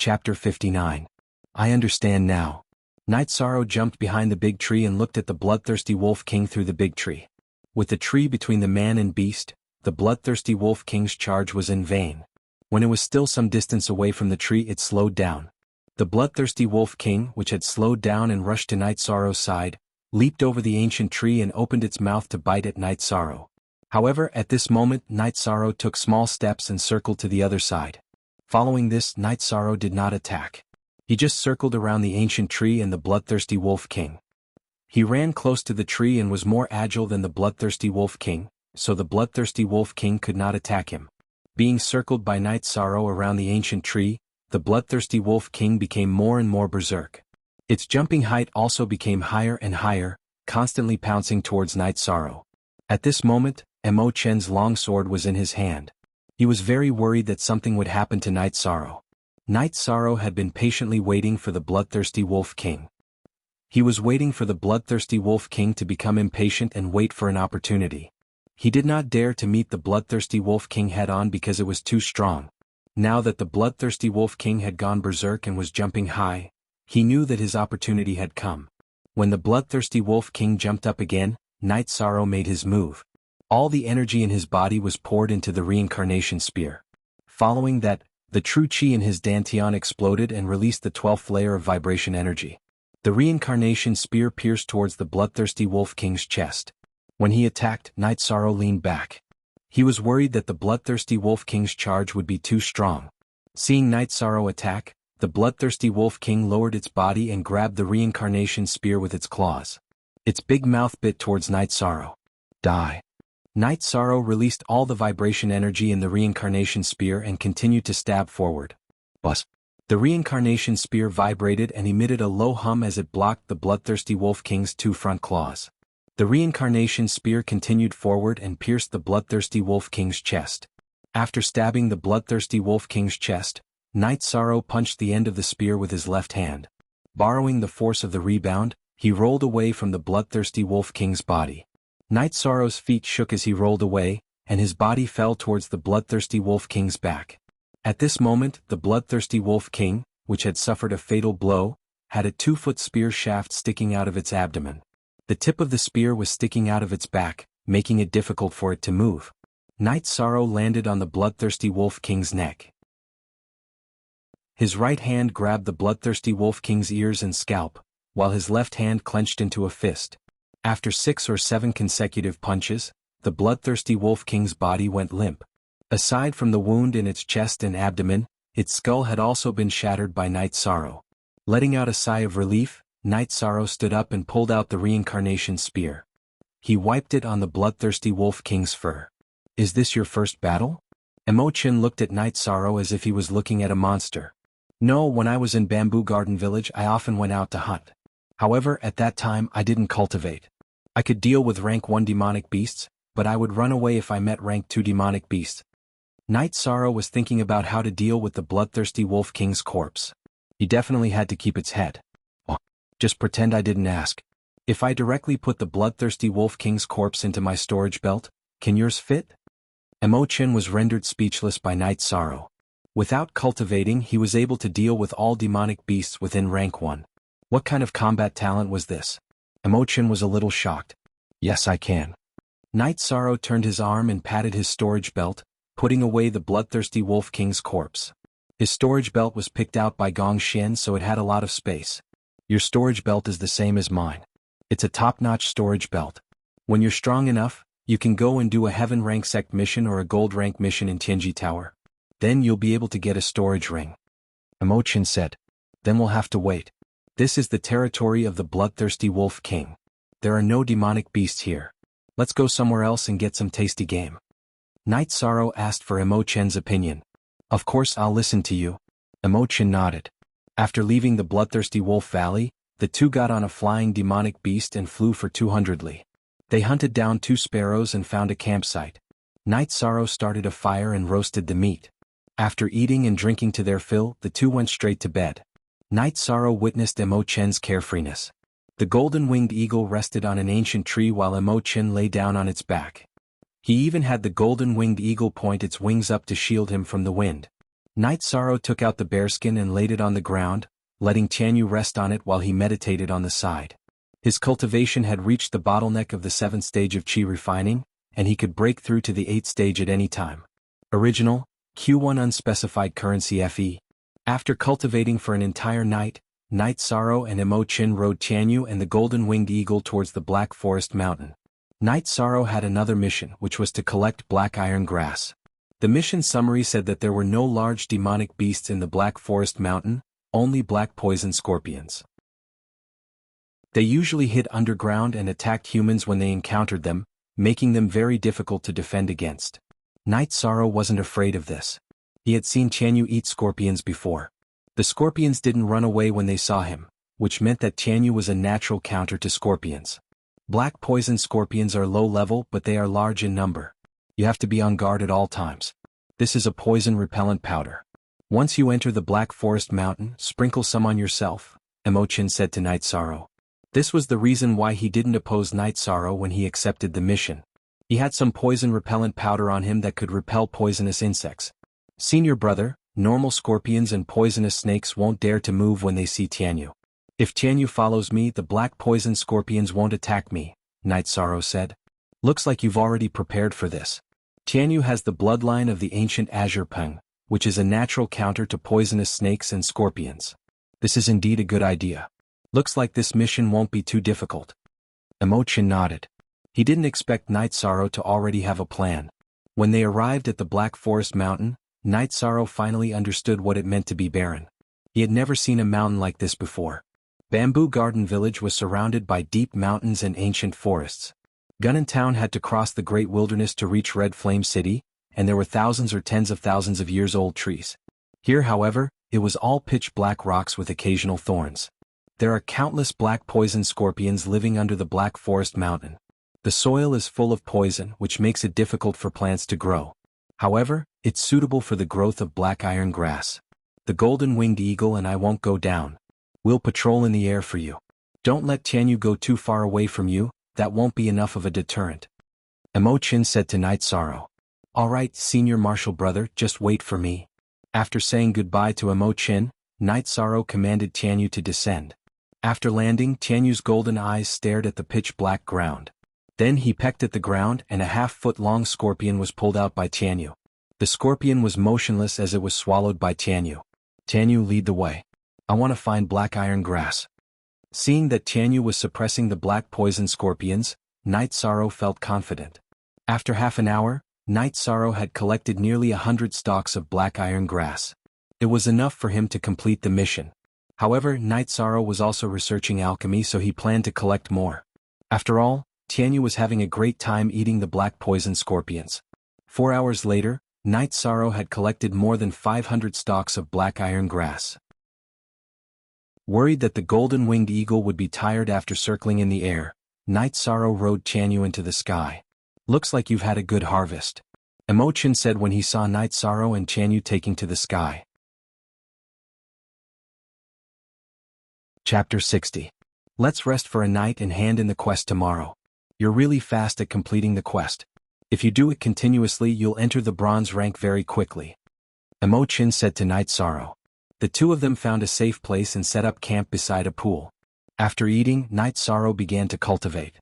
Chapter 59. I understand now. Night Sorrow jumped behind the big tree and looked at the bloodthirsty Wolf King through the big tree. With the tree between the man and beast, the bloodthirsty Wolf King's charge was in vain. When it was still some distance away from the tree, it slowed down. The bloodthirsty Wolf King, which had slowed down and rushed to Night Sorrow's side, leaped over the ancient tree and opened its mouth to bite at Night Sorrow. However, at this moment, Night Sorrow took small steps and circled to the other side. Following this, Night Sorrow did not attack. He just circled around the ancient tree and the bloodthirsty Wolf King. He ran close to the tree and was more agile than the bloodthirsty Wolf King, so the bloodthirsty Wolf King could not attack him. Being circled by Night Sorrow around the ancient tree, the bloodthirsty Wolf King became more and more berserk. Its jumping height also became higher and higher, constantly pouncing towards Night Sorrow. At this moment, Mo Chen's longsword was in his hand. He was very worried that something would happen to Night Sorrow. Night Sorrow had been patiently waiting for the bloodthirsty Wolf King. He was waiting for the bloodthirsty Wolf King to become impatient and wait for an opportunity. He did not dare to meet the bloodthirsty Wolf King head-on because it was too strong. Now that the bloodthirsty Wolf King had gone berserk and was jumping high, he knew that his opportunity had come. When the bloodthirsty Wolf King jumped up again, Night Sorrow made his move. All the energy in his body was poured into the reincarnation spear. Following that, the true chi in his dantian exploded and released the 12th layer of vibration energy. The reincarnation spear pierced towards the bloodthirsty Wolf King's chest. When he attacked, Night Sorrow leaned back. He was worried that the bloodthirsty Wolf King's charge would be too strong. Seeing Night Sorrow attack, the bloodthirsty Wolf King lowered its body and grabbed the reincarnation spear with its claws. Its big mouth bit towards Night Sorrow. Die. Night Sorrow released all the vibration energy in the reincarnation spear and continued to stab forward. Buzz. The reincarnation spear vibrated and emitted a low hum as it blocked the bloodthirsty Wolf King's two front claws. The reincarnation spear continued forward and pierced the bloodthirsty Wolf King's chest. After stabbing the bloodthirsty Wolf King's chest, Night Sorrow punched the end of the spear with his left hand. Borrowing the force of the rebound, he rolled away from the bloodthirsty Wolf King's body. Night Sorrow's feet shook as he rolled away, and his body fell towards the bloodthirsty Wolf King's back. At this moment, the bloodthirsty Wolf King, which had suffered a fatal blow, had a 2-foot spear shaft sticking out of its abdomen. The tip of the spear was sticking out of its back, making it difficult for it to move. Night Sorrow landed on the bloodthirsty Wolf King's neck. His right hand grabbed the bloodthirsty Wolf King's ears and scalp, while his left hand clenched into a fist. After 6 or 7 consecutive punches, the bloodthirsty Wolf King's body went limp. Aside from the wound in its chest and abdomen, its skull had also been shattered by Night Sorrow. Letting out a sigh of relief, Night Sorrow stood up and pulled out the reincarnation spear. He wiped it on the bloodthirsty Wolf King's fur. Is this your first battle? Mo Chen looked at Night Sorrow as if he was looking at a monster. No, when I was in Bamboo Garden Village I often went out to hunt. However, at that time I didn't cultivate. I could deal with rank 1 demonic beasts, but I would run away if I met rank 2 demonic beasts. Night Sorrow was thinking about how to deal with the bloodthirsty Wolf King's corpse. He definitely had to keep its head. Oh, just pretend I didn't ask. If I directly put the bloodthirsty Wolf King's corpse into my storage belt, can yours fit? Mo Chen was rendered speechless by Night Sorrow. Without cultivating, he was able to deal with all demonic beasts within rank 1. What kind of combat talent was this? Mo Chen was a little shocked. Yes, I can. Night Sorrow turned his arm and patted his storage belt, putting away the bloodthirsty Wolf King's corpse. His storage belt was picked out by Gong Xian, so it had a lot of space. Your storage belt is the same as mine. It's a top-notch storage belt. When you're strong enough, you can go and do a heaven rank sect mission or a gold rank mission in Tianji Tower. Then you'll be able to get a storage ring. Mo Chen said. Then we'll have to wait. This is the territory of the bloodthirsty Wolf King. There are no demonic beasts here. Let's go somewhere else and get some tasty game. Night Sorrow asked for Mo Chen's opinion. Of course I'll listen to you. Mo Chen nodded. After leaving the bloodthirsty Wolf Valley, the two got on a flying demonic beast and flew for 200 li. They hunted down 2 sparrows and found a campsite. Night Sorrow started a fire and roasted the meat. After eating and drinking to their fill, the two went straight to bed. Night Sorrow witnessed Mo Chen's carefreeness. The golden-winged eagle rested on an ancient tree while Mo Chen lay down on its back. He even had the golden-winged eagle point its wings up to shield him from the wind. Night Sorrow took out the bearskin and laid it on the ground, letting Tianyu rest on it while he meditated on the side. His cultivation had reached the bottleneck of the 7th stage of Qi refining, and he could break through to the 8th stage at any time. Original, Q1 Unspecified Currency FE. After cultivating for an entire night, Night Sorrow and Imo-chin rode Tianyu and the Golden-Winged Eagle towards the Black Forest Mountain. Night Sorrow had another mission, which was to collect black iron grass. The mission summary said that there were no large demonic beasts in the Black Forest Mountain, only black poison scorpions. They usually hid underground and attacked humans when they encountered them, making them very difficult to defend against. Night Sorrow wasn't afraid of this. He had seen Tianyu eat scorpions before. The scorpions didn't run away when they saw him, which meant that Tianyu was a natural counter to scorpions. Black poison scorpions are low level, but they are large in number. You have to be on guard at all times. This is a poison repellent powder. Once you enter the Black Forest Mountain, sprinkle some on yourself, Imo-chin said to Night Sorrow. This was the reason why he didn't oppose Night Sorrow when he accepted the mission. He had some poison repellent powder on him that could repel poisonous insects. Senior brother, normal scorpions and poisonous snakes won't dare to move when they see Tianyu. If Tianyu follows me, the black poison scorpions won't attack me, Night Sorrow said. Looks like you've already prepared for this. Tianyu has the bloodline of the ancient Azure Peng, which is a natural counter to poisonous snakes and scorpions. This is indeed a good idea. Looks like this mission won't be too difficult. Imo-chin nodded. He didn't expect Night Sorrow to already have a plan. When they arrived at the Black Forest Mountain, Night Sorrow finally understood what it meant to be barren. He had never seen a mountain like this before. Bamboo Garden Village was surrounded by deep mountains and ancient forests. Gunnan Town had to cross the Great Wilderness to reach Red Flame City, and there were thousands or tens of thousands of years old trees. Here, however, it was all pitch-black rocks with occasional thorns. There are countless black poison scorpions living under the Black Forest Mountain. The soil is full of poison, which makes it difficult for plants to grow. However, it's suitable for the growth of black iron grass. The Golden-Winged Eagle and I won't go down. We'll patrol in the air for you. Don't let Tianyu go too far away from you, that won't be enough of a deterrent. Imo-chin said to Night Sorrow. All right, senior martial brother, just wait for me. After saying goodbye to Imo-chin, Night Sorrow commanded Tianyu to descend. After landing, Tianyu's golden eyes stared at the pitch-black ground. Then he pecked at the ground and a half-foot-long scorpion was pulled out by Tianyu. The scorpion was motionless as it was swallowed by Tianyu. Tianyu, lead the way. I want to find black iron grass. Seeing that Tianyu was suppressing the black poison scorpions, Night Sorrow felt confident. After half an hour, Night Sorrow had collected nearly 100 stalks of black iron grass. It was enough for him to complete the mission. However, Night Sorrow was also researching alchemy, so he planned to collect more. After all, Tianyu was having a great time eating the black poison scorpions. 4 hours later, Night Sorrow had collected more than 500 stalks of black iron grass. Worried that the Golden-Winged Eagle would be tired after circling in the air, Night Sorrow rode Tianyu into the sky. Looks like you've had a good harvest, Imo-chin said when he saw Night Sorrow and Tianyu taking to the sky. Chapter 60. Let's rest for a night and hand in the quest tomorrow. You're really fast at completing the quest. If you do it continuously, you'll enter the bronze rank very quickly, Imo-chin said to Night Sorrow. The two of them found a safe place and set up camp beside a pool. After eating, Night Sorrow began to cultivate.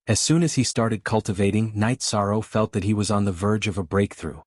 As soon as he started cultivating, Night Sorrow felt that he was on the verge of a breakthrough.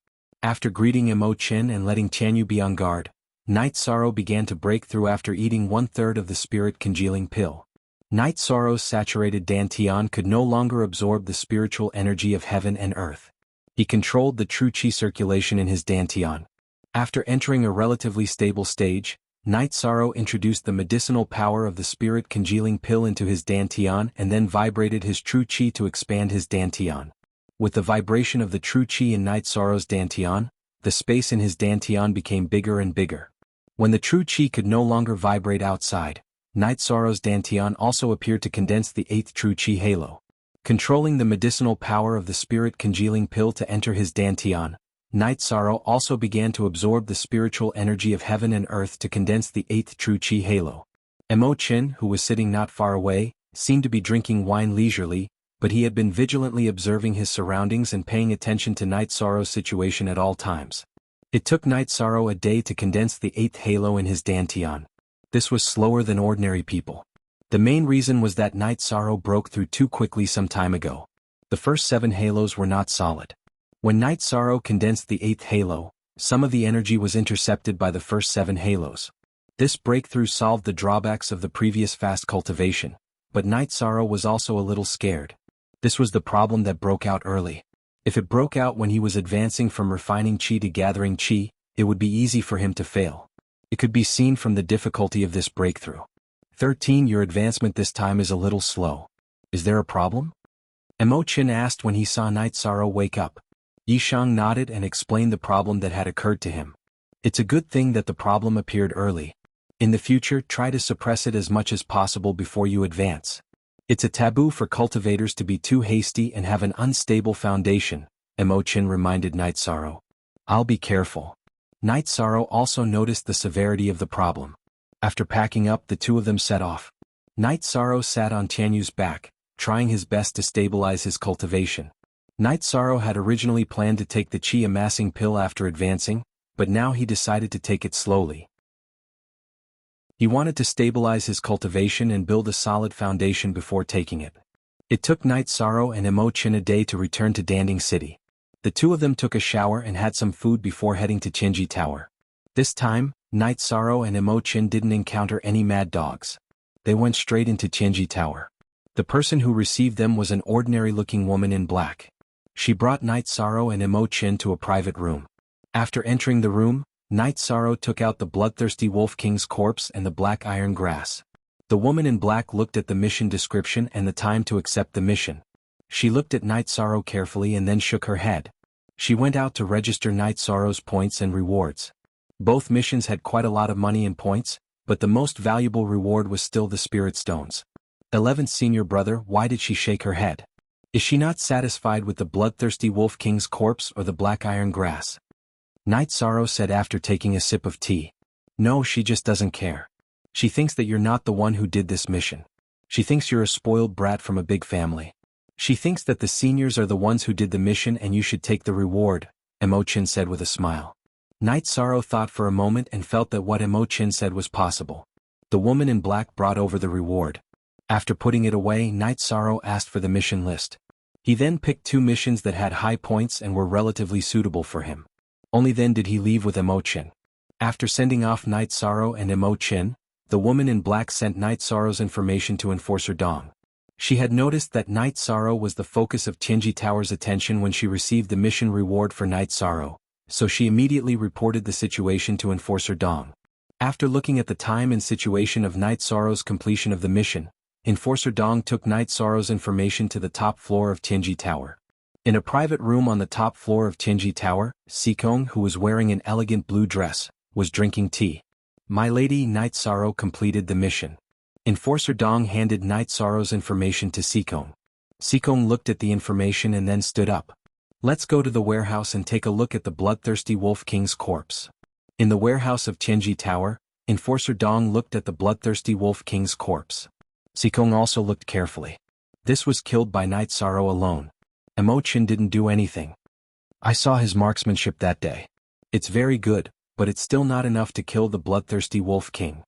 After greeting Imo-chin and letting Tianyu be on guard, Night Sorrow began to break through after eating 1/3 of the spirit congealing pill. Night Sorrow's saturated dantian could no longer absorb the spiritual energy of heaven and earth. He controlled the true qi circulation in his dantian. After entering a relatively stable stage, Night Sorrow introduced the medicinal power of the spirit congealing pill into his dantian and then vibrated his true qi to expand his dantian. With the vibration of the true qi in Night Sorrow's dantian, the space in his dantian became bigger and bigger. When the true qi could no longer vibrate outside, Night Sorrow's dantian also appeared to condense the 8th true qi halo. Controlling the medicinal power of the spirit congealing pill to enter his dantian, Night Sorrow also began to absorb the spiritual energy of heaven and earth to condense the 8th true qi halo. Imo-chin, who was sitting not far away, seemed to be drinking wine leisurely, but he had been vigilantly observing his surroundings and paying attention to Night Sorrow's situation at all times. It took Night Sorrow a day to condense the 8th halo in his dantian. This was slower than ordinary people. The main reason was that Night Sorrow broke through too quickly some time ago. The first 7 halos were not solid. When Night Sorrow condensed the 8th halo, some of the energy was intercepted by the first 7 halos. This breakthrough solved the drawbacks of the previous fast cultivation, but Night Sorrow was also a little scared. This was the problem that broke out early. If it broke out when he was advancing from refining chi to gathering chi, it would be easy for him to fail. It could be seen from the difficulty of this breakthrough. 13. Your advancement this time is a little slow. Is there a problem? Imo-chin asked when he saw Night Sorrow wake up. Yishang nodded and explained the problem that had occurred to him. It's a good thing that the problem appeared early. In the future, try to suppress it as much as possible before you advance. It's a taboo for cultivators to be too hasty and have an unstable foundation, Imo-chin reminded Night Sorrow. I'll be careful. Night Sorrow also noticed the severity of the problem. After packing up, the two of them set off. Night Sorrow sat on Tianyu's back, trying his best to stabilize his cultivation. Night Sorrow had originally planned to take the chi amassing pill after advancing, but now he decided to take it slowly. He wanted to stabilize his cultivation and build a solid foundation before taking it. It took Night Sorrow and Imo-chin a day to return to Danding City. The two of them took a shower and had some food before heading to Qinji Tower. This time, Night Sorrow and Imo-chin didn't encounter any mad dogs. They went straight into Qinji Tower. The person who received them was an ordinary-looking woman in black. She brought Night Sorrow and Imo-chin to a private room. After entering the room, Night Sorrow took out the bloodthirsty Wolf King's corpse and the black iron grass. The woman in black looked at the mission description and the time to accept the mission. She looked at Night Sorrow carefully and then shook her head. She went out to register Night Sorrow's points and rewards. Both missions had quite a lot of money and points, but the most valuable reward was still the spirit stones. 11th Senior Brother, why did she shake her head? Is she not satisfied with the bloodthirsty Wolf King's corpse or the black iron grass? Night Sorrow said after taking a sip of tea. No, she just doesn't care. She thinks that you're not the one who did this mission. She thinks you're a spoiled brat from a big family. She thinks that the seniors are the ones who did the mission and you should take the reward, Imo-chin said with a smile. Night Sorrow thought for a moment and felt that what Imo-chin said was possible. The woman in black brought over the reward. After putting it away, Night Sorrow asked for the mission list. He then picked 2 missions that had high points and were relatively suitable for him. Only then did he leave with Imo-chin. After sending off Night Sorrow and Imo-chin, the woman in black sent Night Sorrow's information to Enforcer Dong. She had noticed that Night Sorrow was the focus of Tianji Tower's attention when she received the mission reward for Night Sorrow, so she immediately reported the situation to Enforcer Dong. After looking at the time and situation of Night Sorrow's completion of the mission, Enforcer Dong took Night Sorrow's information to the top floor of Tianji Tower. In a private room on the top floor of Tianji Tower, Sikong, who was wearing an elegant blue dress, was drinking tea. My lady, Night Sorrow completed the mission. Enforcer Dong handed Night Sorrow's information to Sikong. Sikong looked at the information and then stood up. Let's go to the warehouse and take a look at the bloodthirsty Wolf King's corpse. In the warehouse of Tianji Tower, Enforcer Dong looked at the bloodthirsty Wolf King's corpse. Sikong also looked carefully. This was killed by Night Sorrow alone. Imo-chin didn't do anything. I saw his marksmanship that day. It's very good, but it's still not enough to kill the bloodthirsty Wolf King.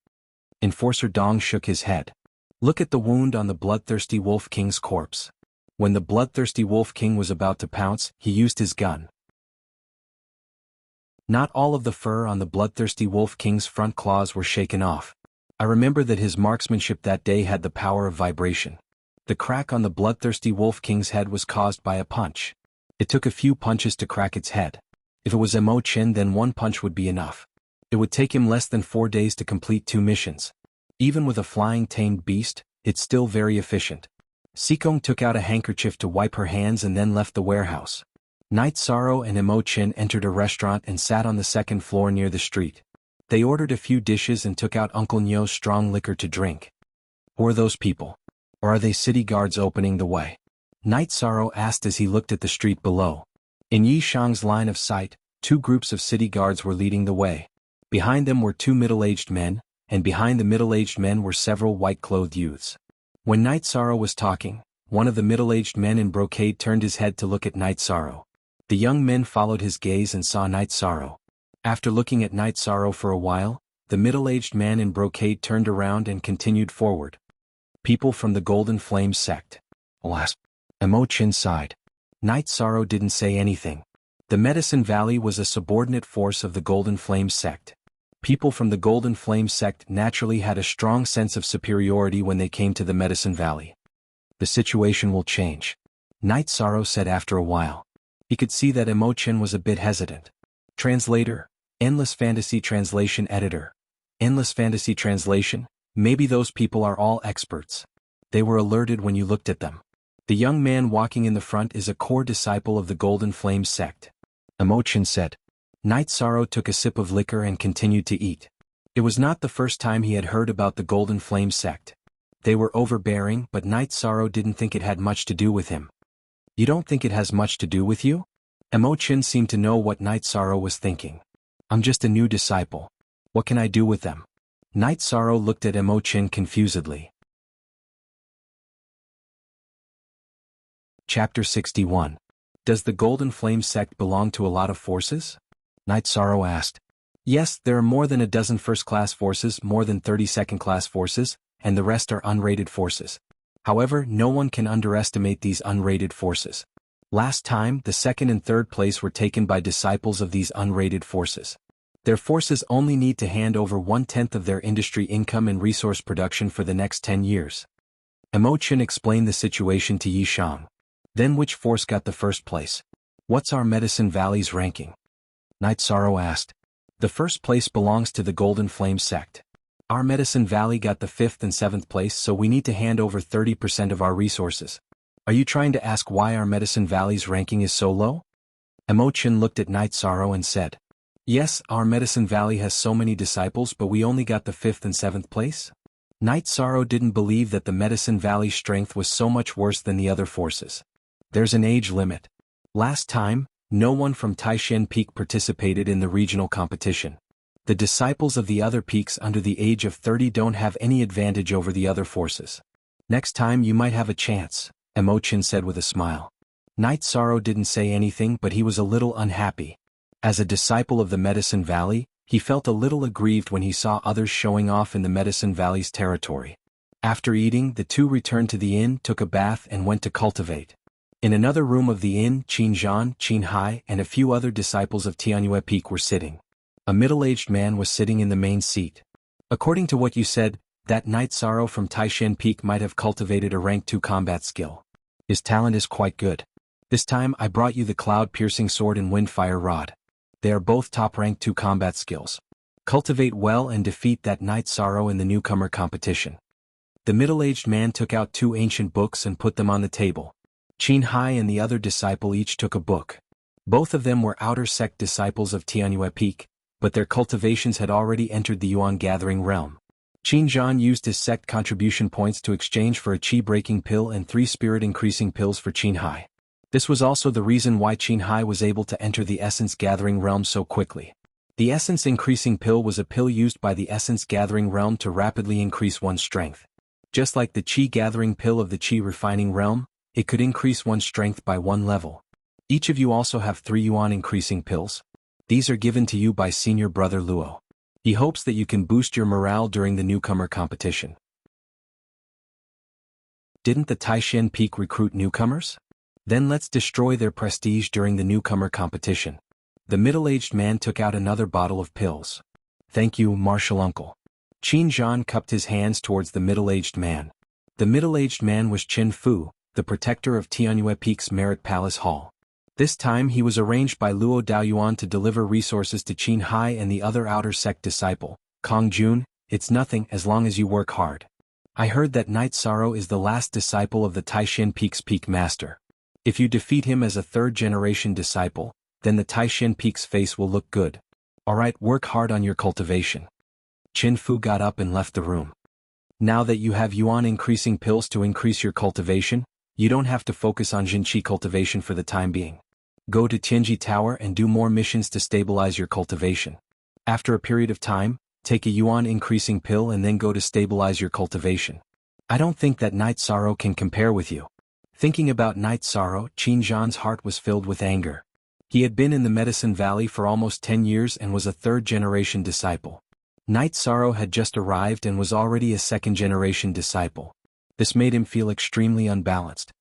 Enforcer Dong shook his head. Look at the wound on the bloodthirsty Wolf King's corpse. When the bloodthirsty Wolf King was about to pounce, he used his gun. Not all of the fur on the bloodthirsty Wolf King's front claws were shaken off. I remember that his marksmanship that day had the power of vibration. The crack on the bloodthirsty Wolf King's head was caused by a punch. It took a few punches to crack its head. If it was Imo-chin, then 1 punch would be enough. It would take him less than 4 days to complete 2 missions. Even with a flying tamed beast, it's still very efficient. Sikong took out a handkerchief to wipe her hands and then left the warehouse. Night Sorrow and Imo-chin entered a restaurant and sat on the 2nd floor near the street. They ordered a few dishes and took out Uncle Nyo's strong liquor to drink. Who are those people? Or are they city guards opening the way? Night Sorrow asked as he looked at the street below. In Yi Shang's line of sight, 2 groups of city guards were leading the way. Behind them were 2 middle-aged men, and behind the middle-aged men were several white-clothed youths. When Night Sorrow was talking, one of the middle-aged men in brocade turned his head to look at Night Sorrow. The young men followed his gaze and saw Night Sorrow. After looking at Night Sorrow for a while, the middle-aged man in brocade turned around and continued forward. People from the Golden Flame sect. Alas. Imo-chan sighed. Night Sorrow didn't say anything. The Medicine Valley was a subordinate force of the Golden Flame sect. People from the Golden Flame sect naturally had a strong sense of superiority when they came to the Medicine Valley. The situation will change, Night Sorrow said after a while. He could see that Imo-chan was a bit hesitant. Translator, Endless Fantasy Translation Editor. Endless Fantasy Translation, maybe those people are all experts. They were alerted when you looked at them. The young man walking in the front is a core disciple of the Golden Flame sect. Imo-chan said. Night Sorrow took a sip of liquor and continued to eat. It was not the first time he had heard about the Golden Flame sect. They were overbearing, but Night Sorrow didn't think it had much to do with him. You don't think it has much to do with you? Imo-chan seemed to know what Night Sorrow was thinking. I'm just a new disciple. What can I do with them? Night Sorrow looked at Imo-chan confusedly. Chapter 61. Does the Golden Flame sect belong to a lot of forces? Night Sorrow asked. Yes, there are more than a dozen first-class forces, more than 30 second-class forces, and the rest are unrated forces. However, no one can underestimate these unrated forces. Last time, the second and third place were taken by disciples of these unrated forces. Their forces only need to hand over 1/10 of their industry income and resource production for the next 10 years. Imo-chan explained the situation to Yi Shang. Then which force got the first place? What's our Medicine Valley's ranking? Night Sorrow asked. The first place belongs to the Golden Flame sect. Our Medicine Valley got the 5th and 7th place, so we need to hand over 30% of our resources. Are you trying to ask why our Medicine Valley's ranking is so low? Imo-chan looked at Night Sorrow and said. Yes, our Medicine Valley has so many disciples, but we only got the 5th and 7th place? Night Sorrow didn't believe that the Medicine Valley's strength was so much worse than the other forces. There's an age limit. Last time, no one from Taishan Peak participated in the regional competition. The disciples of the other peaks under the age of 30 don't have any advantage over the other forces. Next time you might have a chance, Imo-chan said with a smile. Night Sorrow didn't say anything, but he was a little unhappy. As a disciple of the Medicine Valley, he felt a little aggrieved when he saw others showing off in the Medicine Valley's territory. After eating, the two returned to the inn, took a bath, and went to cultivate. In another room of the inn, Qin Zhan, Qin Hai, and a few other disciples of Tianyue Peak were sitting. A middle-aged man was sitting in the main seat. According to what you said, that Night Sorrow from Taishan Peak might have cultivated a rank 2 combat skill. His talent is quite good. This time I brought you the Cloud-Piercing Sword and Windfire Rod. They are both top rank 2 combat skills. Cultivate well and defeat that Night Sorrow in the newcomer competition. The middle-aged man took out 2 ancient books and put them on the table. Qin Hai and the other disciple each took a book. Both of them were outer sect disciples of Tianyue Peak, but their cultivations had already entered the Yuan gathering realm. Qin Zhan used his sect contribution points to exchange for a chi-breaking pill and 3 spirit-increasing pills for Qin Hai. This was also the reason why Qin Hai was able to enter the essence gathering realm so quickly. The essence-increasing pill was a pill used by the essence gathering realm to rapidly increase one's strength. Just like the chi gathering pill of the chi refining realm, it could increase one's strength by 1 level. Each of you also have 3 yuan increasing pills. These are given to you by senior brother Luo. He hopes that you can boost your morale during the newcomer competition. Didn't the Taishan Peak recruit newcomers? Then let's destroy their prestige during the newcomer competition. The middle-aged man took out another bottle of pills. Thank you, Martial Uncle. Qin Zhan cupped his hands towards the middle-aged man. The middle-aged man was Qin Fu, the protector of Tianyue Peak's Merit Palace Hall. This time he was arranged by Luo Daoyuan to deliver resources to Qin Hai and the other outer sect disciple, Kong Jun. It's nothing as long as you work hard. I heard that Night Sorrow is the last disciple of the Taishan Peak's Peak Master. If you defeat him as a 3rd-generation disciple, then the Taishan Peak's face will look good. Alright, work hard on your cultivation. Qin Fu got up and left the room. Now that you have yuan increasing pills to increase your cultivation, you don't have to focus on Jinqi cultivation for the time being. Go to Tianji Tower and do more missions to stabilize your cultivation. After a period of time, take a yuan increasing pill and then go to stabilize your cultivation. I don't think that Night Sorrow can compare with you. Thinking about Night Sorrow, Qin Zhan's heart was filled with anger. He had been in the Medicine Valley for almost 10 years and was a third-generation disciple. Night Sorrow had just arrived and was already a second-generation disciple. This made him feel extremely unbalanced.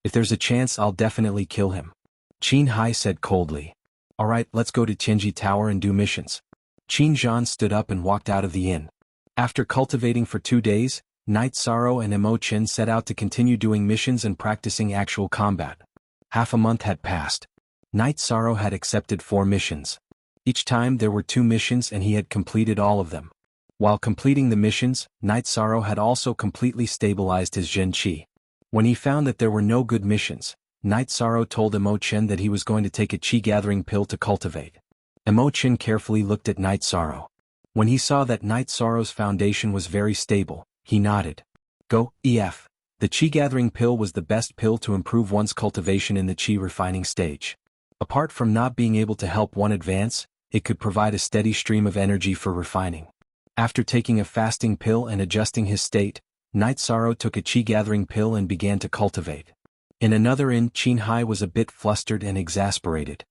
If there's a chance, I'll definitely kill him, Qin Hai said coldly. Alright, let's go to Tianji Tower and do missions. Qin Zhan stood up and walked out of the inn. After cultivating for 2 days, Night Sorrow and Emo Chen set out to continue doing missions and practicing actual combat. Half a month had passed. Night Sorrow had accepted 4 missions. Each time there were 2 missions and he had completed all of them. While completing the missions, Night Sorrow had also completely stabilized his Zhen Qi. When he found that there were no good missions, Night Sorrow told Emo Chen that he was going to take a Qi gathering pill to cultivate. Emo Chen carefully looked at Night Sorrow. When he saw that Night Sorrow's foundation was very stable, he nodded. Go, EF. The Qi gathering pill was the best pill to improve one's cultivation in the Qi refining stage. Apart from not being able to help one advance, it could provide a steady stream of energy for refining. After taking a fasting pill and adjusting his state, Night Sorrow took a Qi gathering pill and began to cultivate. In another inn, Qin Hai was a bit flustered and exasperated.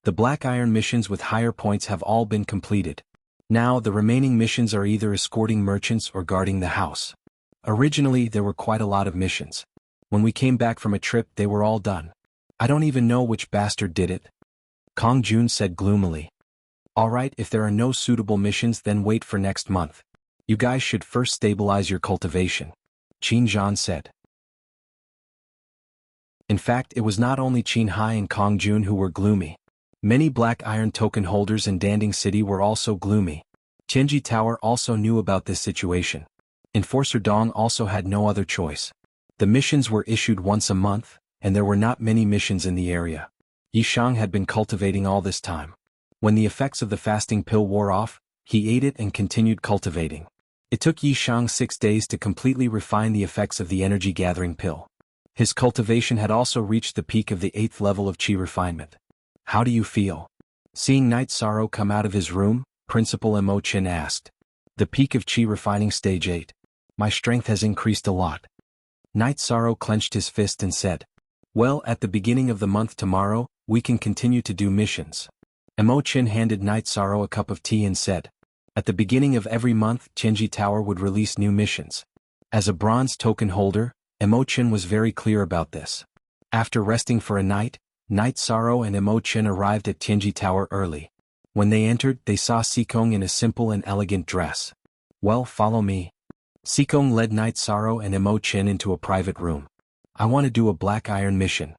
The Black Iron missions with higher points have all been completed. Now the remaining missions are either escorting merchants or guarding the house. Originally there were quite a lot of missions. When we came back from a trip they were all done. I don't even know which bastard did it. Kong Jun said gloomily. Alright, if there are no suitable missions then wait for next month. You guys should first stabilize your cultivation, Qin Zhan said. In fact, it was not only Qin Hai and Kong Jun who were gloomy. Many Black Iron token holders in Danding City were also gloomy. Tianji Tower also knew about this situation. Enforcer Dong also had no other choice. The missions were issued once a month, and there were not many missions in the area. Yishang had been cultivating all this time. When the effects of the fasting pill wore off, he ate it and continued cultivating. It took Yishang 6 days to completely refine the effects of the energy-gathering pill. His cultivation had also reached the peak of the 8th level of Qi refinement. How do you feel? Seeing Night Sorrow come out of his room, Principal Emo Chen asked. The peak of Qi refining stage 8. My strength has increased a lot. Night Sorrow clenched his fist and said, well, at the beginning of the month tomorrow, we can continue to do missions. Emo Chen handed Night Sorrow a cup of tea and said, at the beginning of every month, Tianji Tower would release new missions. As a bronze token holder, Emo Chen was very clear about this. After resting for a night, Night Sorrow and Emo Chen arrived at Tianji Tower early. When they entered, they saw Sikong in a simple and elegant dress. Well, follow me. Sikong led Night Sorrow and Emo Chen into a private room. I want to do a Black Iron mission.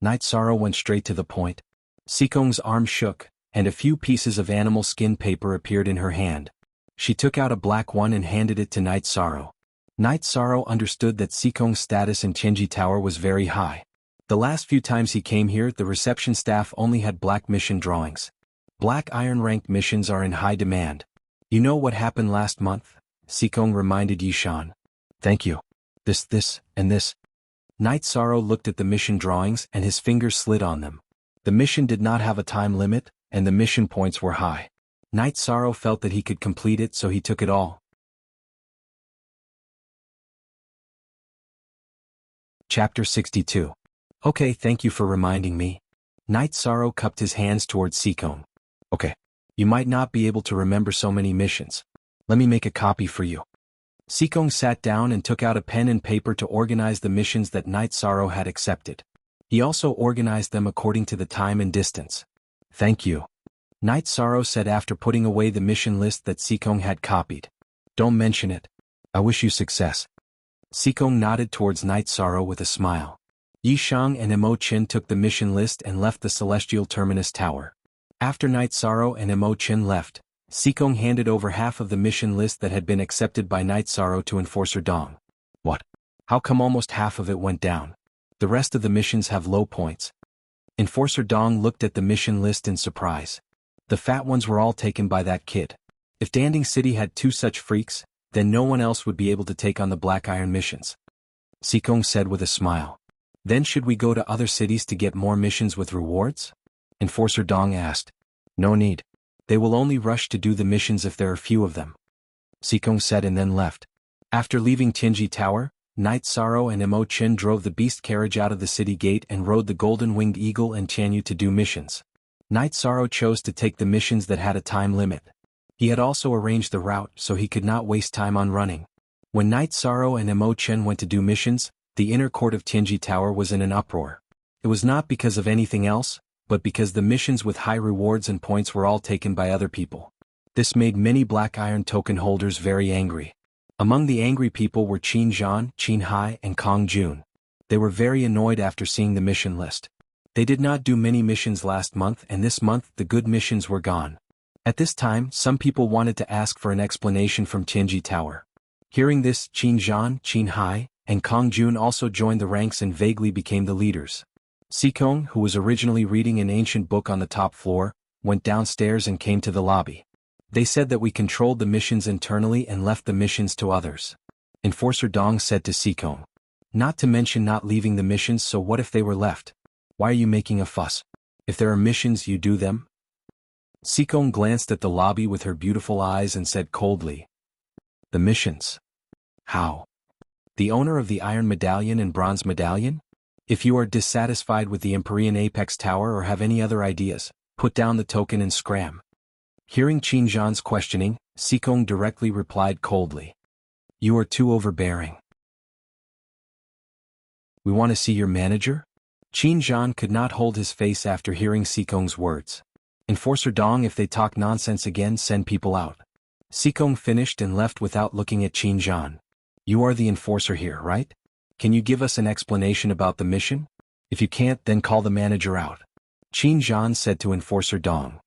Night Sorrow went straight to the point. Sikong's arm shook, and a few pieces of animal skin paper appeared in her hand. She took out a black one and handed it to Night Sorrow. Night Sorrow understood that Sikong's status in Tianji Tower was very high. The last few times he came here, the reception staff only had black mission drawings. Black Iron ranked missions are in high demand. You know what happened last month? Sikong reminded Yishan. Thank you. This, and this. Night Sorrow looked at the mission drawings and his fingers slid on them. The mission did not have a time limit, and the mission points were high. Night Sorrow felt that he could complete it, so he took it all. Chapter 62. Okay, thank you for reminding me. Night Sorrow cupped his hands towards Sikong. Okay. You might not be able to remember so many missions. Let me make a copy for you. Sikong sat down and took out a pen and paper to organize the missions that Night Sorrow had accepted. He also organized them according to the time and distance. Thank you. Night Sorrow said after putting away the mission list that Sikong had copied. Don't mention it. I wish you success. Sikong nodded towards Night Sorrow with a smile. Yishang and Emo Chen took the mission list and left the Celestial Terminus Tower. After Night Sorrow and Emo Chen left, Sikong handed over half of the mission list that had been accepted by Night Sorrow to Enforcer Dong. What? How come almost half of it went down? The rest of the missions have low points. Enforcer Dong looked at the mission list in surprise. The fat ones were all taken by that kid. If Danding City had 2 such freaks, then no one else would be able to take on the Black Iron missions. Sikong said with a smile. Then should we go to other cities to get more missions with rewards? Enforcer Dong asked. No need. They will only rush to do the missions if there are few of them. Sikong said and then left. After leaving Tianji Tower, Night Sorrow and Emo Chen drove the beast carriage out of the city gate and rode the Golden Winged Eagle and Tianyu to do missions. Night Sorrow chose to take the missions that had a time limit. He had also arranged the route so he could not waste time on running. When Night Sorrow and Mo Chen went to do missions, the inner court of Tianji Tower was in an uproar. It was not because of anything else, but because the missions with high rewards and points were all taken by other people. This made many Black Iron token holders very angry. Among the angry people were Qin Zhan, Qin Hai, and Kong Jun. They were very annoyed after seeing the mission list. They did not do many missions last month, and this month the good missions were gone. At this time, some people wanted to ask for an explanation from Tianji Tower. Hearing this, Qin Zhan, Qin Hai, and Kong Jun also joined the ranks and vaguely became the leaders. Sikong, who was originally reading an ancient book on the top floor, went downstairs and came to the lobby. They said that we controlled the missions internally and left the missions to others. Enforcer Dong said to Sikong. Not to mention not leaving the missions, so what if they were left? Why are you making a fuss? If there are missions, you do them? Sikong glanced at the lobby with her beautiful eyes and said coldly. The missions? How? The owner of the Iron Medallion and Bronze Medallion? If you are dissatisfied with the Empyrean Apex Tower or have any other ideas, put down the token and scram. Hearing Qin Zhan's questioning, Sikong directly replied coldly. You are too overbearing. We want to see your manager? Qin Zhan could not hold his face after hearing Sikong's words. Enforcer Dong, if they talk nonsense again, send people out. Sikong finished and left without looking at Qin Zhan. You are the enforcer here, right? Can you give us an explanation about the mission? If you can't, then call the manager out. Qin Zhan said to Enforcer Dong.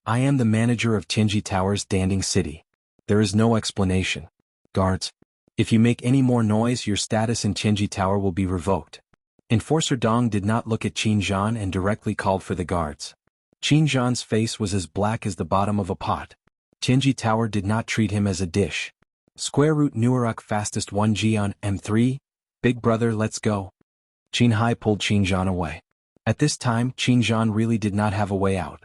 I am the manager of Tianji Tower's Danding City. There is no explanation. Guards, if you make any more noise, your status in Tianji Tower will be revoked. Enforcer Dong did not look at Qin Zhan and directly called for the guards. Qin Zhan's face was as black as the bottom of a pot. Tianji Tower did not treat him as a dish. Square root Nuaruk fastest 1G on M3. Big brother, let's go. Qin Hai pulled Qin Zhan away. At this time, Qin Zhan really did not have a way out.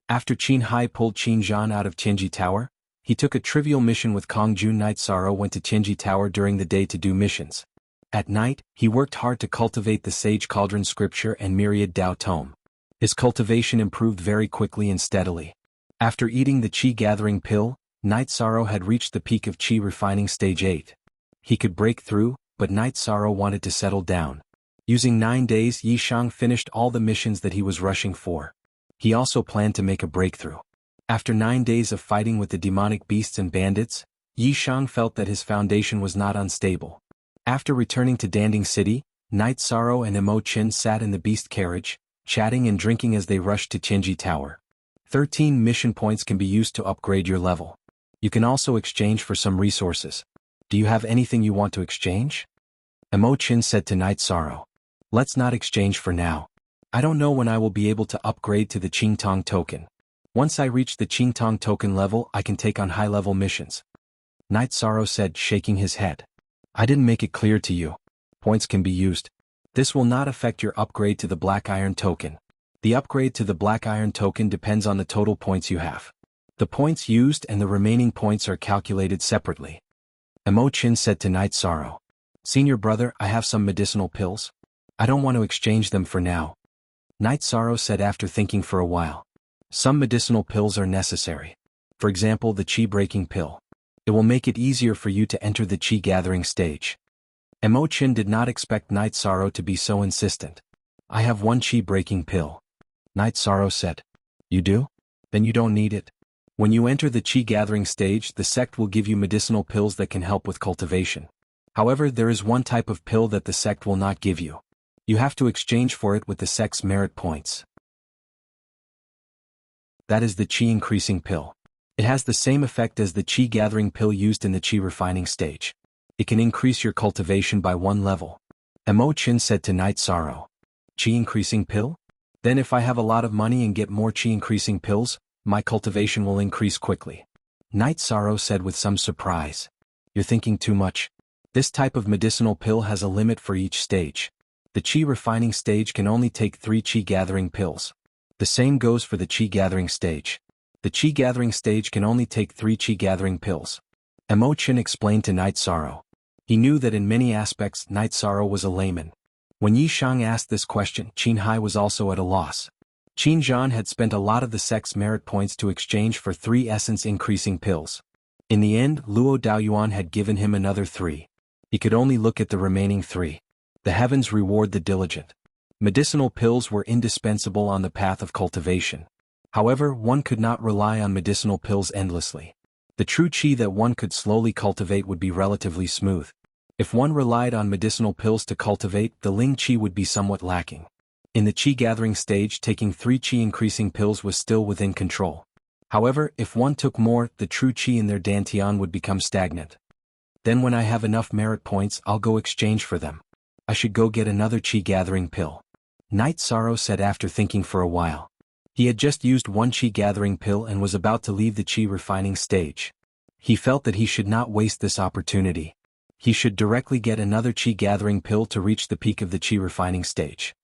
After Qin Hai pulled Qin Zhan out of Tianji Tower, he took a trivial mission with Kong Jun. Night Sorrow went to Tianji Tower during the day to do missions. At night, he worked hard to cultivate the Sage Cauldron Scripture and Myriad Dao Tome. His cultivation improved very quickly and steadily. After eating the Qi Gathering Pill, Night Sorrow had reached the peak of Qi Refining Stage 8. He could break through, but Night Sorrow wanted to settle down. Using 9 days, Yi Shang finished all the missions that he was rushing for. He also planned to make a breakthrough. After 9 days of fighting with the demonic beasts and bandits, Yi Shang felt that his foundation was not unstable. After returning to Danding City, Night Sorrow and Mo Chen sat in the beast carriage, chatting and drinking as they rushed to Tianji Tower. 13 mission points can be used to upgrade your level. You can also exchange for some resources. Do you have anything you want to exchange? Mo Chen said to Night Sorrow. Let's not exchange for now. I don't know when I will be able to upgrade to the Qingtong token. Once I reach the Qingtong token level, I can take on high-level missions. Night Sorrow said, shaking his head. I didn't make it clear to you. Points can be used. This will not affect your upgrade to the Black Iron token. The upgrade to the Black Iron token depends on the total points you have. The points used and the remaining points are calculated separately. Mo Chen said to Night Sorrow. Senior brother, I have some medicinal pills. I don't want to exchange them for now. Night Sorrow said after thinking for a while. Some medicinal pills are necessary. For example, the Qi Breaking Pill. It will make it easier for you to enter the Qi Gathering stage. Mo Chen did not expect Night Sorrow to be so insistent. I have one Qi Breaking Pill. Night Sorrow said. You do? Then you don't need it. When you enter the Qi Gathering stage, the sect will give you medicinal pills that can help with cultivation. However, there is one type of pill that the sect will not give you. You have to exchange for it with the sect's merit points. That is the Qi Increasing Pill. It has the same effect as the Qi Gathering Pill used in the Qi Refining stage. It can increase your cultivation by 1 level. Mo Chen said to Night Sorrow. Qi Increasing Pill? Then if I have a lot of money and get more Qi Increasing Pills, my cultivation will increase quickly. Night Sorrow said with some surprise. You're thinking too much. This type of medicinal pill has a limit for each stage. The Qi Refining stage can only take 3 Qi Gathering Pills. The same goes for the Qi Gathering stage. The Qi Gathering stage can only take 3 Qi Gathering Pills. Mo Chen explained to Night Sorrow. He knew that in many aspects Night Sorrow was a layman. When Yi Shang asked this question, Qin Hai was also at a loss. Qin Zhan had spent a lot of the sect's merit points to exchange for 3 essence-increasing pills. In the end, Luo Daoyuan had given him another 3. He could only look at the remaining 3. The heavens reward the diligent. Medicinal pills were indispensable on the path of cultivation. However, one could not rely on medicinal pills endlessly. The true qi that one could slowly cultivate would be relatively smooth. If one relied on medicinal pills to cultivate, the ling qi would be somewhat lacking. In the qi gathering stage, taking 3 qi increasing pills was still within control. However, if one took more, the true qi in their dantian would become stagnant. Then when I have enough merit points, I'll go exchange for them. I should go get another qi gathering pill. Night Sorrow said after thinking for a while. He had just used 1 qi gathering pill and was about to leave the qi refining stage. He felt that he should not waste this opportunity. He should directly get another qi gathering pill to reach the peak of the qi refining stage.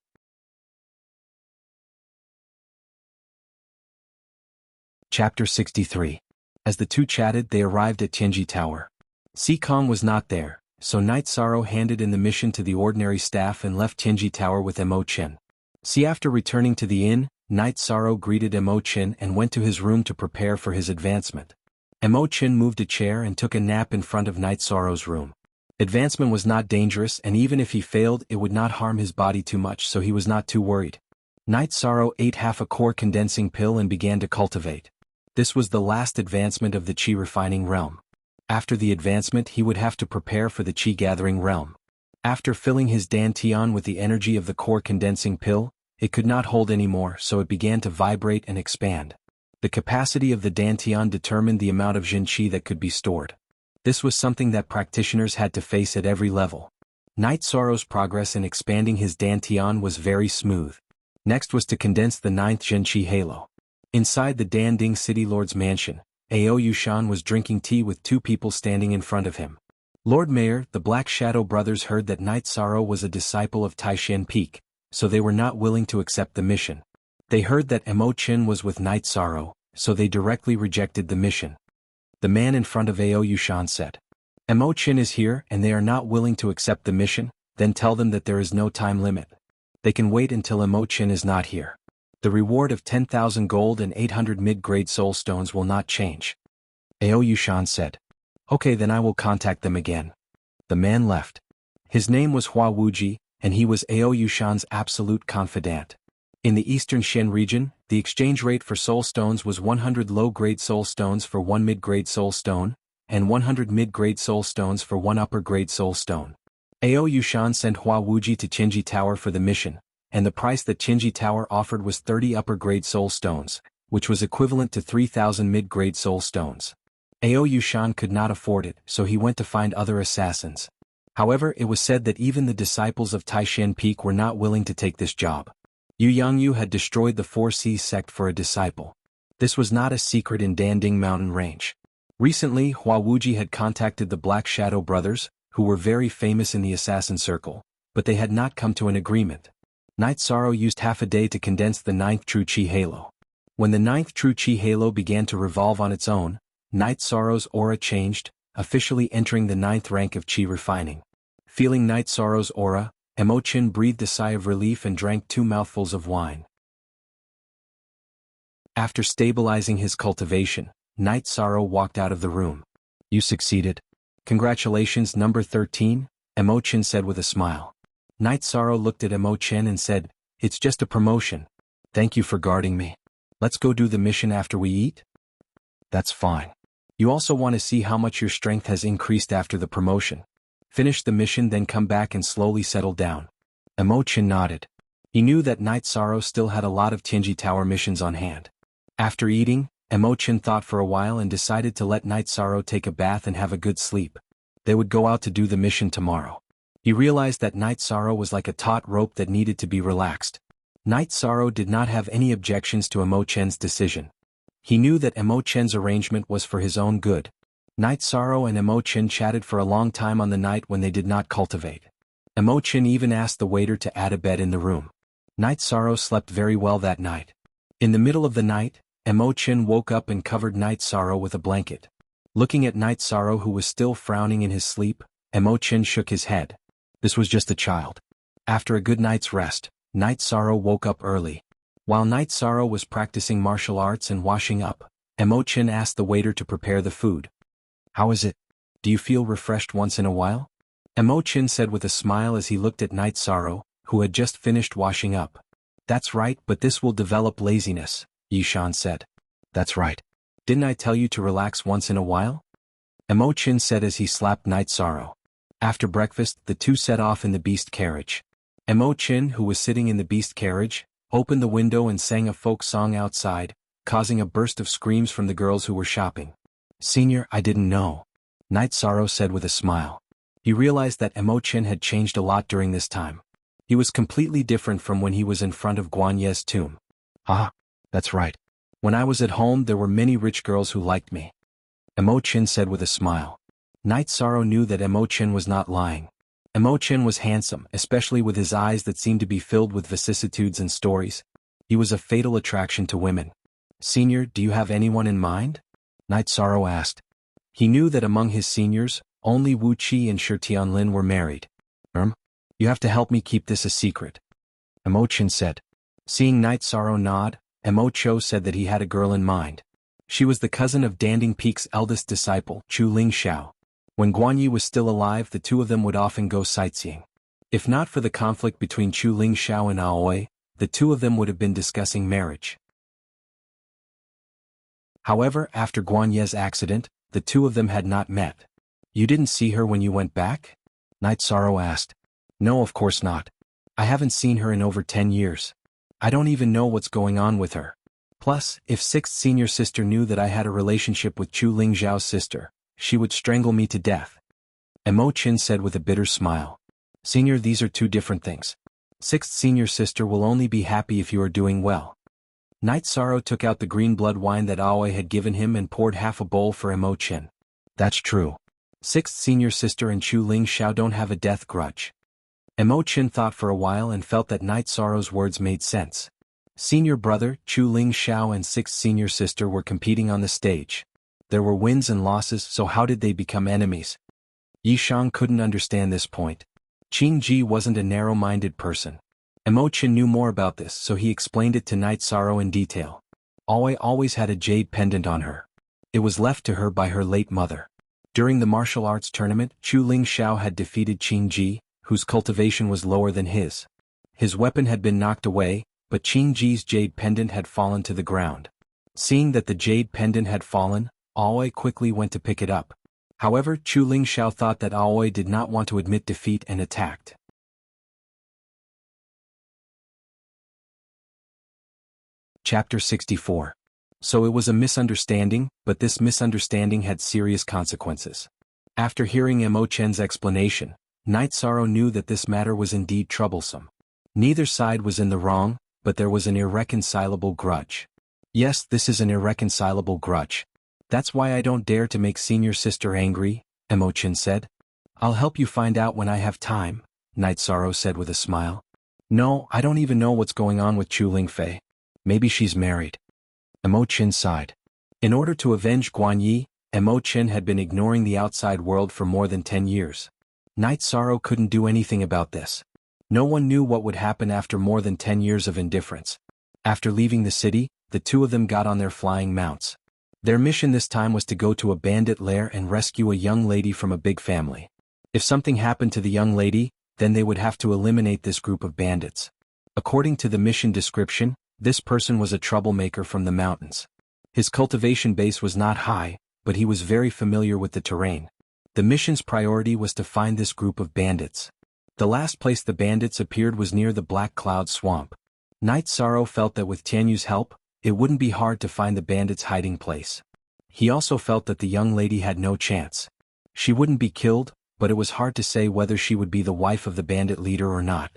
Chapter 63. As the two chatted, they arrived at Tianji Tower. Si Kong was not there, so Night Sorrow handed in the mission to the ordinary staff and left Tianji Tower with Mo Chen. After returning to the inn, Night Sorrow greeted Mo Chen and went to his room to prepare for his advancement. Mo Chen moved a chair and took a nap in front of Night Sorrow's room. Advancement was not dangerous, and even if he failed, it would not harm his body too much, so he was not too worried. Night Sorrow ate half a core condensing pill and began to cultivate. This was the last advancement of the qi refining realm. After the advancement, he would have to prepare for the qi gathering realm. After filling his dantian with the energy of the core condensing pill, it could not hold anymore, so it began to vibrate and expand. The capacity of the dantian determined the amount of Jin qi that could be stored. This was something that practitioners had to face at every level. Night Sorrow's progress in expanding his dantian was very smooth. Next was to condense the 9th Jin qi halo. Inside the Danding City Lord's mansion, Ao Yushan was drinking tea with 2 people standing in front of him. Lord Mayor, the Black Shadow brothers heard that Night Sorrow was a disciple of Taishan Peak, so they were not willing to accept the mission. They heard that Mo Chen was with Night Sorrow, so they directly rejected the mission. The man in front of Ao Yushan said, Mo Chen is here and they are not willing to accept the mission, then tell them that there is no time limit. They can wait until Mo Chen is not here. The reward of 10,000 gold and 800 mid-grade soul stones will not change. Ao Yushan said. Okay, then I will contact them again. The man left. His name was Hua Wuji, and he was Ao Yushan's absolute confidant. In the eastern Shen region, the exchange rate for soul stones was 100 low-grade soul stones for 1 mid-grade soul stone, and 100 mid-grade soul stones for 1 upper-grade soul stone. Ao Yushan sent Hua Wuji to Tianji Tower for the mission, and the price that Tianji Tower offered was 30 upper-grade soul stones, which was equivalent to 3,000 mid-grade soul stones. Ao Yushan could not afford it, so he went to find other assassins. However, it was said that even the disciples of Taishan Peak were not willing to take this job. Jianghu had destroyed the 4 Seas sect for a disciple. This was not a secret in Danding Mountain Range. Recently, Hua Wuji had contacted the Black Shadow brothers, who were very famous in the assassin circle, but they had not come to an agreement. Night Sorrow used half a day to condense the 9th True Qi Halo. When the 9th True Qi Halo began to revolve on its own, Night Sorrow's aura changed, officially entering the 9th rank of Qi refining. Feeling Night Sorrow's aura, Mo Chen breathed a sigh of relief and drank 2 mouthfuls of wine. After stabilizing his cultivation, Night Sorrow walked out of the room. You succeeded. Congratulations, number 13, Mo Chen said with a smile. Night Sorrow looked at Mo Chen and said, It's just a promotion. Thank you for guarding me. Let's go do the mission after we eat? That's fine. You also want to see how much your strength has increased after the promotion. Finish the mission, then come back and slowly settle down. Mo Chen nodded. He knew that Night Sorrow still had a lot of Tianji Tower missions on hand. After eating, Mo Chen thought for a while and decided to let Night Sorrow take a bath and have a good sleep. They would go out to do the mission tomorrow. He realized that Night Sorrow was like a taut rope that needed to be relaxed. Night Sorrow did not have any objections to Mo Chen's decision. He knew that Mo Chen's arrangement was for his own good. Night Sorrow and Mo Chen chatted for a long time on the night when they did not cultivate. Mo Chen even asked the waiter to add a bed in the room. Night Sorrow slept very well that night. In the middle of the night, Mo Chen woke up and covered Night Sorrow with a blanket. Looking at Night Sorrow, who was still frowning in his sleep, Mo Chen shook his head. This was just a child. After a good night's rest, Night Sorrow woke up early. While Night Sorrow was practicing martial arts and washing up, Imo-chan asked the waiter to prepare the food. "How is it? Do you feel refreshed once in a while?" Imo-chan said with a smile as he looked at Night Sorrow, who had just finished washing up. "That's right, but this will develop laziness," Yishan said. "That's right. Didn't I tell you to relax once in a while?" Imo-chan said as he slapped Night Sorrow. After breakfast, the two set off in the beast carriage. Imo-chan, who was sitting in the beast carriage, opened the window and sang a folk song outside, causing a burst of screams from the girls who were shopping. "Senior, I didn't know," Night Sorrow said with a smile. He realized that Imo-chan had changed a lot during this time. He was completely different from when he was in front of Guan Ye's tomb. "Ah, that's right. When I was at home there were many rich girls who liked me," Imo-chan said with a smile. Night Sorrow knew that Imo-chan was not lying. Imo-chan was handsome, especially with his eyes that seemed to be filled with vicissitudes and stories. He was a fatal attraction to women. "Senior, do you have anyone in mind?" Night Sorrow asked. He knew that among his seniors, only Wuxia and Shi Tianlin were married. You have to help me keep this a secret," Imo-chan said. Seeing Night Sorrow nod, Imo-cho said that he had a girl in mind. She was the cousin of Danding Peak's eldest disciple, Chu Lingxiao. When Guan Yi was still alive, the two of them would often go sightseeing. If not for the conflict between Chu Lingxiao and Aoi, the two of them would have been discussing marriage. However, after Guan Ye's accident, the two of them had not met. "You didn't see her when you went back?" Night Sorrow asked. "No, of course not. I haven't seen her in over 10 years. I don't even know what's going on with her. Plus, if Sixth Senior Sister knew that I had a relationship with Chu Lingxiao's sister, she would strangle me to death," Imo-chan said with a bitter smile. "Senior, these are two different things. Sixth Senior Sister will only be happy if you are doing well." Night Sorrow took out the green blood wine that Aoi had given him and poured half a bowl for Imo-chan. "That's true. Sixth Senior Sister and Chu Lingxiao don't have a death grudge." Imo-chan thought for a while and felt that Night Sorrow's words made sense. Senior brother, Chu Lingxiao, and Sixth Senior Sister were competing on the stage. There were wins and losses, so how did they become enemies? Yishang couldn't understand this point. Qing Ji wasn't a narrow-minded person. Imo-chan knew more about this, so he explained it to Night Sorrow in detail. Aoi always had a jade pendant on her. It was left to her by her late mother. During the martial arts tournament, Chu Lingxiao had defeated Qing Ji, whose cultivation was lower than his. His weapon had been knocked away, but Qing Ji's jade pendant had fallen to the ground. Seeing that the jade pendant had fallen, Aoi quickly went to pick it up. However, Chu Lingxiao thought that Aoi did not want to admit defeat and attacked. Chapter 64. So it was a misunderstanding, but this misunderstanding had serious consequences. After hearing Imo-chan's explanation, Night Sorrow knew that this matter was indeed troublesome. Neither side was in the wrong, but there was an irreconcilable grudge. Yes, this is an irreconcilable grudge. That's why I don't dare to make Senior Sister angry, Imo-chan said. "I'll help you find out when I have time," Night Sorrow said with a smile. "No, I don't even know what's going on with Chu Lingfei. Maybe she's married." Imo-chan sighed. In order to avenge Guan Yi, Imo-chan had been ignoring the outside world for more than 10 years. Night Sorrow couldn't do anything about this. No one knew what would happen after more than 10 years of indifference. After leaving the city, the two of them got on their flying mounts. Their mission this time was to go to a bandit lair and rescue a young lady from a big family. If something happened to the young lady, then they would have to eliminate this group of bandits. According to the mission description, this person was a troublemaker from the mountains. His cultivation base was not high, but he was very familiar with the terrain. The mission's priority was to find this group of bandits. The last place the bandits appeared was near the Black Cloud Swamp. Night Sorrow felt that with Tianyu's help, it wouldn't be hard to find the bandits' hiding place. He also felt that the young lady had no chance. She wouldn't be killed, but it was hard to say whether she would be the wife of the bandit leader or not.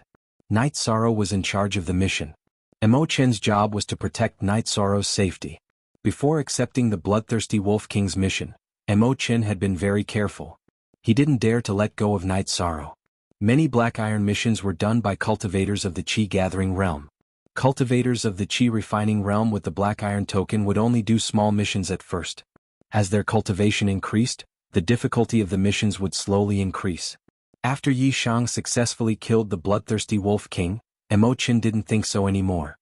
Night Sorrow was in charge of the mission. Imo-chan's job was to protect Night Sorrow's safety. Before accepting the Bloodthirsty Wolf King's mission, Imo-chan had been very careful. He didn't dare to let go of Night Sorrow. Many Black Iron missions were done by cultivators of the Qi Gathering Realm. Cultivators of the Qi Refining Realm with the Black Iron token would only do small missions at first. As their cultivation increased, the difficulty of the missions would slowly increase. After Yi Shang successfully killed the Bloodthirsty Wolf King, Imo-chan didn't think so anymore.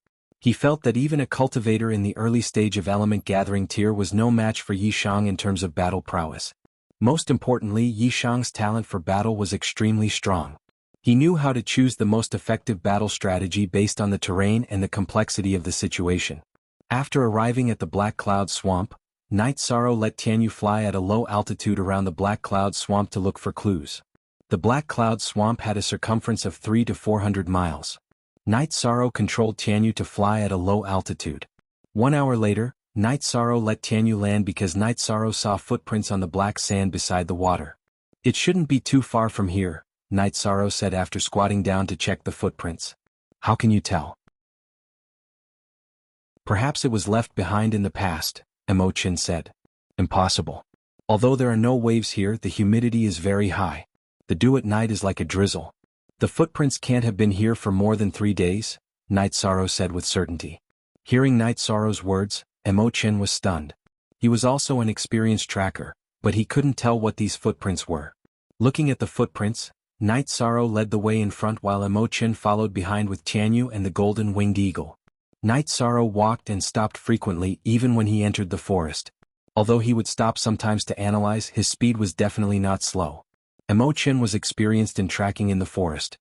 He felt that even a cultivator in the early stage of element gathering tier was no match for Yi Shang in terms of battle prowess. Most importantly, Yi Shang's talent for battle was extremely strong. He knew how to choose the most effective battle strategy based on the terrain and the complexity of the situation. After arriving at the Black Cloud Swamp, Night Sorrow let Tianyu fly at a low altitude around the Black Cloud Swamp to look for clues. The Black Cloud Swamp had a circumference of 300 to 400 miles. Night Sorrow controlled Tianyu to fly at a low altitude. 1 hour later, Night Sorrow let Tianyu land because Night Sorrow saw footprints on the black sand beside the water. "It shouldn't be too far from here," Night Sorrow said after squatting down to check the footprints. "How can you tell?" "Perhaps it was left behind in the past," Imo-chan said. "Impossible. Although there are no waves here, the humidity is very high. The dew at night is like a drizzle. The footprints can't have been here for more than 3 days, Night Sorrow said with certainty. Hearing Night Sorrow's words, Imo-chan was stunned. He was also an experienced tracker, but he couldn't tell what these footprints were. Looking at the footprints, Night Sorrow led the way in front while Imo-chan followed behind with Tianyu and the golden winged eagle. Night Sorrow walked and stopped frequently even when he entered the forest. Although he would stop sometimes to analyze, his speed was definitely not slow. Imo-chan was experienced in tracking in the forest.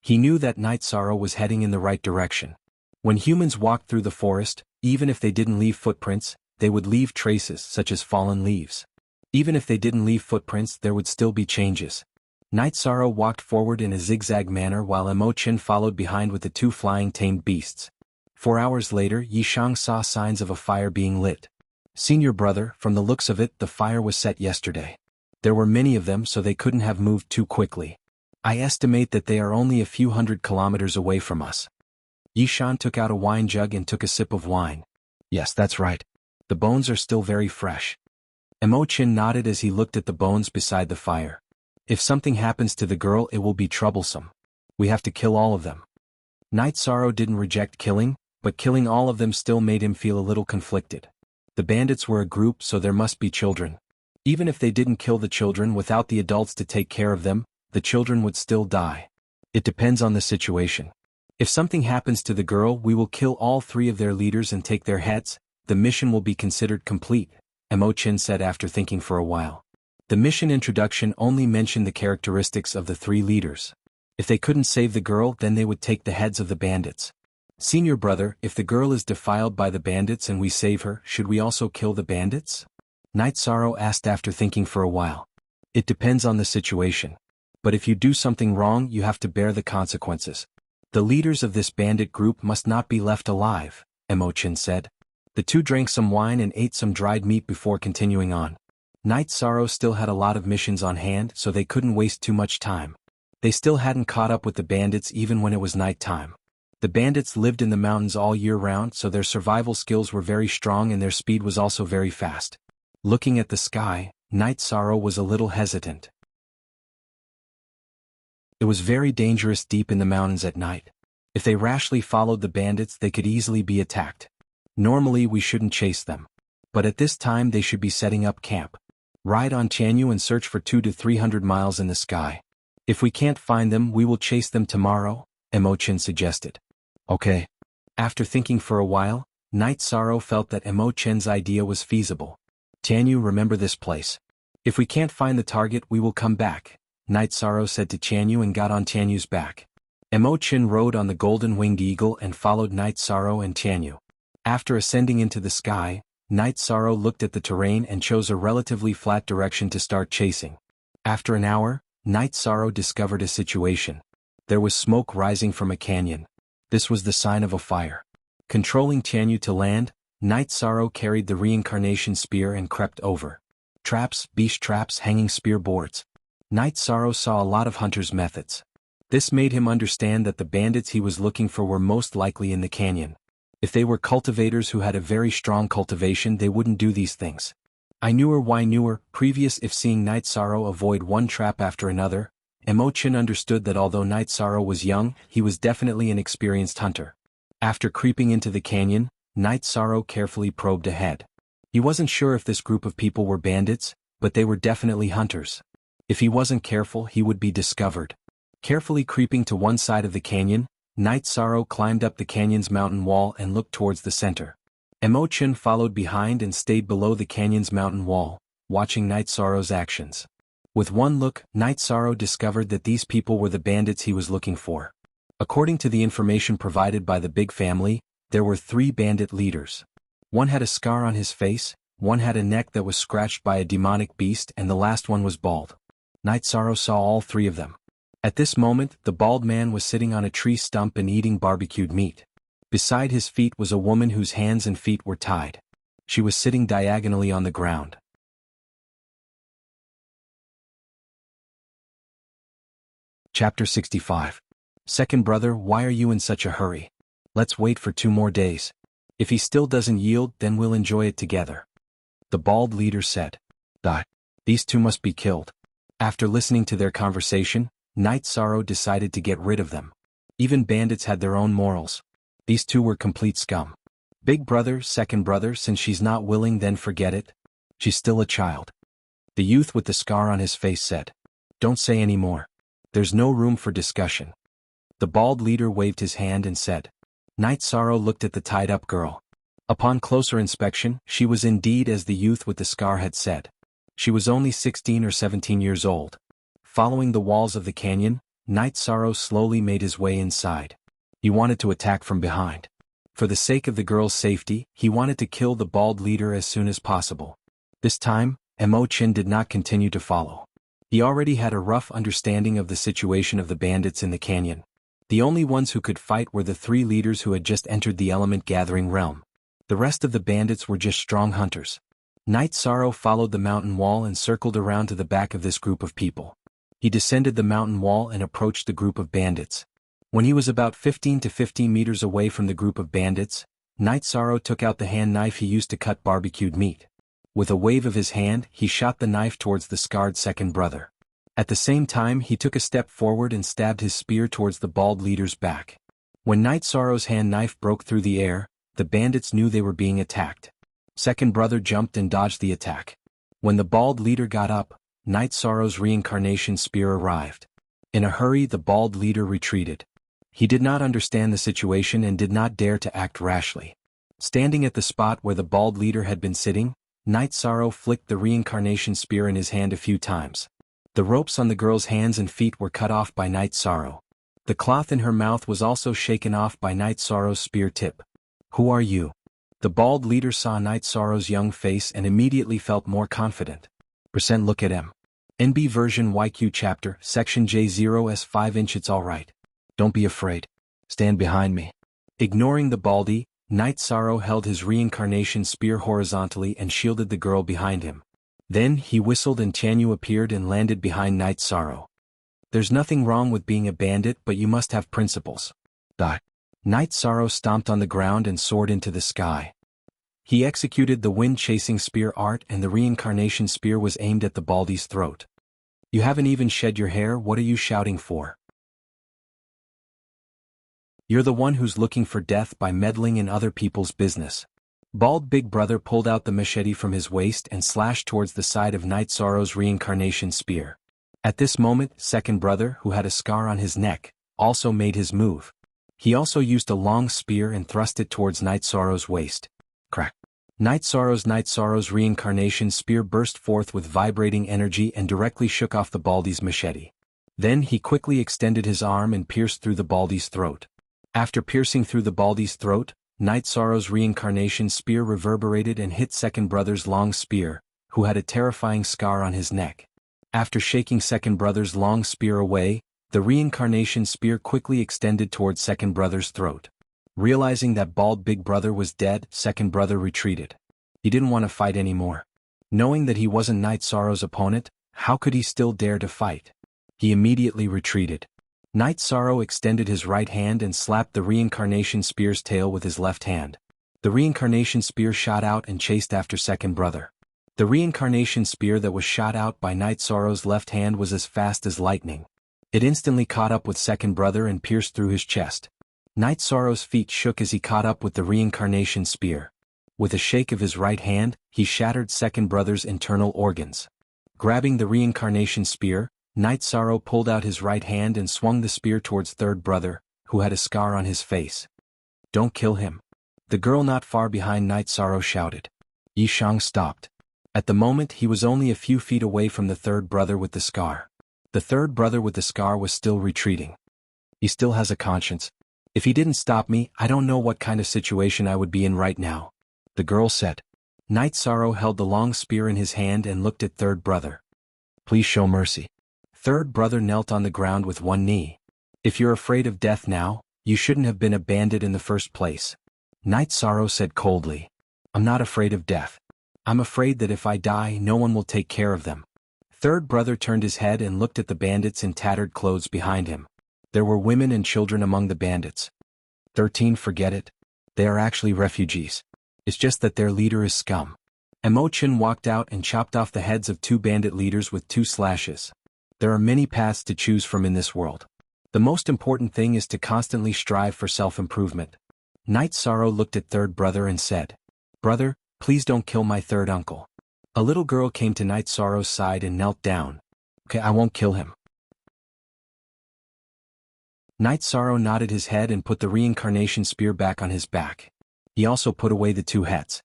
He knew that Night Sorrow was heading in the right direction. When humans walked through the forest, even if they didn't leave footprints, they would leave traces such as fallen leaves. Even if they didn't leave footprints, there would still be changes. Night Sorrow walked forward in a zigzag manner while Imo-chan followed behind with the 2 flying tamed beasts. 4 hours later, Yi Shang saw signs of a fire being lit. "Senior brother, from the looks of it, the fire was set yesterday. There were many of them, so they couldn't have moved too quickly. I estimate that they are only a few hundred kilometers away from us." Yi Shang took out a wine jug and took a sip of wine. "Yes, that's right. The bones are still very fresh." Imo-chan nodded as he looked at the bones beside the fire. "If something happens to the girl, it will be troublesome. We have to kill all of them." Night Sorrow didn't reject killing, but killing all of them still made him feel a little conflicted. The bandits were a group, so there must be children. Even if they didn't kill the children without the adults to take care of them, the children would still die. It depends on the situation. If something happens to the girl, we will kill all 3 of their leaders and take their heads. The mission will be considered complete, Imo-chan said after thinking for a while. The mission introduction only mentioned the characteristics of the 3 leaders. If they couldn't save the girl, then they would take the heads of the bandits. "Senior brother, if the girl is defiled by the bandits and we save her, should we also kill the bandits?" Night Sorrow asked after thinking for a while. "It depends on the situation. But if you do something wrong, you have to bear the consequences. The leaders of this bandit group must not be left alive," Imo-chan said. The 2 drank some wine and ate some dried meat before continuing on. Night Sorrow still had a lot of missions on hand, so they couldn't waste too much time. They still hadn't caught up with the bandits even when it was night time. The bandits lived in the mountains all year round, so their survival skills were very strong and their speed was also very fast. Looking at the sky, Night Sorrow was a little hesitant. It was very dangerous deep in the mountains at night. If they rashly followed the bandits, they could easily be attacked. Normally we shouldn't chase them. But at this time they should be setting up camp. Ride on Tianyu and search for 200 to 300 miles in the sky. If we can't find them, we will chase them tomorrow, Imo-chan suggested. Okay. After thinking for a while, Night Sorrow felt that Imo-chan's idea was feasible. "Tianyu, remember this place. If we can't find the target, we will come back," Night Sorrow said to Tianyu and got on Tianyu's back. Imo-chan rode on the golden winged eagle and followed Night Sorrow and Tianyu. After ascending into the sky, Night Sorrow looked at the terrain and chose a relatively flat direction to start chasing. After an hour, Night Sorrow discovered a situation. There was smoke rising from a canyon. This was the sign of a fire. Controlling Tianyu to land, Night Sorrow carried the reincarnation spear and crept over. Traps, beast traps, hanging spear boards. Night Sorrow saw a lot of hunters' methods. This made him understand that the bandits he was looking for were most likely in the canyon. If they were cultivators who had a very strong cultivation, they wouldn't do these things. I knew why newer, previous. If seeing Night Sorrow avoid one trap after another, Imo-chan understood that although Night Sorrow was young, he was definitely an experienced hunter. After creeping into the canyon, Night Sorrow carefully probed ahead. He wasn't sure if this group of people were bandits, but they were definitely hunters. If he wasn't careful, he would be discovered. Carefully creeping to one side of the canyon, Night Sorrow climbed up the canyon's mountain wall and looked towards the center. Emo-chan followed behind and stayed below the canyon's mountain wall, watching Night Sorrow's actions. With one look, Night Sorrow discovered that these people were the bandits he was looking for. According to the information provided by the big family, there were 3 bandit leaders. One had a scar on his face, one had a neck that was scratched by a demonic beast, and the last one was bald. Night Sorrow saw all 3 of them. At this moment, the bald man was sitting on a tree stump and eating barbecued meat. Beside his feet was a woman whose hands and feet were tied. She was sitting diagonally on the ground. Chapter 65. Second brother, why are you in such a hurry? Let's wait for 2 more days. If he still doesn't yield, then we'll enjoy it together. The bald leader said. These 2 must be killed. After listening to their conversation, Night Sorrow decided to get rid of them. Even bandits had their own morals. These 2 were complete scum. Big brother, second brother, since she's not willing, then forget it. She's still a child. The youth with the scar on his face said. Don't say any more. There's no room for discussion. The bald leader waved his hand and said. Night Sorrow looked at the tied-up girl. Upon closer inspection, she was indeed as the youth with the scar had said. She was only 16 or 17 years old. Following the walls of the canyon, Night Sorrow slowly made his way inside. He wanted to attack from behind. For the sake of the girl's safety, he wanted to kill the bald leader as soon as possible. This time, Emo-chan did not continue to follow. He already had a rough understanding of the situation of the bandits in the canyon. The only ones who could fight were the 3 leaders who had just entered the element-gathering realm. The rest of the bandits were just strong hunters. Night Sorrow followed the mountain wall and circled around to the back of this group of people. He descended the mountain wall and approached the group of bandits. When he was about 15 to 50 meters away from the group of bandits, Night Sorrow took out the hand knife he used to cut barbecued meat. With a wave of his hand, he shot the knife towards the scarred second brother. At the same time, he took a step forward and stabbed his spear towards the bald leader's back. When Night Sorrow's hand knife broke through the air, the bandits knew they were being attacked. Second brother jumped and dodged the attack. When the bald leader got up, Night Sorrow's reincarnation spear arrived. In a hurry, the bald leader retreated. He did not understand the situation and did not dare to act rashly. Standing at the spot where the bald leader had been sitting, Night Sorrow flicked the reincarnation spear in his hand a few times. The ropes on the girl's hands and feet were cut off by Night Sorrow. The cloth in her mouth was also shaken off by Night Sorrow's spear tip. Who are you? The bald leader saw Night Sorrow's young face and immediately felt more confident. Look at him. NB version YQ chapter, section J0s 5 inch. It's alright. Don't be afraid. Stand behind me. Ignoring the baldy, Night Sorrow held his reincarnation spear horizontally and shielded the girl behind him. Then he whistled and Jianghu appeared and landed behind Night Sorrow. There's nothing wrong with being a bandit, but you must have principles. Night Sorrow stomped on the ground and soared into the sky. He executed the wind-chasing spear art and the reincarnation spear was aimed at the baldy's throat. You haven't even shed your hair, what are you shouting for? You're the one who's looking for death by meddling in other people's business. Bald Big Brother pulled out the machete from his waist and slashed towards the side of Night Sorrow's reincarnation spear. At this moment, Second Brother, who had a scar on his neck, also made his move. He also used a long spear and thrust it towards Night Sorrow's waist. Crack. Night Sorrow's reincarnation spear burst forth with vibrating energy and directly shook off the baldy's machete. Then he quickly extended his arm and pierced through the baldy's throat. After piercing through the baldy's throat, Night Sorrow's reincarnation spear reverberated and hit Second Brother's long spear, who had a terrifying scar on his neck. After shaking Second Brother's long spear away, the reincarnation spear quickly extended towards Second Brother's throat. Realizing that Bald Big Brother was dead, Second Brother retreated. He didn't want to fight anymore. Knowing that he wasn't Night Sorrow's opponent, how could he still dare to fight? He immediately retreated. Night Sorrow extended his right hand and slapped the reincarnation spear's tail with his left hand. The reincarnation spear shot out and chased after Second Brother. The reincarnation spear that was shot out by Night Sorrow's left hand was as fast as lightning. It instantly caught up with Second Brother and pierced through his chest. Night Sorrow's feet shook as he caught up with the reincarnation spear. With a shake of his right hand, he shattered Second Brother's internal organs. Grabbing the reincarnation spear, Night Sorrow pulled out his right hand and swung the spear towards Third Brother, who had a scar on his face. Don't kill him. The girl not far behind Night Sorrow shouted. Yishang stopped. At the moment he was only a few feet away from the third brother with the scar. The third brother with the scar was still retreating. He still has a conscience. If he didn't stop me, I don't know what kind of situation I would be in right now, the girl said. Night Sorrow held the long spear in his hand and looked at third brother. Please show mercy. Third brother knelt on the ground with one knee. If you're afraid of death now, you shouldn't have been a bandit in the first place. Night Sorrow said coldly. I'm not afraid of death. I'm afraid that if I die, no one will take care of them. Third brother turned his head and looked at the bandits in tattered clothes behind him. There were women and children among the bandits. 13, forget it. They are actually refugees. It's just that their leader is scum. Emochin walked out and chopped off the heads of 2 bandit leaders with 2 slashes. There are many paths to choose from in this world. The most important thing is to constantly strive for self-improvement. Night Sorrow looked at third brother and said, Brother, please don't kill my third uncle. A little girl came to Night Sorrow's side and knelt down. Okay, I won't kill him. Night Sorrow nodded his head and put the reincarnation spear back on his back. He also put away the 2 heads.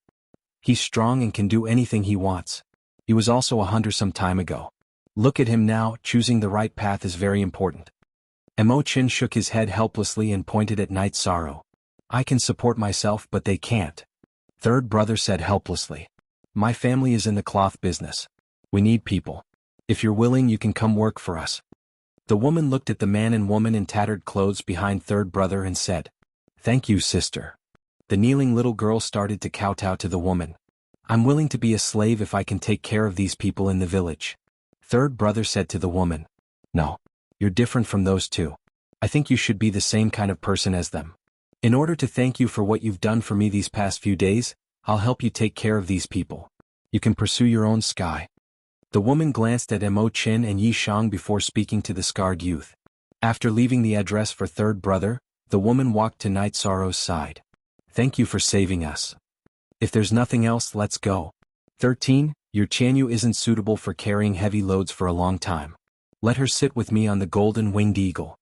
He's strong and can do anything he wants. He was also a hunter some time ago. Look at him now, choosing the right path is very important. Emochin shook his head helplessly and pointed at Night Sorrow. I can support myself but they can't. Third brother said helplessly. My family is in the cloth business. We need people. If you're willing you can come work for us. The woman looked at the man and woman in tattered clothes behind third brother and said, Thank you, sister. The kneeling little girl started to kowtow to the woman. I'm willing to be a slave if I can take care of these people in the village. Third brother said to the woman. No. You're different from those 2. I think you should be the same kind of person as them. In order to thank you for what you've done for me these past few days, I'll help you take care of these people. You can pursue your own sky. The woman glanced at Emochin and Yishang before speaking to the scarred youth. After leaving the address for third brother, the woman walked to Night Sorrow's side. Thank you for saving us. If there's nothing else, let's go. 13, your Jianghu isn't suitable for carrying heavy loads for a long time. Let her sit with me on the golden winged eagle.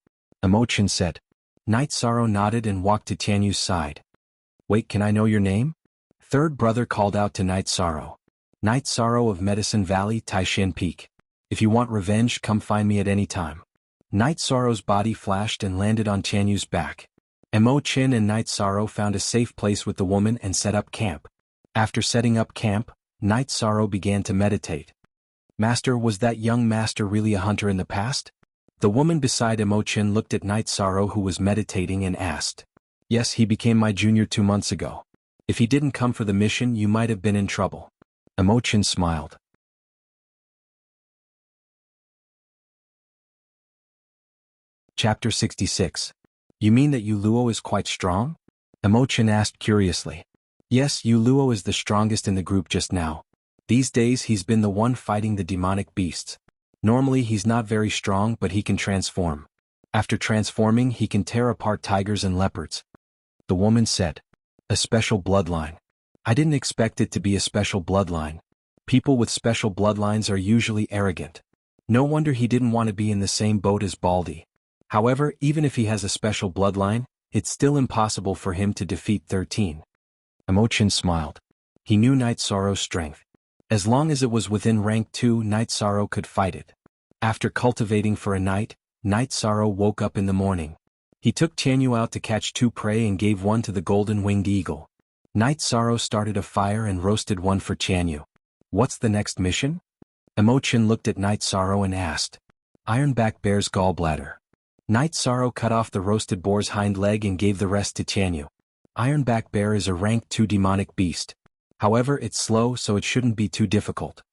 Emochin said. Night Sorrow nodded and walked to Jianghu's side. Wait, can I know your name? Third brother called out to Night Sorrow. Night Sorrow of Medicine Valley, Taishan Peak. If you want revenge, come find me at any time. Night Sorrow's body flashed and landed on Jianghu's back. Emochin and Night Sorrow found a safe place with the woman and set up camp. After setting up camp, Night Sorrow began to meditate. Master, was that young master really a hunter in the past? The woman beside Emochin looked at Night Sorrow who was meditating and asked. Yes, he became my junior 2 months ago. If he didn't come for the mission, you might have been in trouble. Emochin smiled. Chapter 66. You mean that Yu Luo is quite strong? Emochin asked curiously. Yes, Yu Luo is the strongest in the group just now. These days he's been the one fighting the demonic beasts. Normally he's not very strong but he can transform. After transforming he can tear apart tigers and leopards. The woman said. A special bloodline. I didn't expect it to be a special bloodline. People with special bloodlines are usually arrogant. No wonder he didn't want to be in the same boat as Baldy. However, even if he has a special bloodline, it's still impossible for him to defeat 13. Emochin smiled. He knew Night Sorrow's strength. As long as it was within rank 2, Night Sorrow could fight it. After cultivating for a night, Night Sorrow woke up in the morning. He took Jianghu out to catch 2 prey and gave one to the golden winged eagle. Night Sorrow started a fire and roasted one for Jianghu. What's the next mission? Emochin looked at Night Sorrow and asked. Ironback bear's gallbladder. Night Sorrow cut off the roasted boar's hind leg and gave the rest to Jianghu. Ironback bear is a rank 2 demonic beast. However, it's slow so it shouldn't be too difficult.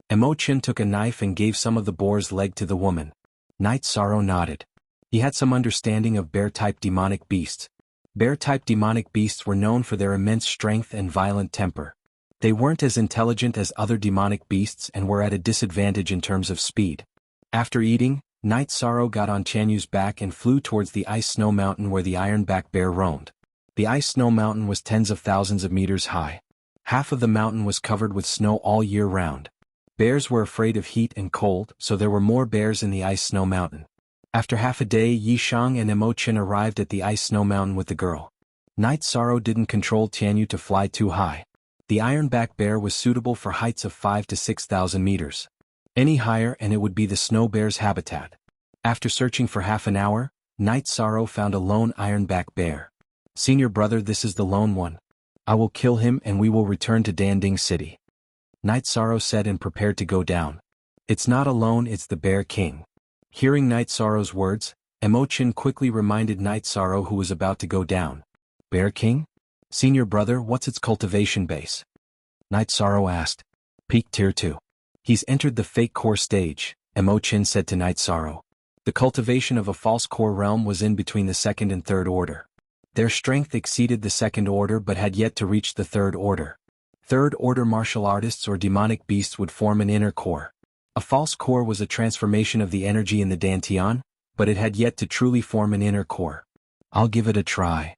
Emochin took a knife and gave some of the boar's leg to the woman. Night Sorrow nodded. He had some understanding of bear-type demonic beasts. Bear-type demonic beasts were known for their immense strength and violent temper. They weren't as intelligent as other demonic beasts and were at a disadvantage in terms of speed. After eating, Night Sorrow got on Jianghu's back and flew towards the ice snow mountain where the ironback bear roamed. The ice snow mountain was tens of thousands of meters high. Half of the mountain was covered with snow all year round. Bears were afraid of heat and cold, so there were more bears in the ice snow mountain. After half a day, Yishang and Imochen arrived at the ice snow mountain with the girl. Night Sorrow didn't control Tianyu to fly too high. The ironback bear was suitable for heights of 5 to 6,000 meters. Any higher and it would be the snow bear's habitat. After searching for half an hour, Night Sorrow found a lone ironback bear. "Senior brother, this is the lone one. I will kill him and we will return to Danding City," Night Sorrow said and prepared to go down. "It's not alone, it's the Bear King." Hearing Night Sorrow's words, Imochen quickly reminded Night Sorrow, who was about to go down. "Bear King? Senior brother, what's its cultivation base?" Night Sorrow asked. "Peak Tier 2. He's entered the fake core stage," Imochen said to Night Sorrow. The cultivation of a false core realm was in between the second and third order. Their strength exceeded the second order but had yet to reach the third order. Third order martial artists or demonic beasts would form an inner core. A false core was a transformation of the energy in the Dantian, but it had yet to truly form an inner core. "I'll give it a try."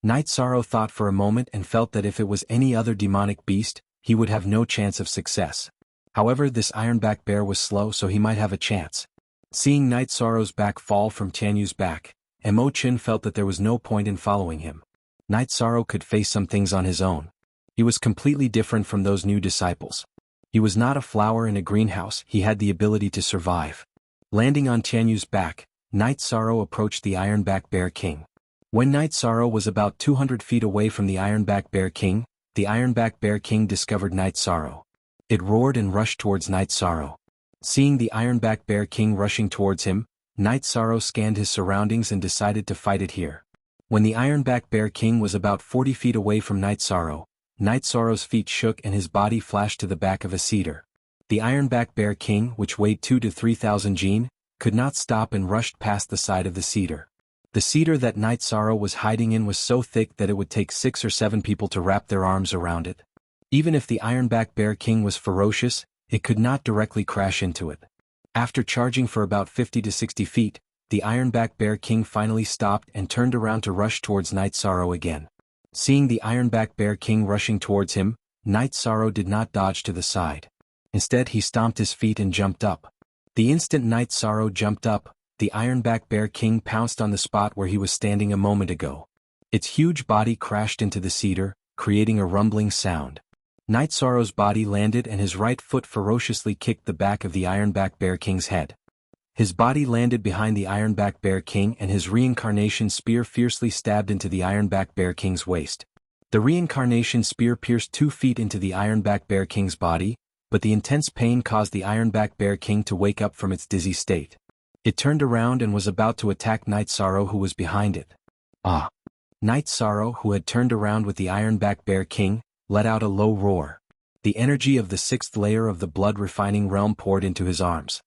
Night Sorrow thought for a moment and felt that if it was any other demonic beast, he would have no chance of success. However, this ironback bear was slow, so he might have a chance. Seeing Night Sorrow's back fall from Tianyu's back, Imochen felt that there was no point in following him. Night Sorrow could face some things on his own. He was completely different from those new disciples. He was not a flower in a greenhouse, he had the ability to survive. Landing on Tianyu's back, Night Sorrow approached the Ironback Bear King. When Night Sorrow was about 200 feet away from the Ironback Bear King, the Ironback Bear King discovered Night Sorrow. It roared and rushed towards Night Sorrow. Seeing the Ironback Bear King rushing towards him, Night Sorrow scanned his surroundings and decided to fight it here. When the Ironback Bear King was about 40 feet away from Night Sorrow's feet shook and his body flashed to the back of a cedar. The Ironback Bear King, which weighed 2 to 3,000 jin, could not stop and rushed past the side of the cedar. The cedar that Night Sorrow was hiding in was so thick that it would take 6 or 7 people to wrap their arms around it. Even if the Ironback Bear King was ferocious, it could not directly crash into it. After charging for about 50 to 60 feet, the Ironback Bear King finally stopped and turned around to rush towards Night Sorrow again. Seeing the Ironback Bear King rushing towards him, Night Sorrow did not dodge to the side. Instead, he stomped his feet and jumped up. The instant Night Sorrow jumped up, the Ironback Bear King pounced on the spot where he was standing a moment ago. Its huge body crashed into the cedar, creating a rumbling sound. Night Sorrow's body landed and his right foot ferociously kicked the back of the Ironback Bear King's head. His body landed behind the Ironback Bear King and his reincarnation spear fiercely stabbed into the Ironback Bear King's waist. The reincarnation spear pierced 2 feet into the Ironback Bear King's body, but the intense pain caused the Ironback Bear King to wake up from its dizzy state. It turned around and was about to attack Night Sorrow, who was behind it. "Ah!" Night Sorrow, who had turned around with the Ironback Bear King, let out a low roar. The energy of the 6th layer of the blood-refining realm poured into his arms.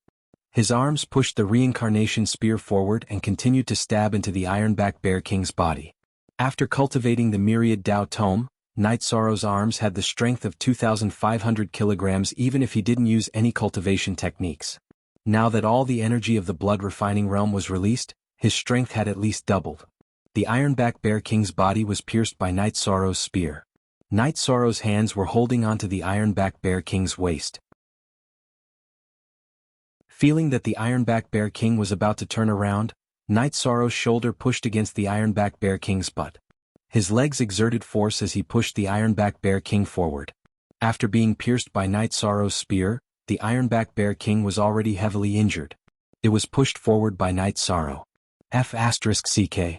His arms pushed the reincarnation spear forward and continued to stab into the Ironback Bear King's body. After cultivating the myriad Dao Tome, Night Sorrow's arms had the strength of 2,500 kilograms even if he didn't use any cultivation techniques. Now that all the energy of the blood-refining realm was released, his strength had at least doubled. The Ironback Bear King's body was pierced by Night Sorrow's spear. Night Sorrow's hands were holding onto the Ironback Bear King's waist. Feeling that the Ironback Bear King was about to turn around, Night Sorrow's shoulder pushed against the Ironback Bear King's butt. His legs exerted force as he pushed the Ironback Bear King forward. After being pierced by Night Sorrow's spear, the Ironback Bear King was already heavily injured. It was pushed forward by Night Sorrow. F***CK.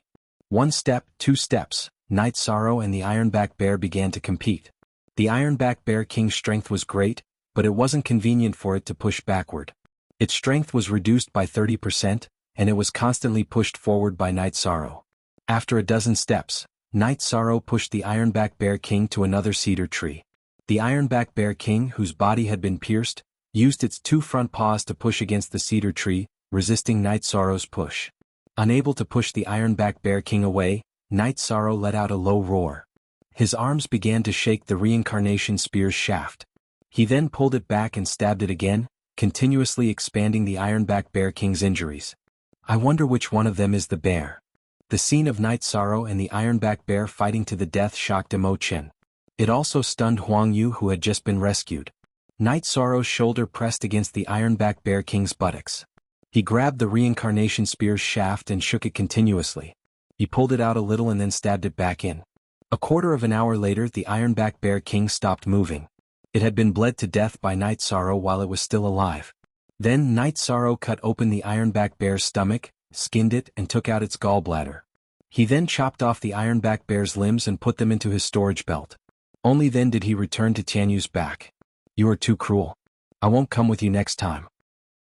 1 step, 2 steps, Night Sorrow and the Ironback Bear began to compete. The Ironback Bear King's strength was great, but it wasn't convenient for it to push backward. Its strength was reduced by 30%, and it was constantly pushed forward by Night Sorrow. After a dozen steps, Night Sorrow pushed the Ironback Bear King to another cedar tree. The Ironback Bear King, whose body had been pierced, used its 2 front paws to push against the cedar tree, resisting Night Sorrow's push. Unable to push the Ironback Bear King away, Night Sorrow let out a low roar. His arms began to shake the reincarnation spear's shaft. He then pulled it back and stabbed it again, continuously expanding the Ironback Bear King's injuries. I wonder which one of them is the bear. The scene of Night Sorrow and the Ironback Bear fighting to the death shocked Imochen. It also stunned Huang Yu, who had just been rescued. Night Sorrow's shoulder pressed against the Ironback Bear King's buttocks. He grabbed the reincarnation spear's shaft and shook it continuously. He pulled it out a little and then stabbed it back in. A quarter of an hour later, the Ironback Bear King stopped moving. It had been bled to death by Night Sorrow while it was still alive. Then Night Sorrow cut open the Ironback Bear's stomach, skinned it, and took out its gallbladder. He then chopped off the Ironback Bear's limbs and put them into his storage belt. Only then did he return to Tianyu's back. "You are too cruel. I won't come with you next time,"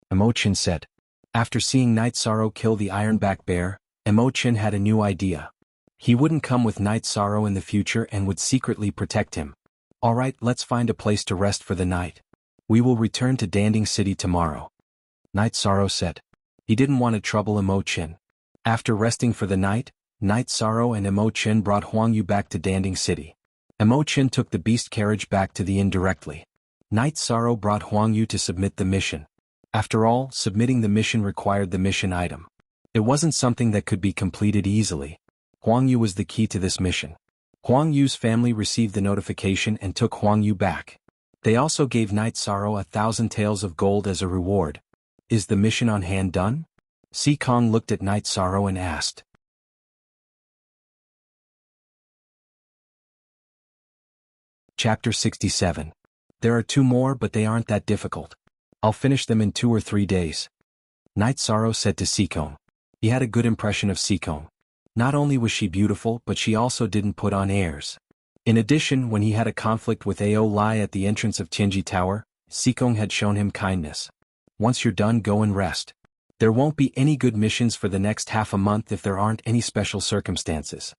Imo-chan said. After seeing Night Sorrow kill the Ironback Bear, Imo-chan had a new idea. He wouldn't come with Night Sorrow in the future and would secretly protect him. "Alright, let's find a place to rest for the night. We will return to Danding City tomorrow," Night Sorrow said. He didn't want to trouble Imo-chan. After resting for the night, Night Sorrow and Imo-chan brought Huangyu back to Danding City. Imo-chan took the beast carriage back to the inn directly. Night Sorrow brought Huangyu to submit the mission. After all, submitting the mission required the mission item. It wasn't something that could be completed easily. Huangyu was the key to this mission. Huangyu's family received the notification and took Huangyu back. They also gave Night Sorrow 1,000 taels of gold as a reward. "Is the mission on hand done?" Sikong looked at Night Sorrow and asked. Chapter 67. There are 2 more, but they aren't that difficult. I'll finish them in 2 or 3 days, Night Sorrow said to Sikong. He had a good impression of Sikong. Not only was she beautiful, but she also didn't put on airs. In addition, when he had a conflict with Ao Lai at the entrance of Tianji Tower, Sikong had shown him kindness. "Once you're done, go and rest. There won't be any good missions for the next half a month if there aren't any special circumstances,"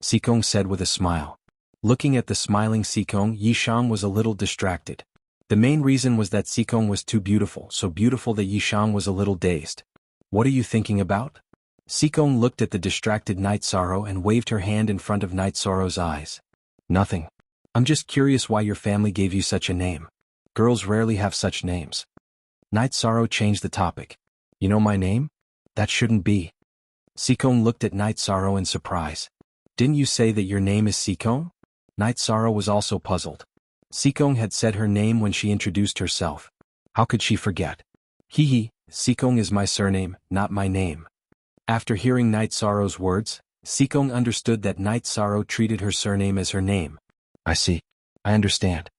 Sikong said with a smile. Looking at the smiling Sikong, Yishang was a little distracted. The main reason was that Sikong was too beautiful, so beautiful that Yishang was a little dazed. "What are you thinking about?" Sikong looked at the distracted Night Sorrow and waved her hand in front of Night Sorrow's eyes. "Nothing. I'm just curious why your family gave you such a name. Girls rarely have such names." Night Sorrow changed the topic. "You know my name? That shouldn't be." Sikong looked at Night Sorrow in surprise. "Didn't you say that your name is Sikong?" Night Sorrow was also puzzled. Sikong had said her name when she introduced herself. How could she forget? "Hee, Sikong is my surname, not my name." After hearing Night Sorrow's words, Sikong understood that Night Sorrow treated her surname as her name. "I see. I understand."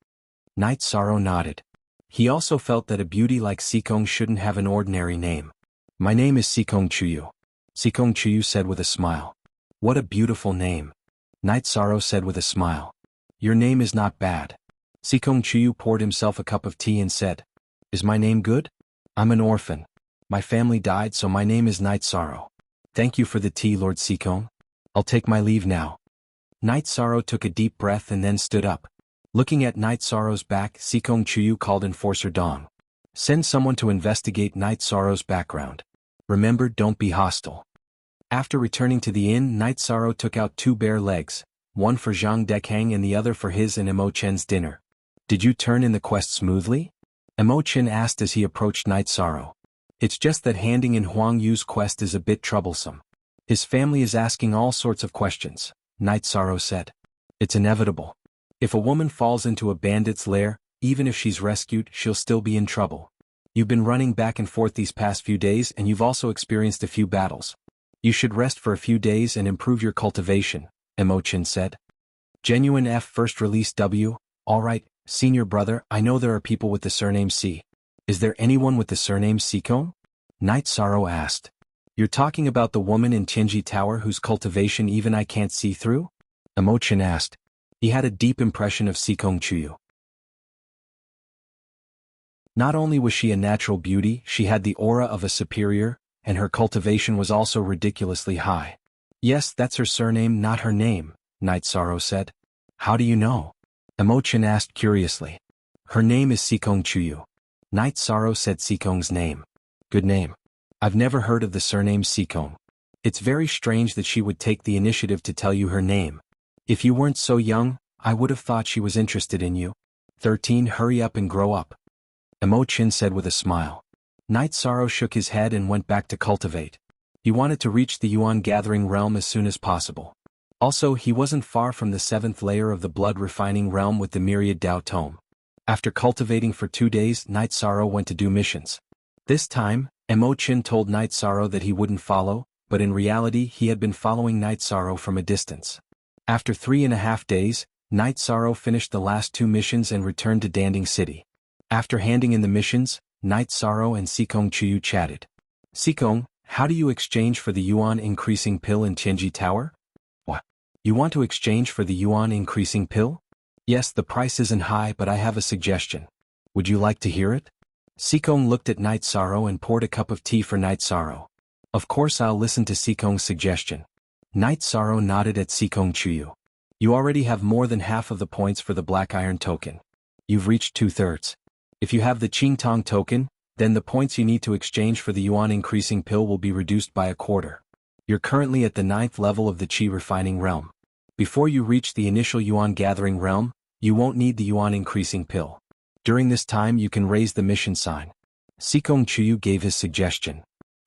Night Sorrow nodded. He also felt that a beauty like Sikong shouldn't have an ordinary name. "My name is Sikong Chuyu," Sikong Chuyu said with a smile. "What a beautiful name," Night Sorrow said with a smile. "Your name is not bad." Sikong Chuyu poured himself a cup of tea and said, "Is my name good? I'm an orphan. My family died, so my name is Night Sorrow. Thank you for the tea, Lord Sikong. I'll take my leave now." Night Sorrow took a deep breath and then stood up. Looking at Night Sorrow's back, Sikong Chuyu called Enforcer Dong. "Send someone to investigate Night Sorrow's background. Remember, don't be hostile." After returning to the inn, Night Sorrow took out 2 bare legs, one for Zhang Dekhang and the other for his and Imo-chen's dinner. "Did you turn in the quest smoothly?" Imo-chen asked as he approached Night Sorrow. "It's just that handing in Huangyu's quest is a bit troublesome. His family is asking all sorts of questions," Night Sorrow said. "It's inevitable. If a woman falls into a bandit's lair, even if she's rescued, she'll still be in trouble. You've been running back and forth these past few days and you've also experienced a few battles. You should rest for a few days and improve your cultivation," Imo-chan said. Genuine F first release W. "Alright, senior brother, I know there are people with the surname C. Is there anyone with the surname Sikong?" Night Sorrow asked. "You're talking about the woman in Tianji Tower whose cultivation even I can't see through?" Imo-chan asked. He had a deep impression of Sikong Chuyu. Not only was she a natural beauty, she had the aura of a superior, and her cultivation was also ridiculously high. "Yes, that's her surname, not her name," Night Sorrow said. "How do you know?" Imo-chan asked curiously. "Her name is Sikong Chuyu." Night Sorrow said Sikong's name. "Good name. I've never heard of the surname Sikong. It's very strange that she would take the initiative to tell you her name. If you weren't so young, I would have thought she was interested in you. 13 Hurry up and grow up," Imo-chan said with a smile. Night Sorrow shook his head and went back to cultivate. He wanted to reach the Yuan Gathering realm as soon as possible. Also, he wasn't far from the 7th layer of the blood refining realm with the myriad Dao Tome. After cultivating for 2 days, Night Sorrow went to do missions. This time, Mo Chin told Night Sorrow that he wouldn't follow, but in reality he had been following Night Sorrow from a distance. After 3.5 days, Night Sorrow finished the last 2 missions and returned to Danding City. After handing in the missions, Night Sorrow and Sikong Chuyu chatted. Sikong, how do you exchange for the yuan increasing pill in Tianji Tower? What? You want to exchange for the yuan increasing pill? Yes, the price isn't high, but I have a suggestion. Would you like to hear it? Sikong looked at Night Sorrow and poured a cup of tea for Night Sorrow. Of course I'll listen to Sikong's suggestion. Night Sorrow nodded at Sikong Chuyu. You already have more than half of the points for the Black Iron token. You've reached 2/3. If you have the Qingtong token, then the points you need to exchange for the yuan increasing pill will be reduced by 1/4. You're currently at the 9th level of the Qi refining realm. Before you reach the initial yuan gathering realm, you won't need the yuan increasing pill. During this time you can raise the mission sign. Sikong Chuyu gave his suggestion.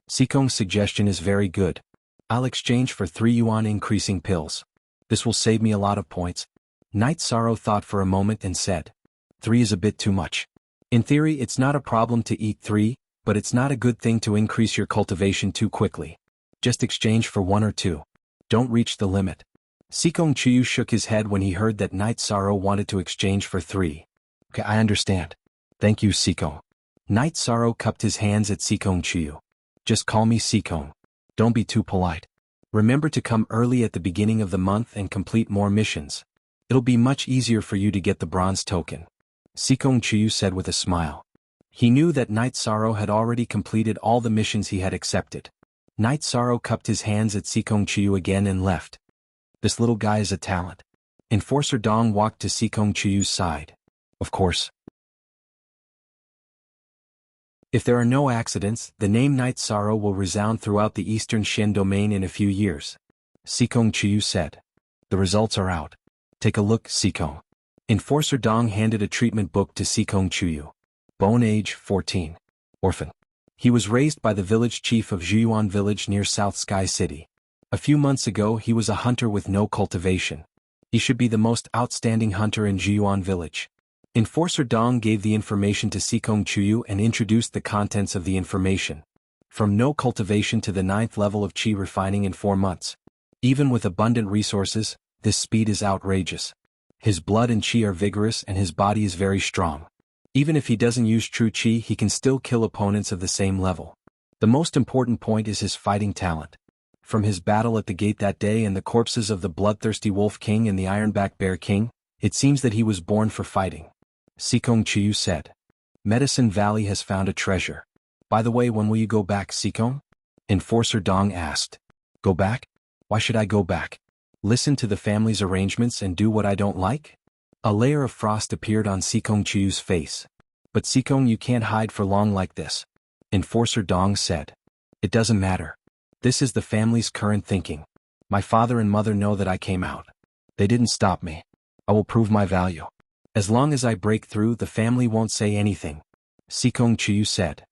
Sikong's suggestion is very good. I'll exchange for 3 yuan increasing pills. This will save me a lot of points. Night Sorrow thought for a moment and said, 3 is a bit too much. In theory it's not a problem to eat 3, but it's not a good thing to increase your cultivation too quickly. Just exchange for 1 or 2. Don't reach the limit. Sikong Chuyu shook his head when he heard that Night Sorrow wanted to exchange for 3. Okay, I understand. Thank you, Sikong. Night Sorrow cupped his hands at Sikong Chuyu. Just call me Sikong. Don't be too polite. Remember to come early at the beginning of the month and complete more missions. It'll be much easier for you to get the bronze token. Sikong Chuyu said with a smile. He knew that Night Sorrow had already completed all the missions he had accepted. Night Sorrow cupped his hands at Sikong Chuyu again and left. This little guy is a talent. Enforcer Dong walked to Sikong Chuyu's side. Of course. If there are no accidents, the name Night Sorrow will resound throughout the Eastern Shen domain in a few years. Sikong Chuyu said. The results are out. Take a look, Sikong. Enforcer Dong handed a treatment book to Sikong Chuyu. Bone age, 14. Orphan. He was raised by the village chief of Zhuyuan village near South Sky City. A few months ago he was a hunter with no cultivation. He should be the most outstanding hunter in Zhuyuan village. Enforcer Dong gave the information to Sikong Chuyu and introduced the contents of the information. From no cultivation to the 9th level of Qi refining in 4 months. Even with abundant resources, this speed is outrageous. His blood and Qi are vigorous and his body is very strong. Even if he doesn't use true Qi, he can still kill opponents of the same level. The most important point is his fighting talent. From his battle at the gate that day and the corpses of the bloodthirsty Wolf King and the Ironback Bear King, it seems that he was born for fighting. Sikong Chuyu said. Medicine Valley has found a treasure. By the way, when will you go back, Sikong? Enforcer Dong asked. Go back? Why should I go back? Listen to the family's arrangements and do what I don't like? A layer of frost appeared on Sikong Chuyu's face. But Sikong, you can't hide for long like this. Enforcer Dong said. It doesn't matter. This is the family's current thinking. My father and mother know that I came out. They didn't stop me. I will prove my value. As long as I break through, the family won't say anything. Sikong Chuyu said.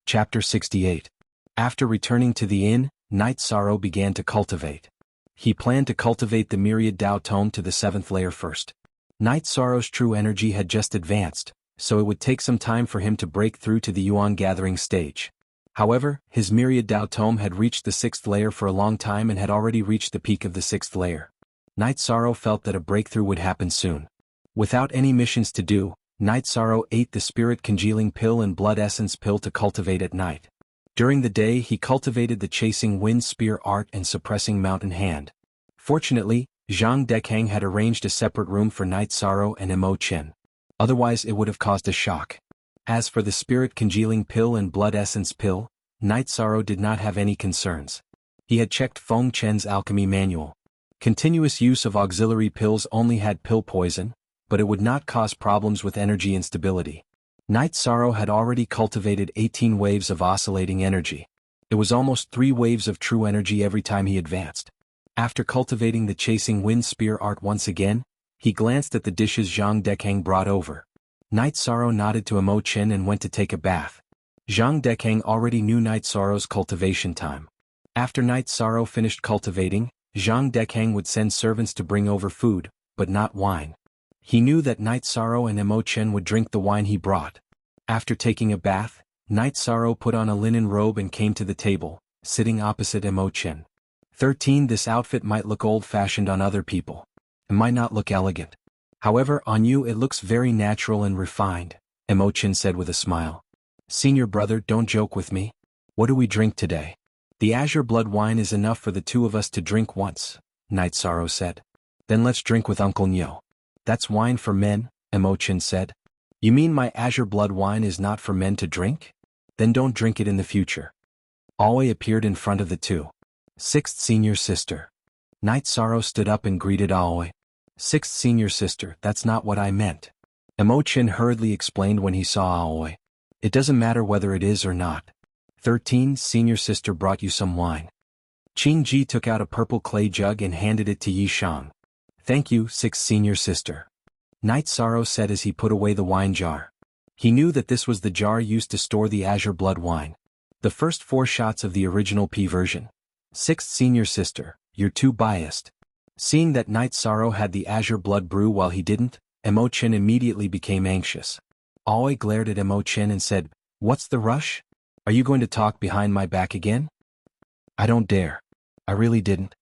Chapter 68. After returning to the inn, Night Sorrow began to cultivate. He planned to cultivate the myriad Dao Tome to the 7th layer first. Night Sorrow's true energy had just advanced, so it would take some time for him to break through to the Yuan gathering stage. However, his myriad Dao Tome had reached the 6th layer for a long time and had already reached the peak of the 6th layer. Night Sorrow felt that a breakthrough would happen soon. Without any missions to do, Night Sorrow ate the spirit congealing pill and blood essence pill to cultivate at night. During the day he cultivated the chasing wind spear art and suppressing mountain hand. Fortunately, Zhang Dekang had arranged a separate room for Night Sorrow and Mo Chen. Otherwise it would have caused a shock. As for the spirit congealing pill and blood essence pill, Night Sorrow did not have any concerns. He had checked Feng Chen's alchemy manual. Continuous use of auxiliary pills only had pill poison, but it would not cause problems with energy instability. Night Sorrow had already cultivated 18 waves of oscillating energy. It was almost 3 waves of true energy every time he advanced. After cultivating the chasing wind spear art once again, he glanced at the dishes Zhang Dekang brought over. Night Sorrow nodded to Mo Chen and went to take a bath. Zhang Dekang already knew Night Sorrow's cultivation time. After Night Sorrow finished cultivating, Zhang Dekang would send servants to bring over food, but not wine. He knew that Night Sorrow and Emo Chen would drink the wine he brought. After taking a bath, Night Sorrow put on a linen robe and came to the table, sitting opposite Emo Chen. 13. This outfit might look old-fashioned on other people. It might not look elegant. However, on you it looks very natural and refined, Emo Chen said with a smile. Senior brother, don't joke with me. What do we drink today? The azure blood wine is enough for the two of us to drink once, Night Sorrow said. Then let's drink with Uncle Nyo. That's wine for men, Emo Chen said. You mean my azure blood wine is not for men to drink? Then don't drink it in the future. Aoi appeared in front of the two. Sixth senior sister. Night Sorrow stood up and greeted Aoi. Sixth senior sister, that's not what I meant. Emo Chen hurriedly explained when he saw Aoi. It doesn't matter whether it is or not. 13. Senior sister brought you some wine. Qing Ji took out a purple clay jug and handed it to Yi Shang. Thank you, sixth senior sister. Night Sorrow said as he put away the wine jar. He knew that this was the jar used to store the azure blood wine. The first 4 shots of the original P version. Sixth senior sister, you're too biased. Seeing that Night Sorrow had the azure blood brew while he didn't, Emo Chen immediately became anxious. Aoi glared at Emo Chen and said, What's the rush? Are you going to talk behind my back again? I don't dare. I really didn't.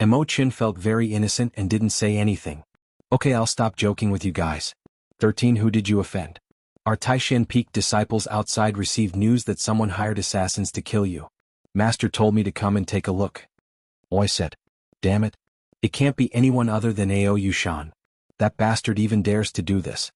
Emo Chen felt very innocent and didn't say anything. Okay, I'll stop joking with you guys. 13. Who did you offend? Our Taishan Peak disciples outside received news that someone hired assassins to kill you. Master told me to come and take a look. Oi said. Damn it. It can't be anyone other than Ao Yushan. That bastard even dares to do this.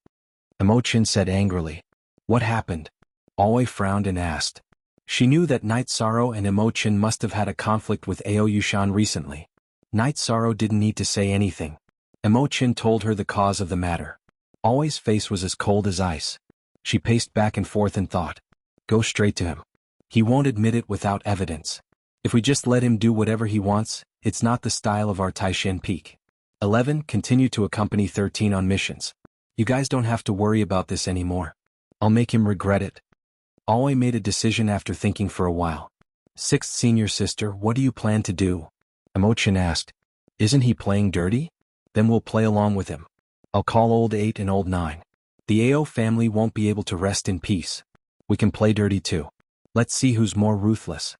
Emo Chen said angrily. What happened? Aoi frowned and asked. She knew that Night Sorrow and Emo Chen must have had a conflict with Ao Yushan recently. Night Sorrow didn't need to say anything. Emo Chen told her the cause of the matter. Aoi's face was as cold as ice. She paced back and forth and thought. Go straight to him. He won't admit it without evidence. If we just let him do whatever he wants, it's not the style of our Taishan Peak. 11. Continue to accompany 13 on missions. You guys don't have to worry about this anymore. I'll make him regret it. Aoi made a decision after thinking for a while. Sixth senior sister, what do you plan to do? Emo Chen asked. Isn't he playing dirty? Then we'll play along with him. I'll call old 8 and old 9. The Ao family won't be able to rest in peace. We can play dirty too. Let's see who's more ruthless.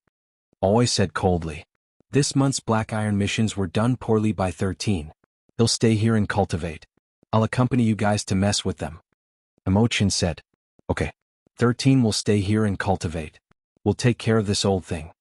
Aoi said coldly. This month's Black Iron missions were done poorly by 13. They'll stay here and cultivate. I'll accompany you guys to mess with them. Emo Chen said. Okay. 13 will stay here and cultivate. We'll take care of this old thing.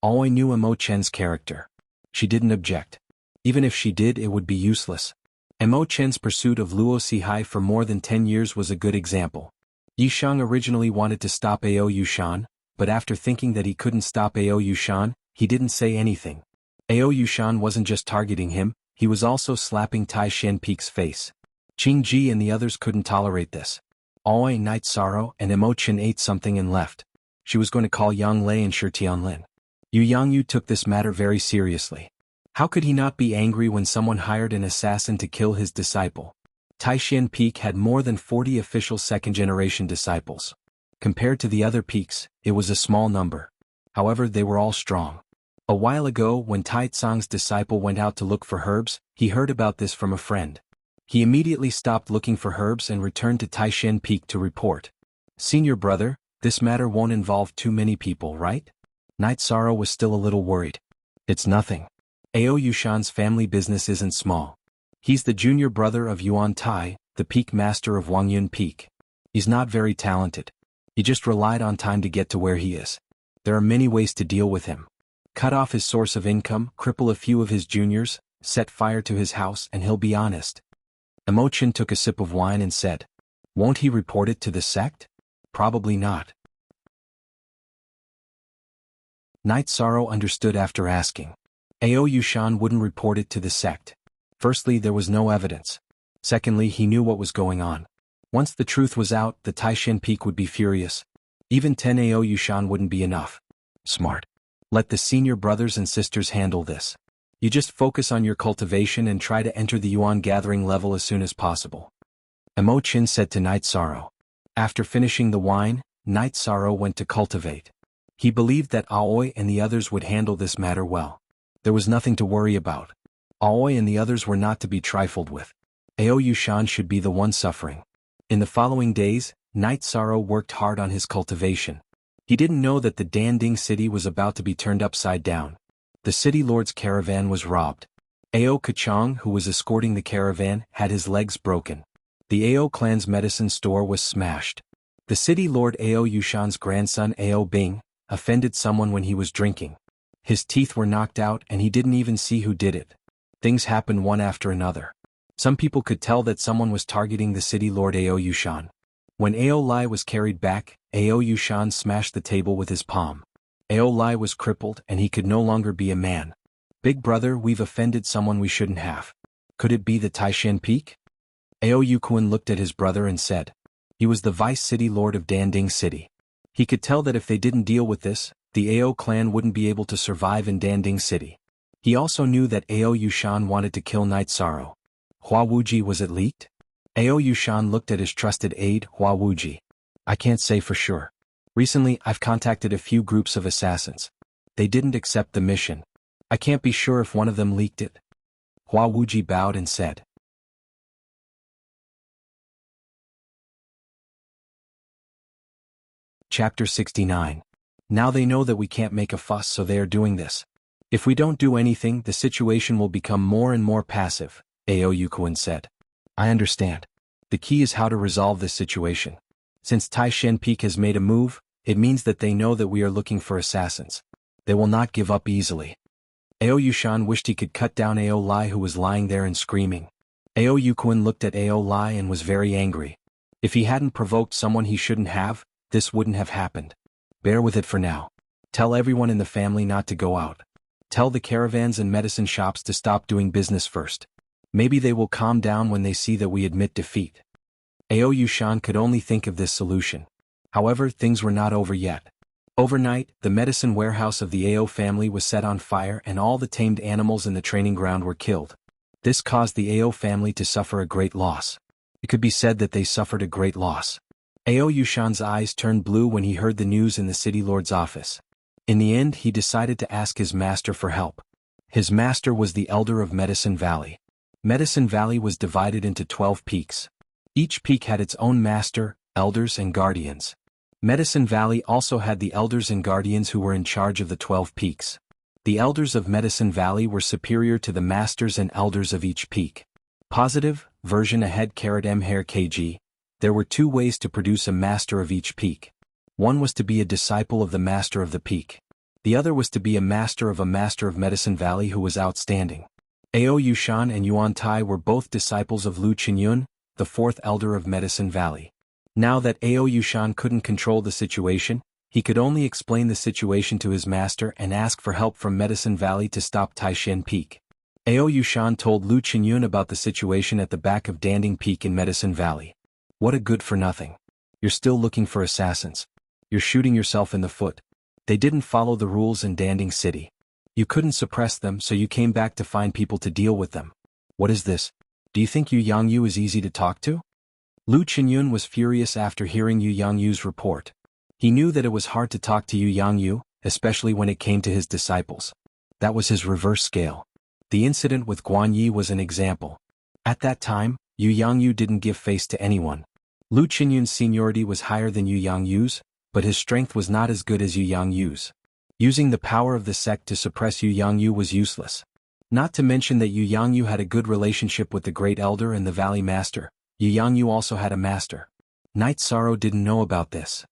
Aoi knew Emo Chen's character. She didn't object. Even if she did, it would be useless. Emo Chen's pursuit of Luo Sihai for more than 10 years was a good example. Yishang originally wanted to stop Ao Yushan, but after thinking that he couldn't stop Ao Yushan, he didn't say anything. Ao Yushan wasn't just targeting him, he was also slapping Tai Shen Peak's face. Qing Ji and the others couldn't tolerate this. Aoi, Night Sorrow, and Emo Chen ate something and left. She was going to call Yang Lei and Shi Tianlin. Yang took this matter very seriously. How could he not be angry when someone hired an assassin to kill his disciple? Taishan Peak had more than 40 official second-generation disciples. Compared to the other peaks, it was a small number. However, they were all strong. A while ago, when Tai Tsang's disciple went out to look for herbs, he heard about this from a friend. He immediately stopped looking for herbs and returned to Taishan Peak to report. Senior brother, this matter won't involve too many people, right? Night Sorrow was still a little worried. It's nothing. Ao Yushan's family business isn't small. He's the junior brother of Yuan Tai, the peak master of Wangyun Peak. He's not very talented. He just relied on time to get to where he is. There are many ways to deal with him. Cut off his source of income, cripple a few of his juniors, set fire to his house, and he'll be honest. Emo Chen took a sip of wine and said, Won't he report it to the sect? Probably not. Night Sorrow understood after asking. Ao Yushan wouldn't report it to the sect. Firstly, there was no evidence. Secondly, he knew what was going on. Once the truth was out, the Taishan Peak would be furious. Even 10 Ao Yushan wouldn't be enough. Smart. Let the senior brothers and sisters handle this. You just focus on your cultivation and try to enter the Yuan gathering level as soon as possible. Emo Chen said to Night Sorrow. After finishing the wine, Night Sorrow went to cultivate. He believed that Aoi and the others would handle this matter well. There was nothing to worry about. Aoi and the others were not to be trifled with. Ao Yushan should be the one suffering. In the following days, Night Sorrow worked hard on his cultivation. He didn't know that the Danding city was about to be turned upside down. The city lord's caravan was robbed. Ao Kachong, who was escorting the caravan, had his legs broken. The Ao clan's medicine store was smashed. The city lord Ao Yushan's grandson Ao Bing offended someone when he was drinking. His teeth were knocked out and he didn't even see who did it. Things happened one after another. Some people could tell that someone was targeting the city lord Ao Yushan. When Ao Lai was carried back, Ao Yushan smashed the table with his palm. Ao Lai was crippled and he could no longer be a man. Big brother, we've offended someone we shouldn't have. Could it be the Taishan Peak? Ao Yukuan looked at his brother and said. He was the vice city lord of Danding City. He could tell that if they didn't deal with this, the Ao clan wouldn't be able to survive in Danding City. He also knew that Ao Yushan wanted to kill Night Sorrow. Hua Wuji, was it leaked? Ao Yushan looked at his trusted aide, Hua Wuji. I can't say for sure. Recently, I've contacted a few groups of assassins. They didn't accept the mission. I can't be sure if one of them leaked it. Hua Wuji bowed and said. Chapter 69. Now they know that we can't make a fuss, so they are doing this. If we don't do anything, the situation will become more and more passive, Ao Yukuan said. I understand. The key is how to resolve this situation. Since Taishan Peak has made a move, it means that they know that we are looking for assassins. They will not give up easily. Ao Yushan wished he could cut down Ao Lai, who was lying there and screaming. Ao Yukuan looked at Ao Lai and was very angry. If he hadn't provoked someone he shouldn't have, this wouldn't have happened. Bear with it for now. Tell everyone in the family not to go out. Tell the caravans and medicine shops to stop doing business first. Maybe they will calm down when they see that we admit defeat. Ao Yushan could only think of this solution. However, things were not over yet. Overnight, the medicine warehouse of the Ao family was set on fire and all the tamed animals in the training ground were killed. This caused the Ao family to suffer a great loss. It could be said that they suffered a great loss. Ao Yushan's eyes turned blue when he heard the news in the city lord's office. In the end, he decided to ask his master for help. His master was the elder of Medicine Valley. Medicine Valley was divided into 12 peaks. Each peak had its own master, elders and guardians. Medicine Valley also had the elders and guardians who were in charge of the 12 peaks. The elders of Medicine Valley were superior to the masters and elders of each peak. Positive, version ahead M hair kg. There were two ways to produce a master of each peak. One was to be a disciple of the master of the peak. The other was to be a master of Medicine Valley who was outstanding. Ao Yushan and Yuan Tai were both disciples of Lu Qinyun, the fourth elder of Medicine Valley. Now that Ao Yushan couldn't control the situation, he could only explain the situation to his master and ask for help from Medicine Valley to stop Taishan Peak. Ao Yushan told Lu Qinyun about the situation at the back of Danding Peak in Medicine Valley. What a good-for-nothing. You're still looking for assassins. You're shooting yourself in the foot. They didn't follow the rules in Danding City. You couldn't suppress them, so you came back to find people to deal with them. What is this? Do you think Yu Yangyu is easy to talk to? Lu Qinyun was furious after hearing Yu Yangyu's report. He knew that it was hard to talk to Yu Yangyu, especially when it came to his disciples. That was his reverse scale. The incident with Guan Yi was an example. At that time, Yu Yangyu didn't give face to anyone. Lu Qinyun's seniority was higher than Yu Yangyu's, but his strength was not as good as Yu Yangyu's. Using the power of the sect to suppress Yu Yangyu was useless. Not to mention that Yu Yangyu had a good relationship with the Great Elder and the Valley Master. Yu Yangyu also had a master. Night Sorrow didn't know about this.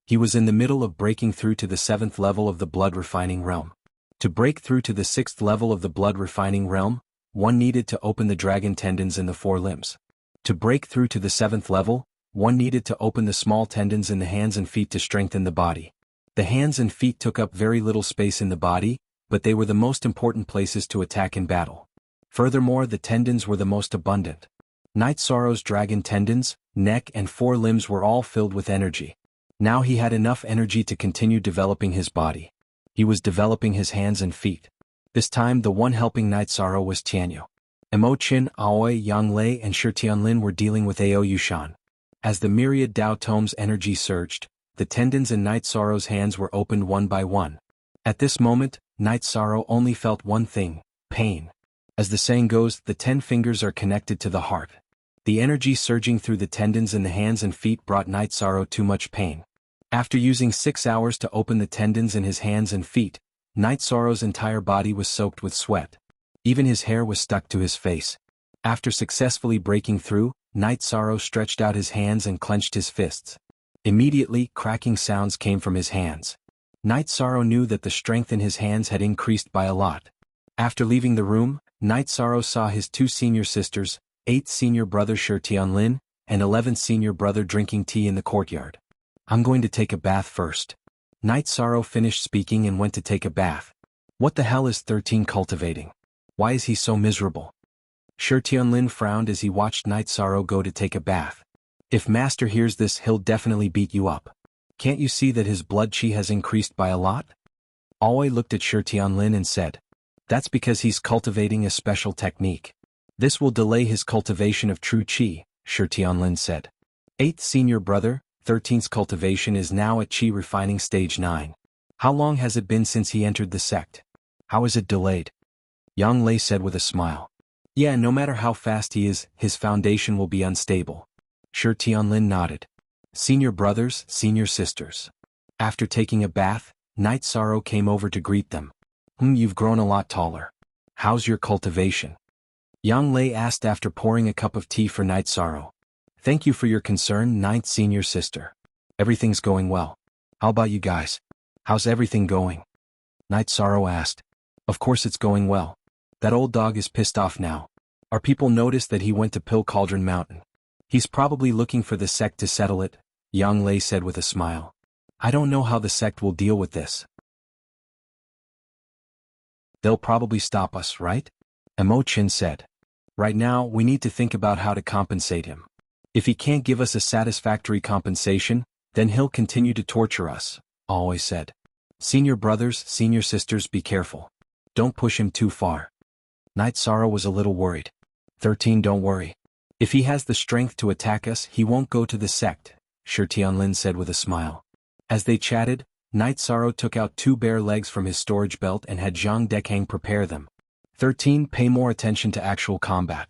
He was in the middle of breaking through to the 7th level of the blood refining realm. To break through to the 6th level of the blood refining realm, one needed to open the dragon tendons in the 4 limbs. To break through to the 7th level, one needed to open the small tendons in the hands and feet to strengthen the body. The hands and feet took up very little space in the body, but they were the most important places to attack in battle. Furthermore, the tendons were the most abundant. Night Sorrow's dragon tendons, neck and 4 limbs were all filled with energy. Now he had enough energy to continue developing his body. He was developing his hands and feet. This time the one helping Night Sorrow was Tianyu. Emo Qin, Aoi, Yang Lei and Shi Tianlin were dealing with Ao Yushan. As the myriad Dao Tomes energy surged, the tendons in Night Sorrow's hands were opened one by one. At this moment, Night Sorrow only felt one thing: pain. As the saying goes, the 10 fingers are connected to the heart. The energy surging through the tendons in the hands and feet brought Night Sorrow too much pain. After using 6 hours to open the tendons in his hands and feet, Night Sorrow's entire body was soaked with sweat. Even his hair was stuck to his face. After successfully breaking through, Night Sorrow stretched out his hands and clenched his fists. Immediately, cracking sounds came from his hands. Night Sorrow knew that the strength in his hands had increased by a lot. After leaving the room, Night Sorrow saw his 2 senior sisters, 8th senior brother Shi Tianlin, and 11th senior brother drinking tea in the courtyard. "I'm going to take a bath first." Night Sorrow finished speaking and went to take a bath. What the hell is 13 cultivating? Why is he so miserable? Shi Tianlin frowned as he watched Night Sorrow go to take a bath. "If Master hears this, he'll definitely beat you up. Can't you see that his blood chi has increased by a lot?" Aoi looked at Shi Tianlin and said, "That's because he's cultivating a special technique. This will delay his cultivation of true chi," Shi Tianlin said. 8th senior brother, 13th's cultivation is now at chi refining stage 9. How long has it been since he entered the sect? How is it delayed? Yang Lei said with a smile. "Yeah, no matter how fast he is, his foundation will be unstable." Shi Tianlin nodded. Senior brothers, senior sisters. After taking a bath, Night Sorrow came over to greet them. You've grown a lot taller. How's your cultivation?" Yang Lei asked after pouring a cup of tea for Night Sorrow. "Thank you for your concern, 9th senior sister. Everything's going well. How about you guys? How's everything going?" Night Sorrow asked. "Of course it's going well. That old dog is pissed off now. Our people noticed that he went to Pill Cauldron Mountain. He's probably looking for the sect to settle it," Yang Lei said with a smile. "I don't know how the sect will deal with this. They'll probably stop us, right?" Emo Chin said. "Right now, we need to think about how to compensate him. If he can't give us a satisfactory compensation, then he'll continue to torture us," Aoi said. "Senior brothers, senior sisters, be careful. Don't push him too far." Night Sorrow was a little worried. 13, don't worry. If he has the strength to attack us, he won't go to the sect, Shi Tianlin said with a smile. As they chatted, Night Sorrow took out 2 bare legs from his storage belt and had Zhang Dekang prepare them. 13, pay more attention to actual combat.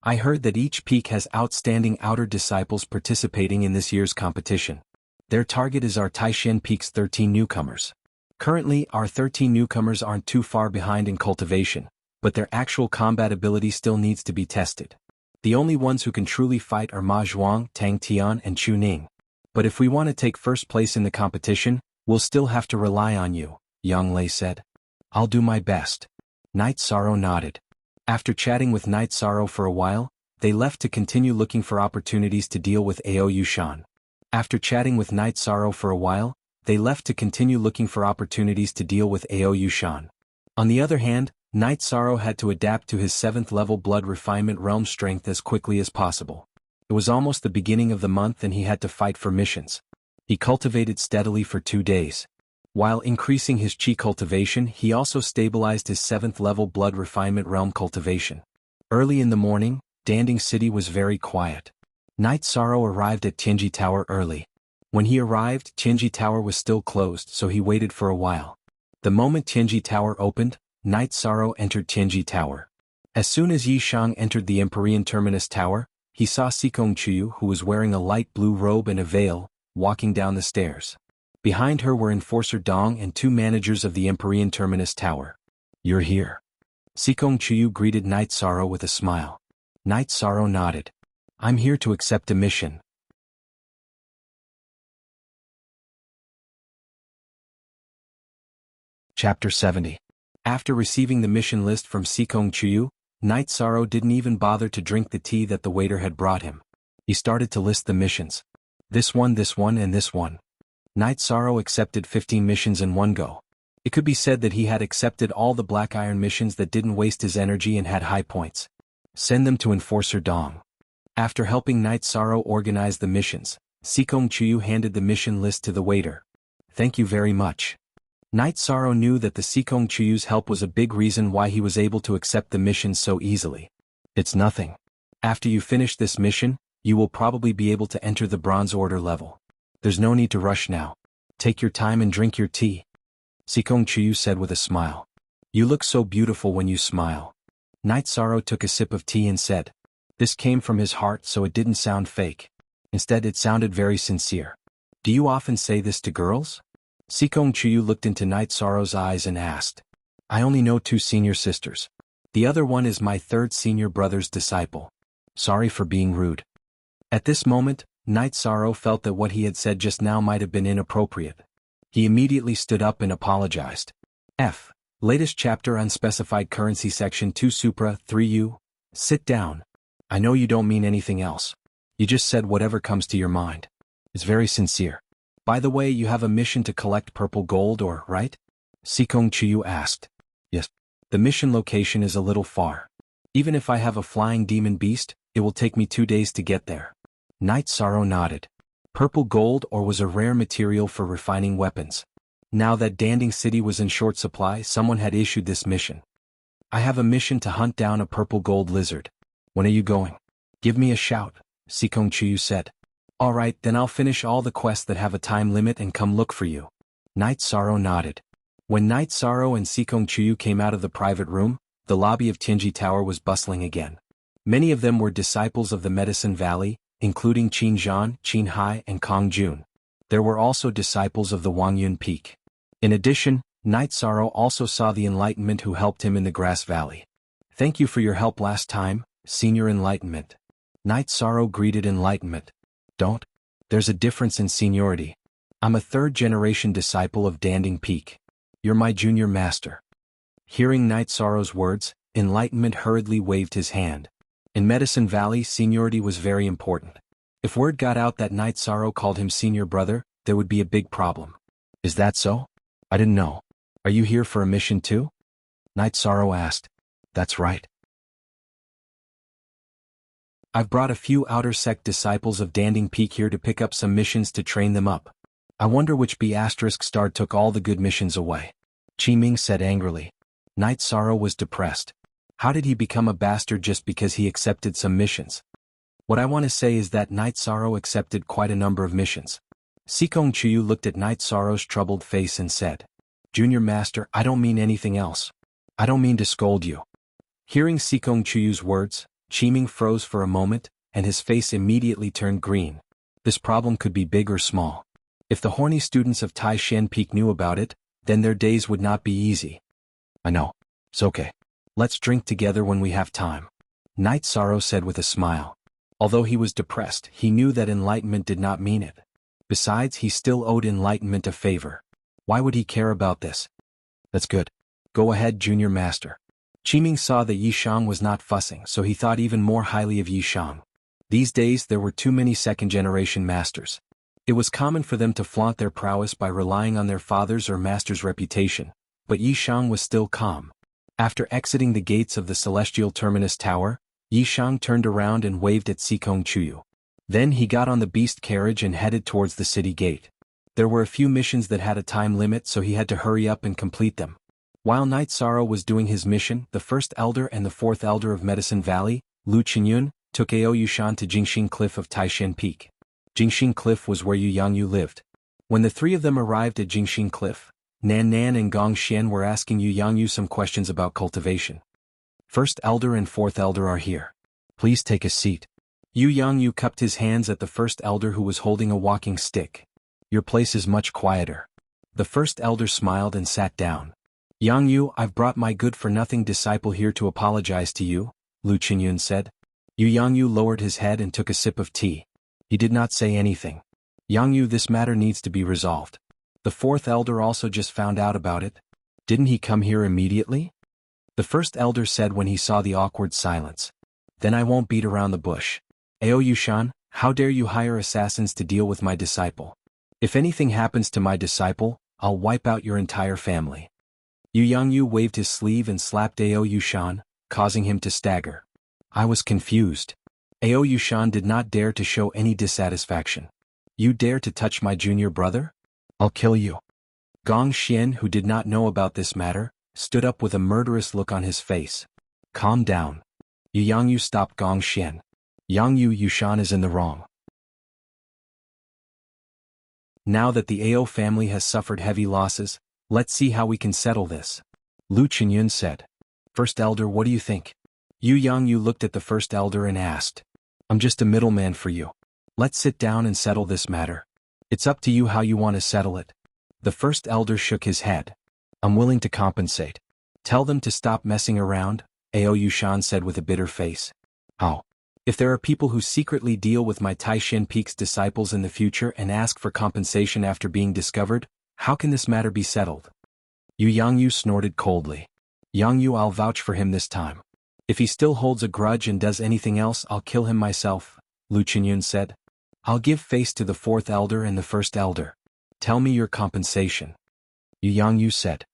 I heard that each peak has outstanding outer disciples participating in this year's competition. Their target is our Taishan Peak's 13 newcomers. Currently, our 13 newcomers aren't too far behind in cultivation, but their actual combat ability still needs to be tested. The only ones who can truly fight are Ma Zhuang, Tang Tian, and Chu Ning. But if we want to take first place in the competition, we'll still have to rely on you, Yang Lei said. I'll do my best. Night Sorrow nodded. After chatting with Night Sorrow for a while, they left to continue looking for opportunities to deal with Ao Yushan. After chatting with Night Sorrow for a while, they left to continue looking for opportunities to deal with Ao Yushan. On the other hand, Night Sorrow had to adapt to his 7th level blood refinement realm strength as quickly as possible. It was almost the beginning of the month and he had to fight for missions. He cultivated steadily for 2 days. While increasing his chi cultivation, he also stabilized his 7th level blood refinement realm cultivation. Early in the morning, Danding City was very quiet. Night Sorrow arrived at Tianji Tower early. When he arrived, Tianji Tower was still closed, so he waited for a while. The moment Tianji Tower opened, Night Sorrow entered Tianji Tower. As soon as Yi Shang entered the Empyrean Terminus Tower, he saw Sikong Chuyu, who was wearing a light blue robe and a veil, walking down the stairs. Behind her were Enforcer Dong and 2 managers of the Empyrean Terminus Tower. You're here. Sikong Chuyu greeted Night Sorrow with a smile. Night Sorrow nodded. I'm here to accept a mission. Chapter 70. After receiving the mission list from Sikong Chuyu, Night Sorrow didn't even bother to drink the tea that the waiter had brought him. He started to list the missions. This one, and this one. Night Sorrow accepted 15 missions in one go. It could be said that he had accepted all the Black Iron missions that didn't waste his energy and had high points. Send them to Enforcer Dong. After helping Night Sorrow organize the missions, Sikong Chuyu handed the mission list to the waiter. Thank you very much. Night Sorrow knew that the Sikong Chuyu's help was a big reason why he was able to accept the missions so easily. It's nothing. After you finish this mission, you will probably be able to enter the Bronze Order level. There's no need to rush now. Take your time and drink your tea. Sikong Chuyu said with a smile. You look so beautiful when you smile. Night Sorrow took a sip of tea and said. This came from his heart, so it didn't sound fake. Instead, it sounded very sincere. Do you often say this to girls? Sikong Chuyu looked into Night Sorrow's eyes and asked. I only know 2 senior sisters. The other one is my 3rd senior brother's disciple. Sorry for being rude. At this moment, Night Sorrow felt that what he had said just now might have been inappropriate. He immediately stood up and apologized. F. Latest chapter Unspecified Currency Section 2 Supra 3U. Sit down. I know you don't mean anything else. You just said whatever comes to your mind. It's very sincere. By the way, you have a mission to collect purple gold right? Sikong Chuyu asked. Yes. The mission location is a little far. Even if I have a flying demon beast, it will take me 2 days to get there. Night Sorrow nodded. Purple gold was a rare material for refining weapons. Now that Danding City was in short supply, someone had issued this mission. I have a mission to hunt down a purple gold lizard. When are you going? Give me a shout, Sikong Chuyu said. Alright, then I'll finish all the quests that have a time limit and come look for you. Night Sorrow nodded. When Night Sorrow and Sikong Chuyu came out of the private room, the lobby of Tianji Tower was bustling again. Many of them were disciples of the Medicine Valley, including Qin Zhan, Qin Hai, and Kong Jun. There were also disciples of the Wangyun Peak. In addition, Night Sorrow also saw the Enlightenment who helped him in the Grass Valley. Thank you for your help last time, Senior Enlightenment. Night Sorrow greeted Enlightenment. Don't. There's a difference in seniority. I'm a 3rd-generation disciple of Danding Peak. You're my junior master. Hearing Night Sorrow's words, Enlightenment hurriedly waved his hand. In Medicine Valley, seniority was very important. If word got out that Night Sorrow called him senior brother, there would be a big problem. Is that so? I didn't know. Are you here for a mission too? Night Sorrow asked. That's right. I've brought a few outer sect disciples of Danding Peak here to pick up some missions to train them up. I wonder which B** star took all the good missions away. Qi Ming said angrily. Night Sorrow was depressed. How did he become a bastard just because he accepted some missions? What I want to say is that Night Sorrow accepted quite a number of missions. Sikong Chuyu looked at Night Sorrow's troubled face and said, Junior Master, I don't mean anything else. I don't mean to scold you. Hearing Sikong Chuyu's words, Qi Ming froze for a moment, and his face immediately turned green. This problem could be big or small. If the horny students of Taishan Peak knew about it, then their days would not be easy. I know. It's okay. Let's drink together when we have time. Night Sorrow said with a smile. Although he was depressed, he knew that Enlightenment did not mean it. Besides, he still owed Enlightenment a favor. Why would he care about this? That's good. Go ahead, Junior Master. Qi Ming saw that Yishang was not fussing, so he thought even more highly of Yishang. These days there were too many second-generation masters. It was common for them to flaunt their prowess by relying on their father's or master's reputation, but Yishang was still calm. After exiting the gates of the Celestial Terminus Tower, Yishang turned around and waved at Sikong Chuyu. Then he got on the beast carriage and headed towards the city gate. There were a few missions that had a time limit, so he had to hurry up and complete them. While Night Sorrow was doing his mission, the First Elder and the Fourth Elder of Medicine Valley, Lu Qinyun, took Ao Yushan to Jingxing Cliff of Taishan Peak. Jingxing Cliff was where Yu Yangyu lived. When the 3 of them arrived at Jingxing Cliff, Nan Nan and Gong Xian were asking Yu Yangyu some questions about cultivation. First Elder and Fourth Elder are here. Please take a seat. Yu Yangyu cupped his hands at the First Elder who was holding a walking stick. Your place is much quieter. The First Elder smiled and sat down. Yangyu, I've brought my good-for-nothing disciple here to apologize to you, Lu Qinyun said. Yu Yangyu lowered his head and took a sip of tea. He did not say anything. Yangyu, this matter needs to be resolved. The Fourth Elder also just found out about it. Didn't he come here immediately? The First Elder said when he saw the awkward silence. Then I won't beat around the bush. Ao Yushan, how dare you hire assassins to deal with my disciple? If anything happens to my disciple, I'll wipe out your entire family. Yu Yangyu waved his sleeve and slapped Ao Yushan, causing him to stagger. I was confused. Ao Yushan did not dare to show any dissatisfaction. You dare to touch my junior brother? I'll kill you. Gong Xian, who did not know about this matter, stood up with a murderous look on his face. Calm down. Yu Yangyu stopped Gong Xian. Yangyu, Yushan is in the wrong. Now that the Ao family has suffered heavy losses, let's see how we can settle this. Lu Qinyun said. First Elder, what do you think? Yu Yangyu looked at the First Elder and asked. I'm just a middleman for you. Let's sit down and settle this matter. It's up to you how you want to settle it. The First Elder shook his head. I'm willing to compensate. Tell them to stop messing around, Ao Yushan said with a bitter face. How? If there are people who secretly deal with my Taishan Peak's disciples in the future and ask for compensation after being discovered, how can this matter be settled? Yu Yangyu snorted coldly. Yangyu, I'll vouch for him this time. If he still holds a grudge and does anything else, I'll kill him myself, Lu Qinyun said. I'll give face to the Fourth Elder and the First Elder. Tell me your compensation. Yu Yangyu said.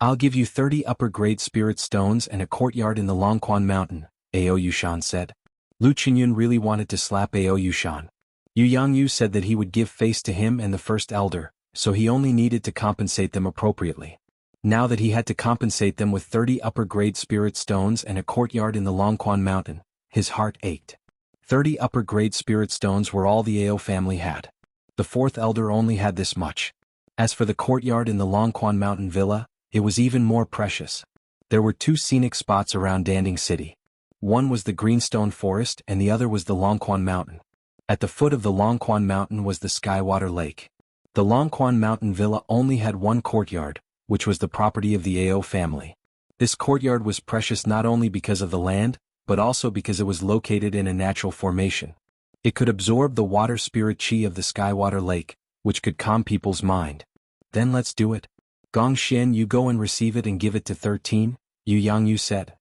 I'll give you 30 upper-grade spirit stones and a courtyard in the Longquan Mountain, Ao Yushan said. Lu Qinyun really wanted to slap Ao Yushan. Yu Yangyu said that he would give face to him and the First Elder, so he only needed to compensate them appropriately. Now that he had to compensate them with 30 upper-grade spirit stones and a courtyard in the Longquan Mountain, his heart ached. 30 upper-grade spirit stones were all the Ao family had. The Fourth Elder only had this much. As for the courtyard in the Longquan Mountain Villa, it was even more precious. There were 2 scenic spots around Danding City. One was the Greenstone Forest and the other was the Longquan Mountain. At the foot of the Longquan Mountain was the Skywater Lake. The Longquan Mountain Villa only had one courtyard, which was the property of the Ao family. This courtyard was precious not only because of the land, but also because it was located in a natural formation. It could absorb the water spirit chi of the Skywater Lake, which could calm people's mind. Then let's do it. Gong Xian, you go and receive it and give it to 13, Yu Yangyu said.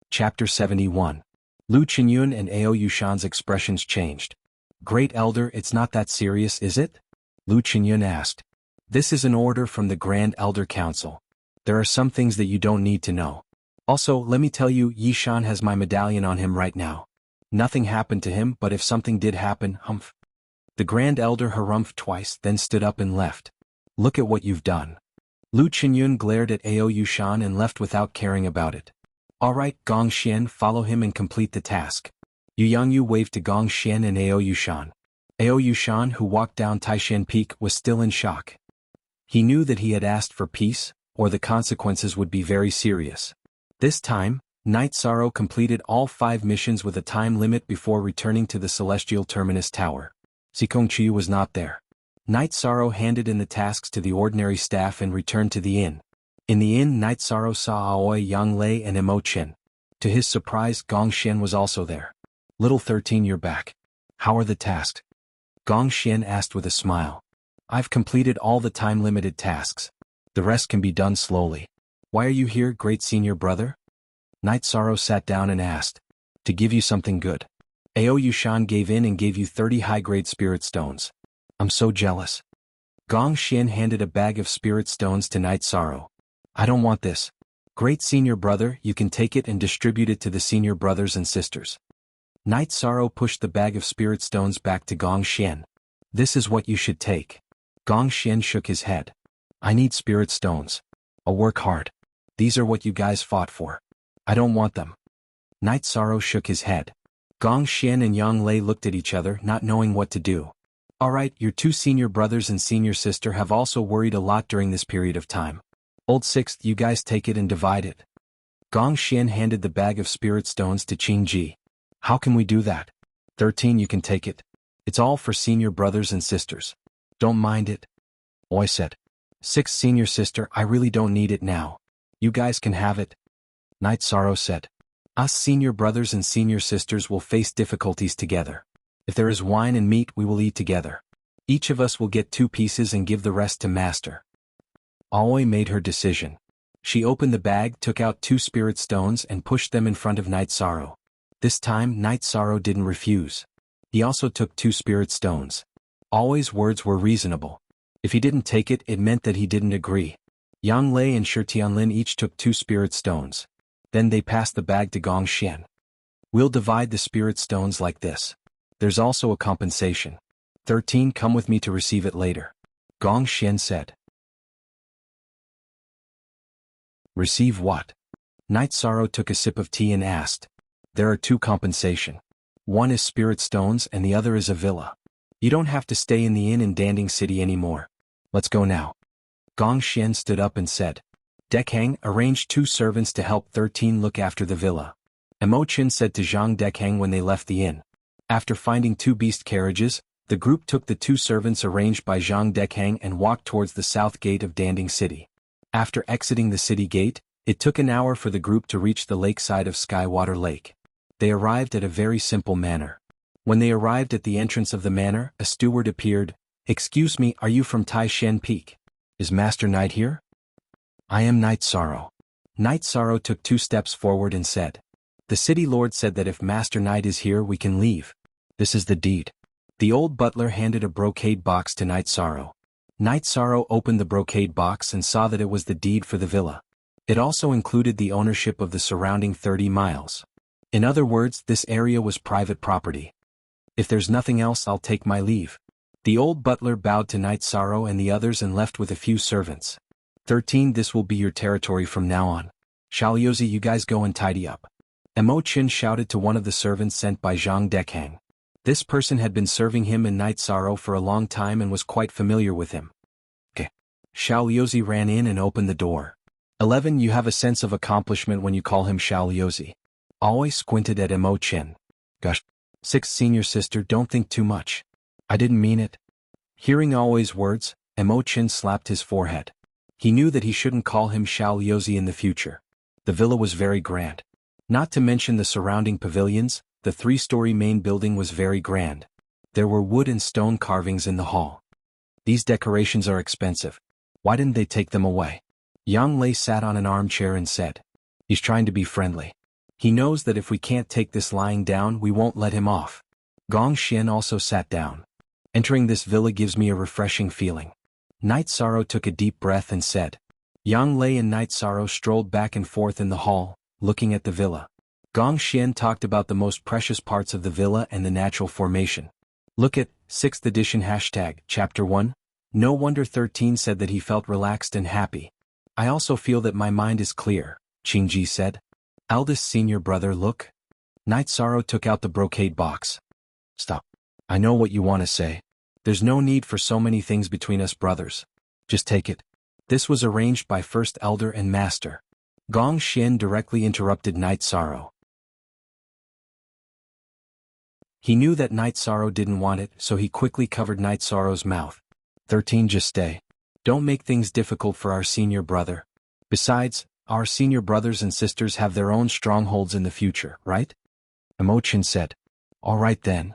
Chapter 71. Lu Qinyun and Ao Yushan's expressions changed. Great Elder, it's not that serious, is it? Lu Qinyun asked. This is an order from the Grand Elder Council. There are some things that you don't need to know. Also, let me tell you, Yishan has my medallion on him right now. Nothing happened to him, but if something did happen, humph. The Grand Elder harumphed twice, then stood up and left. Look at what you've done. Lu Qinyun glared at Ao Yushan and left without caring about it. All right, Gong Xian, follow him and complete the task. Yu Yangyu waved to Gong Xian and Ao Yushan. Ao Yushan, who walked down Taishan Peak, was still in shock. He knew that he had asked for peace, or the consequences would be very serious. This time, Night Sorrow completed all 5 missions with a time limit before returning to the Celestial Terminus Tower. Xikongqiu was not there. Night Sorrow handed in the tasks to the ordinary staff and returned to the inn. In the inn, Night Sorrow saw Aoi Yang Lei and Emo Chen. To his surprise, Gong Xian was also there. Little 13, you're back. How are the tasks? Gong Xian asked with a smile. I've completed all the time-limited tasks. The rest can be done slowly. Why are you here, great senior brother? Night Sorrow sat down and asked. To give you something good. Ao Yushan gave in and gave you 30 high-grade spirit stones. I'm so jealous. Gong Xian handed a bag of spirit stones to Night Sorrow. I don't want this. Great senior brother, you can take it and distribute it to the senior brothers and sisters. Night Sorrow pushed the bag of spirit stones back to Gong Xian. This is what you should take. Gong Xian shook his head. I need spirit stones. I'll work hard. These are what you guys fought for. I don't want them. Night Sorrow shook his head. Gong Xian and Yang Lei looked at each other, not knowing what to do. Alright, your 2 senior brothers and senior sister have also worried a lot during this period of time. Old Sixth, you guys take it and divide it. Gong Xian handed the bag of spirit stones to Qing Ji. How can we do that? 13, you can take it. It's all for senior brothers and sisters. Don't mind it. Oi said. 6th senior sister, I really don't need it now. You guys can have it. Night Sorrow said. Us senior brothers and senior sisters will face difficulties together. If there is wine and meat, we will eat together. Each of us will get 2 pieces and give the rest to Master. Aoi made her decision. She opened the bag, took out 2 spirit stones and pushed them in front of Night Sorrow. This time, Night Sorrow didn't refuse. He also took 2 spirit stones. Aoi's words were reasonable. If he didn't take it, it meant that he didn't agree. Yang Lei and Shi Tianlin each took 2 spirit stones. Then they passed the bag to Gong Xian. We'll divide the spirit stones like this. There's also a compensation. 13, come with me to receive it later. Gong Xian said. Receive what? Night Sorrow took a sip of tea and asked. There are two compensation. One is spirit stones and the other is a villa. You don't have to stay in the inn in Danding City anymore. Let's go now. Gong Xian stood up and said. Dekhang arranged 2 servants to help 13 look after the villa. Emo Qin said to Zhang Dekhang when they left the inn. After finding 2 beast carriages, the group took the 2 servants arranged by Zhang Dekhang and walked towards the south gate of Danding City. After exiting the city gate, it took an hour for the group to reach the lakeside of Skywater Lake. They arrived at a very simple manor. When they arrived at the entrance of the manor, a steward appeared. Excuse me, are you from Taishan Peak? Is Master Knight here? I am Knight Sorrow. Knight Sorrow took 2 steps forward and said. The city lord said that if Master Knight is here we can leave. This is the deed. The old butler handed a brocade box to Knight Sorrow. Knight Sorrow opened the brocade box and saw that it was the deed for the villa. It also included the ownership of the surrounding 30 miles. In other words, this area was private property. If there's nothing else, I'll take my leave. The old butler bowed to Knight Sorrow and the others and left with a few servants. 13 This will be your territory from now on. Xiaoyozi, you guys go and tidy up. Emo Qin shouted to one of the servants sent by Zhang Dekhang. This person had been serving him and Knight Sorrow for a long time and was quite familiar with him. Okay. Xiaoyozi ran in and opened the door. 11 You have a sense of accomplishment when you call him Xiaoyozi. Always squinted at Emo Qin. Gosh. 6 Senior sister, don't think too much. I didn't mean it. Hearing Always words, Emo Qin slapped his forehead. He knew that he shouldn't call him Xiaoyozi in the future. The villa was very grand. Not to mention the surrounding pavilions, the 3-story main building was very grand. There were wood and stone carvings in the hall. These decorations are expensive. Why didn't they take them away? Yang Lei sat on an armchair and said. He's trying to be friendly. He knows that if we can't take this lying down, we won't let him off. Gong Xian also sat down. Entering this villa gives me a refreshing feeling. Knight Sorrow took a deep breath and said. Yang Lei and Knight Sorrow strolled back and forth in the hall, looking at the villa. Gong Xian talked about the most precious parts of the villa and the natural formation. Look at 6th edition # Chapter 1. No wonder 13 said that he felt relaxed and happy. I also feel that my mind is clear, Qingji said. Eldest senior brother, look. Knight Sorrow took out the brocade box. Stop. I know what you want to say. There's no need for so many things between us brothers. Just take it. This was arranged by First Elder and Master. Gong Xian directly interrupted Knight Sorrow. He knew that Knight Sorrow didn't want it, so he quickly covered Knight Sorrow's mouth. 13 Just stay. Don't make things difficult for our senior brother. Besides, our senior brothers and sisters have their own strongholds in the future, right? Emo Qin said. All right then.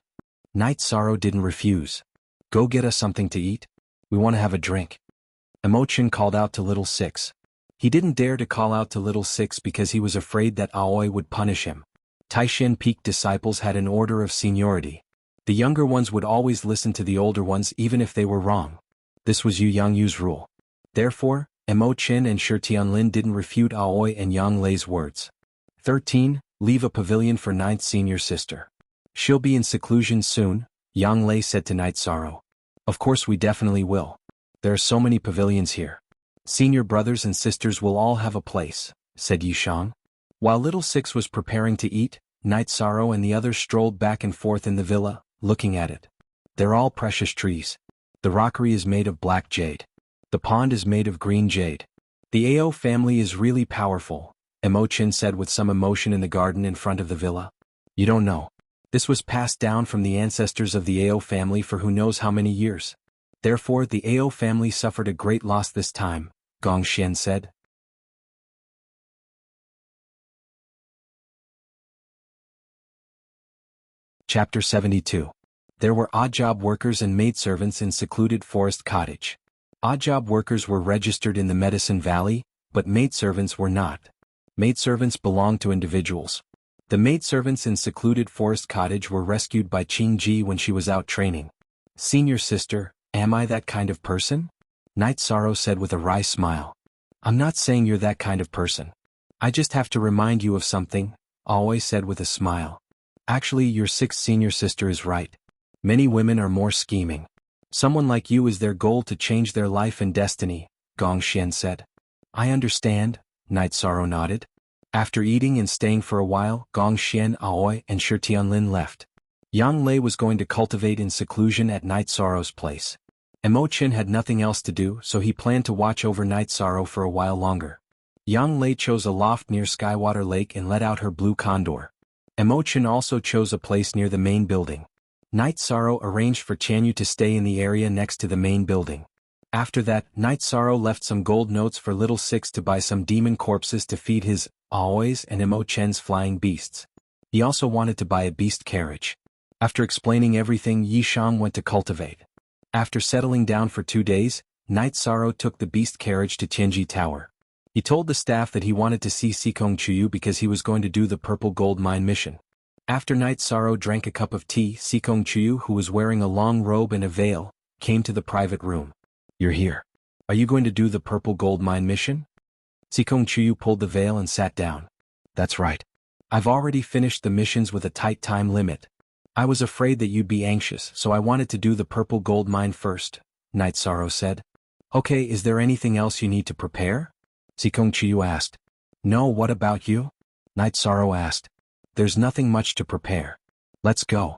Knight Sorrow didn't refuse. Go get us something to eat. We want to have a drink. Emo Qin called out to Little Six. He didn't dare to call out to Little Six because he was afraid that Aoi would punish him. Taishan Peak disciples had an order of seniority. The younger ones would always listen to the older ones even if they were wrong. This was Yu Yangyu's rule. Therefore, Emo Qin and Shi Tianlin didn't refute Aoi and Yang Lei's words. 13. Leave a pavilion for 9th senior sister. She'll be in seclusion soon, Yang Lei said to Knight Sorrow. Of course we definitely will. There are so many pavilions here. Senior brothers and sisters will all have a place, said Yishang. While Little Six was preparing to eat, Knight Sorrow and the others strolled back and forth in the villa, looking at it. They're all precious trees. The rockery is made of black jade. The pond is made of green jade. The Ao family is really powerful, Emo Qin said with some emotion in the garden in front of the villa. You don't know. This was passed down from the ancestors of the Ao family for who knows how many years. Therefore the Ao family suffered a great loss this time, Gong Xian said. Chapter 72. There were odd-job workers and maidservants in secluded forest cottage. Odd-job workers were registered in the Medicine Valley, but maidservants were not. Maidservants belonged to individuals. The maidservants in secluded forest cottage were rescued by Qingji when she was out training. Senior sister, am I that kind of person? Knight Sorrow said with a wry smile. I'm not saying you're that kind of person. I just have to remind you of something, Aoi said with a smile. Actually, your 6th senior sister is right. Many women are more scheming. Someone like you is their goal to change their life and destiny, Gong Xian said. I understand, Knight Sorrow nodded. After eating and staying for a while, Gong Xian, Aoi, and Shi Tianlin left. Yang Lei was going to cultivate in seclusion at Night Sorrow's place. Emo Qin had nothing else to do, so he planned to watch over Night Sorrow for a while longer. Yang Lei chose a loft near Skywater Lake and let out her blue condor. Emo Qin also chose a place near the main building. Night Sorrow arranged for Tianyu to stay in the area next to the main building. After that, Night Sorrow left some gold notes for Little Six to buy some demon corpses to feed his Aoi's and Emo Chen's flying beasts. He also wanted to buy a beast carriage. After explaining everything, Yi Shang went to cultivate. After settling down for 2 days, Night Sorrow took the beast carriage to Tianji Tower. He told the staff that he wanted to see Sikong Chuyu because he was going to do the purple gold mine mission. After Night Sorrow drank a cup of tea, Sikong Chuyu, who was wearing a long robe and a veil, came to the private room. "You're here. Are you going to do the purple gold mine mission?" Sikong Chuyu pulled the veil and sat down. "That's right. I've already finished the missions with a tight time limit. I was afraid that you'd be anxious, so I wanted to do the purple gold mine first," Night Sorrow said. "Okay, is there anything else you need to prepare?" Sikong Chuyu asked. "No, what about you?" Night Sorrow asked. "There's nothing much to prepare. Let's go."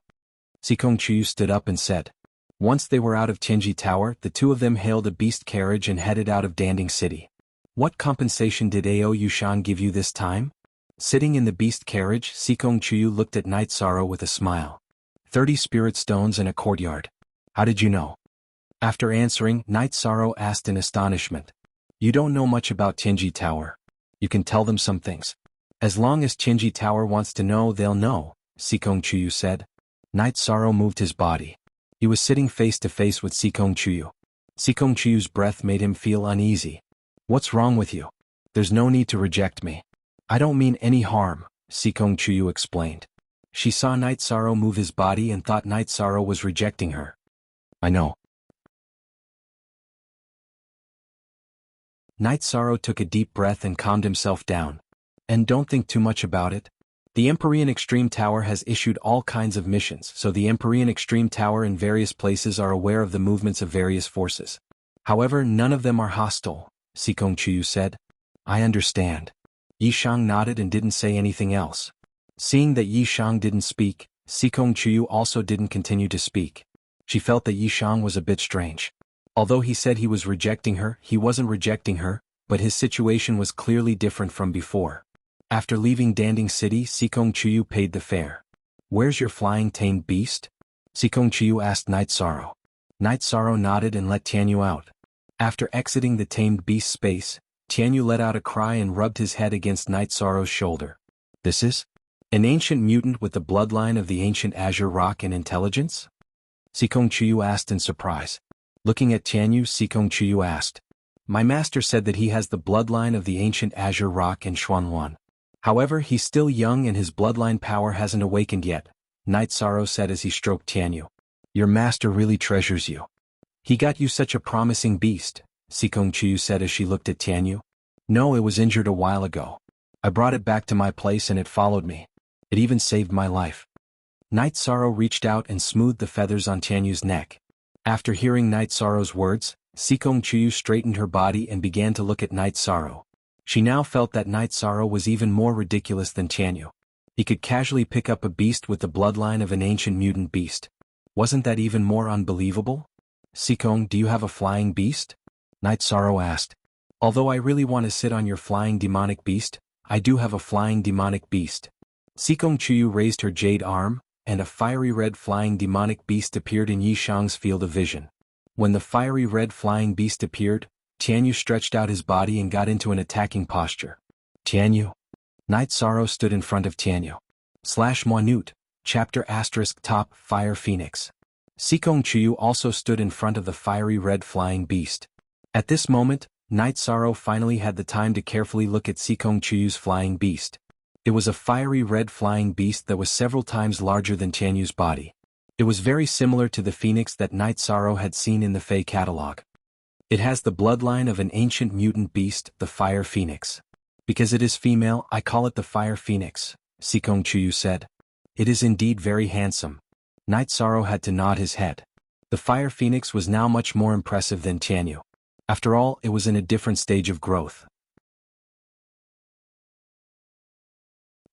Sikong Chuyu stood up and said. Once they were out of Tianji Tower, the two of them hailed a beast carriage and headed out of Danding City. "What compensation did Ao Yushan give you this time?" Sitting in the beast carriage, Sikong Chuyu looked at Night Sorrow with a smile. 30 spirit stones and a courtyard. "How did you know?" After answering, Night Sorrow asked in astonishment. "You don't know much about Tianji Tower. You can tell them some things. As long as Tianji Tower wants to know, they'll know," Sikong Chuyu said. Night Sorrow moved his body. He was sitting face to face with Sikong Chuyu. Sikong Chuyu's breath made him feel uneasy. "What's wrong with you? There's no need to reject me. I don't mean any harm," Sikong Chuyu explained. She saw Night Sorrow move his body and thought Night Sorrow was rejecting her. "I know." Night Sorrow took a deep breath and calmed himself down. "And don't think too much about it. The Empyrean Extreme Tower has issued all kinds of missions, so the Empyrean Extreme Tower in various places are aware of the movements of various forces. However, none of them are hostile," Sikong Chuyu said. "I understand." Yi Shang nodded and didn't say anything else. Seeing that Yi Shang didn't speak, Sikong Chuyu also didn't continue to speak. She felt that Yi Shang was a bit strange. Although he said he was rejecting her, he wasn't rejecting her, but his situation was clearly different from before. After leaving Danding City, Sikong Chuyu paid the fare. "Where's your flying tamed beast?" Sikong Chuyu asked Night Sorrow. Night Sorrow nodded and let Tianyu out. After exiting the tamed beast space, Tianyu let out a cry and rubbed his head against Night Sorrow's shoulder. "This is an ancient mutant with the bloodline of the ancient Azure Rock and intelligence?" Sikong Chuyu asked in surprise. Looking at Tianyu, Sikong Chuyu asked. "My master said that he has the bloodline of the ancient Azure Rock and Xuanluan. However, he's still young and his bloodline power hasn't awakened yet," Night Sorrow said as he stroked Tianyu. "Your master really treasures you. He got you such a promising beast," Sikong Chuyu said as she looked at Tianyu. "No, it was injured a while ago. I brought it back to my place and it followed me. It even saved my life." Night Sorrow reached out and smoothed the feathers on Tianyu's neck. After hearing Night Sorrow's words, Sikong Chuyu straightened her body and began to look at Night Sorrow. She now felt that Night Sorrow was even more ridiculous than Tianyu. He could casually pick up a beast with the bloodline of an ancient mutant beast. Wasn't that even more unbelievable? "Sikong, do you have a flying beast?" Night Sorrow asked. "Although I really want to sit on your flying demonic beast, I do have a flying demonic beast." Sikong Chuyu raised her jade arm, and a fiery red flying demonic beast appeared in Yi Shang's field of vision. When the fiery red flying beast appeared, Tianyu stretched out his body and got into an attacking posture. "Tianyu." Night Sorrow stood in front of Tianyu. /Moinute, chapter * top Fire Phoenix. Sikong Chuyu also stood in front of the fiery red flying beast. At this moment, Night Sorrow finally had the time to carefully look at Sikong Chuyu's flying beast. It was a fiery red flying beast that was several times larger than Tianyu's body. It was very similar to the phoenix that Night Sorrow had seen in the Fey catalog. It has the bloodline of an ancient mutant beast, the Fire Phoenix. "Because it is female, I call it the Fire Phoenix," Sikong Chuyu said. "It is indeed very handsome." Night Sorrow had to nod his head. The Fire Phoenix was now much more impressive than Tianyu. After all, it was in a different stage of growth.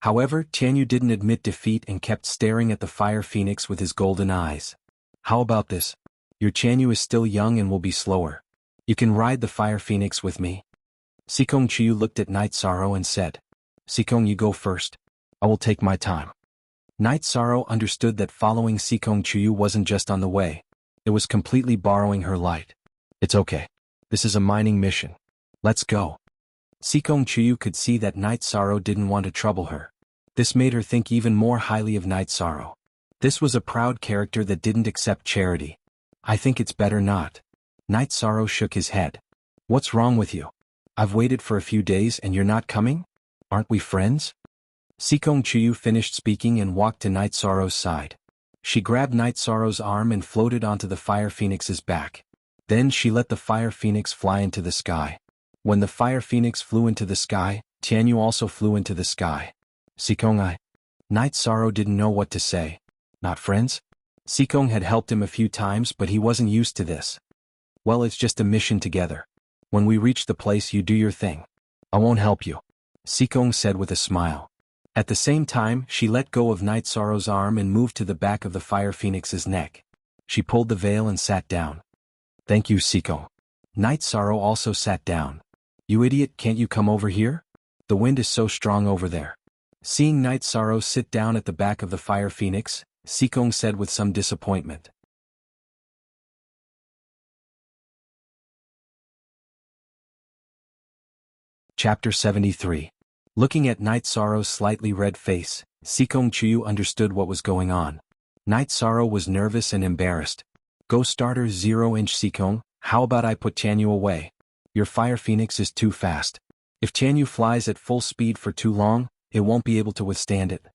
However, Tianyu didn't admit defeat and kept staring at the fire phoenix with his golden eyes. How about this? Your Tianyu is still young and will be slower. You can ride the fire phoenix with me. Sikong Chiyu looked at Night Sorrow and said, Sikong, you go first. I will take my time. Night Sorrow understood that following Sikong Chiyu wasn't just on the way. It was completely borrowing her light. It's okay. This is a mining mission. Let's go. Sikong Chiyu could see that Night Sorrow didn't want to trouble her. This made her think even more highly of Night Sorrow. This was a proud character that didn't accept charity. I think it's better not. Night Sorrow shook his head. What's wrong with you? I've waited for a few days and you're not coming? Aren't we friends? Sikong Chiyu finished speaking and walked to Night Sorrow's side. She grabbed Night Sorrow's arm and floated onto the fire phoenix's back. Then she let the fire phoenix fly into the sky. When the fire phoenix flew into the sky, Tianyu also flew into the sky. Sikong, Night Sorrow didn't know what to say. Not friends? Sikong had helped him a few times but he wasn't used to this. Well, it's just a mission together. When we reach the place, you do your thing. I won't help you. Sikong said with a smile. At the same time, she let go of Night Sorrow's arm and moved to the back of the fire phoenix's neck. She pulled the veil and sat down. Thank you, Sikong. Night Sorrow also sat down. You idiot, can't you come over here? The wind is so strong over there. Seeing Night Sorrow sit down at the back of the fire phoenix, Sikong said with some disappointment. Chapter 73. Looking at Night Sorrow's slightly red face, Sikong Chiyu understood what was going on. Night Sorrow was nervous and embarrassed. Go starter 0-inch Sikong, how about I put Tianyu away? Your fire phoenix is too fast. If Tianyu flies at full speed for too long, it won't be able to withstand it.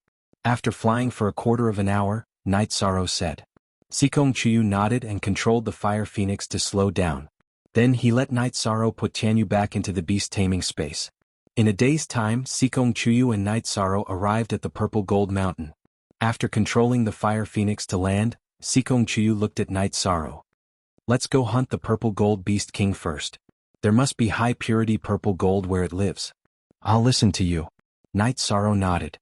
After flying for a quarter of an hour, Night Sorrow said. Sikong Chiyu nodded and controlled the fire phoenix to slow down. Then he let Night Sorrow put Tianyu back into the beast taming space. In a day's time, Sikong Chiyu and Night Sorrow arrived at the Purple Gold Mountain. After controlling the fire phoenix to land, Sikong Chiyu looked at Night Sorrow. Let's go hunt the Purple Gold Beast King first. There must be high-purity purple gold where it lives. I'll listen to you. Night Sorrow nodded.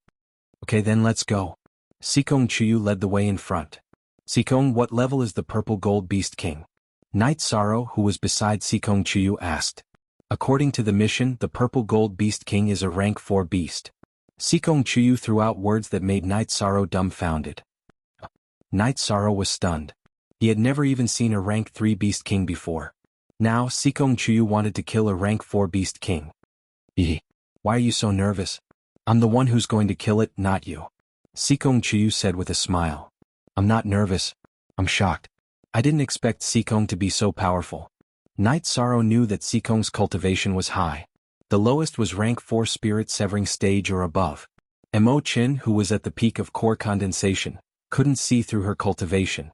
Okay, then let's go. Sikong Chiyu led the way in front. Sikong, what level is the Purple Gold Beast King? Night Sorrow, who was beside Sikong Chiyu, asked. According to the mission, the Purple Gold Beast King is a rank 4 beast. Sikong Chiyu threw out words that made Night Sorrow dumbfounded. Night Sorrow was stunned. He had never even seen a rank 3 Beast King before. Now, Sikong Chiyu wanted to kill a rank 4 Beast King. Why are you so nervous? I'm the one who's going to kill it, not you. Sikong Chiyu said with a smile. I'm not nervous. I'm shocked. I didn't expect Sikong to be so powerful. Night Sorrow knew that Sikong's cultivation was high. The lowest was rank 4 Spirit Severing Stage or above. Mo Chin, who was at the peak of core condensation, couldn't see through her cultivation.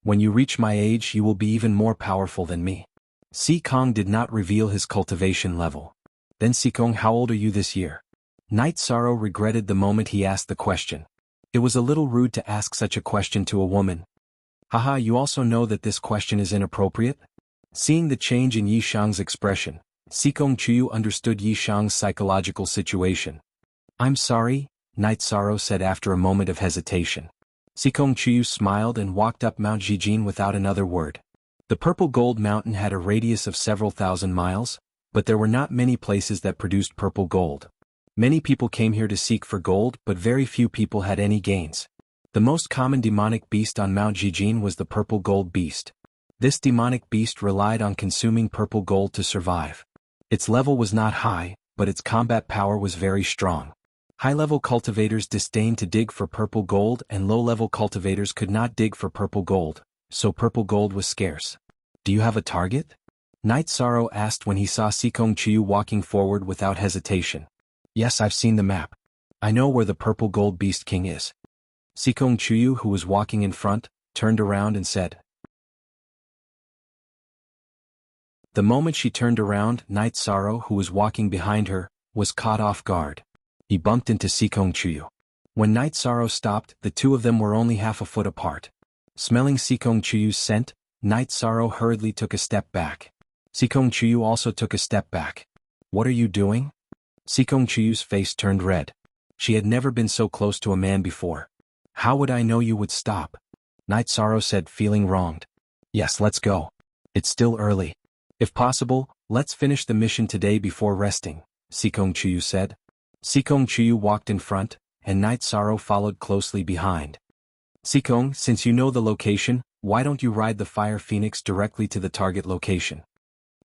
When you reach my age, you will be even more powerful than me. Sikong did not reveal his cultivation level. Then Sikong, how old are you this year? Night Sorrow regretted the moment he asked the question. It was a little rude to ask such a question to a woman. Haha, you also know that this question is inappropriate? Seeing the change in Yishang's expression, Sikong Chiyu understood Yishang's psychological situation. I'm sorry, Night Sorrow said after a moment of hesitation. Sikong Chiyu smiled and walked up Mount Jijin without another word. The Purple Gold Mountain had a radius of several thousand miles, but there were not many places that produced purple gold. Many people came here to seek for gold, but very few people had any gains. The most common demonic beast on Mount Jijin was the Purple Gold Beast. This demonic beast relied on consuming purple gold to survive. Its level was not high, but its combat power was very strong. High-level cultivators disdained to dig for purple gold and low-level cultivators could not dig for purple gold, so purple gold was scarce. Do you have a target? Night Sorrow asked when he saw Sikong Chiyu walking forward without hesitation. Yes, I've seen the map. I know where the Purple Gold Beast King is. Sikong Chiyu, who was walking in front, turned around and said. The moment she turned around, Night Sorrow, who was walking behind her, was caught off guard. He bumped into Sikong Chiyu. When Night Sorrow stopped, the two of them were only half a foot apart. Smelling Sikong Chiyu's scent, Night Sorrow hurriedly took a step back. Sikong Chiyu also took a step back. What are you doing? Sikong Chiyu's face turned red. She had never been so close to a man before. How would I know you would stop? Night Sorrow said, feeling wronged. Yes, let's go. It's still early. If possible, let's finish the mission today before resting, Sikong Chuyu said. Sikong Chuyu walked in front, and Night Sorrow followed closely behind. Sikong, since you know the location, why don't you ride the Fire Phoenix directly to the target location?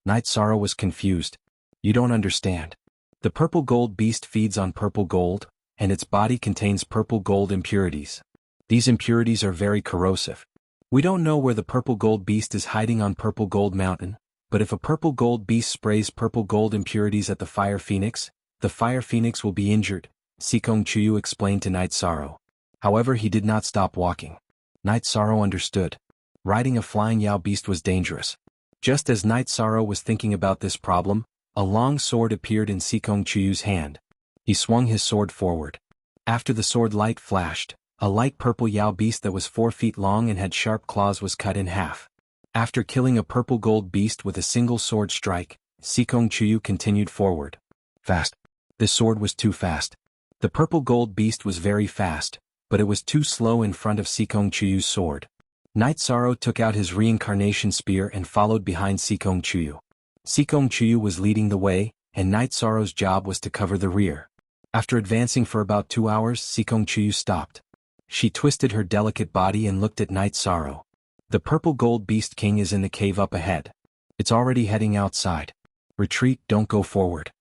Night Sorrow was confused. You don't understand. The purple gold beast feeds on purple gold, and its body contains purple gold impurities. These impurities are very corrosive. We don't know where the purple gold beast is hiding on Purple Gold Mountain, but if a purple gold beast sprays purple gold impurities at the Fire Phoenix, the Fire Phoenix will be injured, Sikong Chuyu explained to Night Sorrow. However, he did not stop walking. Night Sorrow understood. Riding a flying Yao beast was dangerous. Just as Night Sorrow was thinking about this problem, a long sword appeared in Sikong Chuyu's hand. He swung his sword forward. After the sword light flashed, a light purple Yao beast that was 4 feet long and had sharp claws was cut in half. After killing a purple gold beast with a single sword strike, Sikong Chuyu continued forward. Fast. This sword was too fast. The purple gold beast was very fast, but it was too slow in front of Sikong Chuyu's sword. Night Sorrow took out his reincarnation spear and followed behind Sikong Chuyu. Sikong Chuyu was leading the way, and Night Sorrow's job was to cover the rear. After advancing for about 2 hours, Sikong Chuyu stopped. She twisted her delicate body and looked at Night Sorrow. The purple gold beast king is in the cave up ahead. It's already heading outside. Retreat, don't go forward.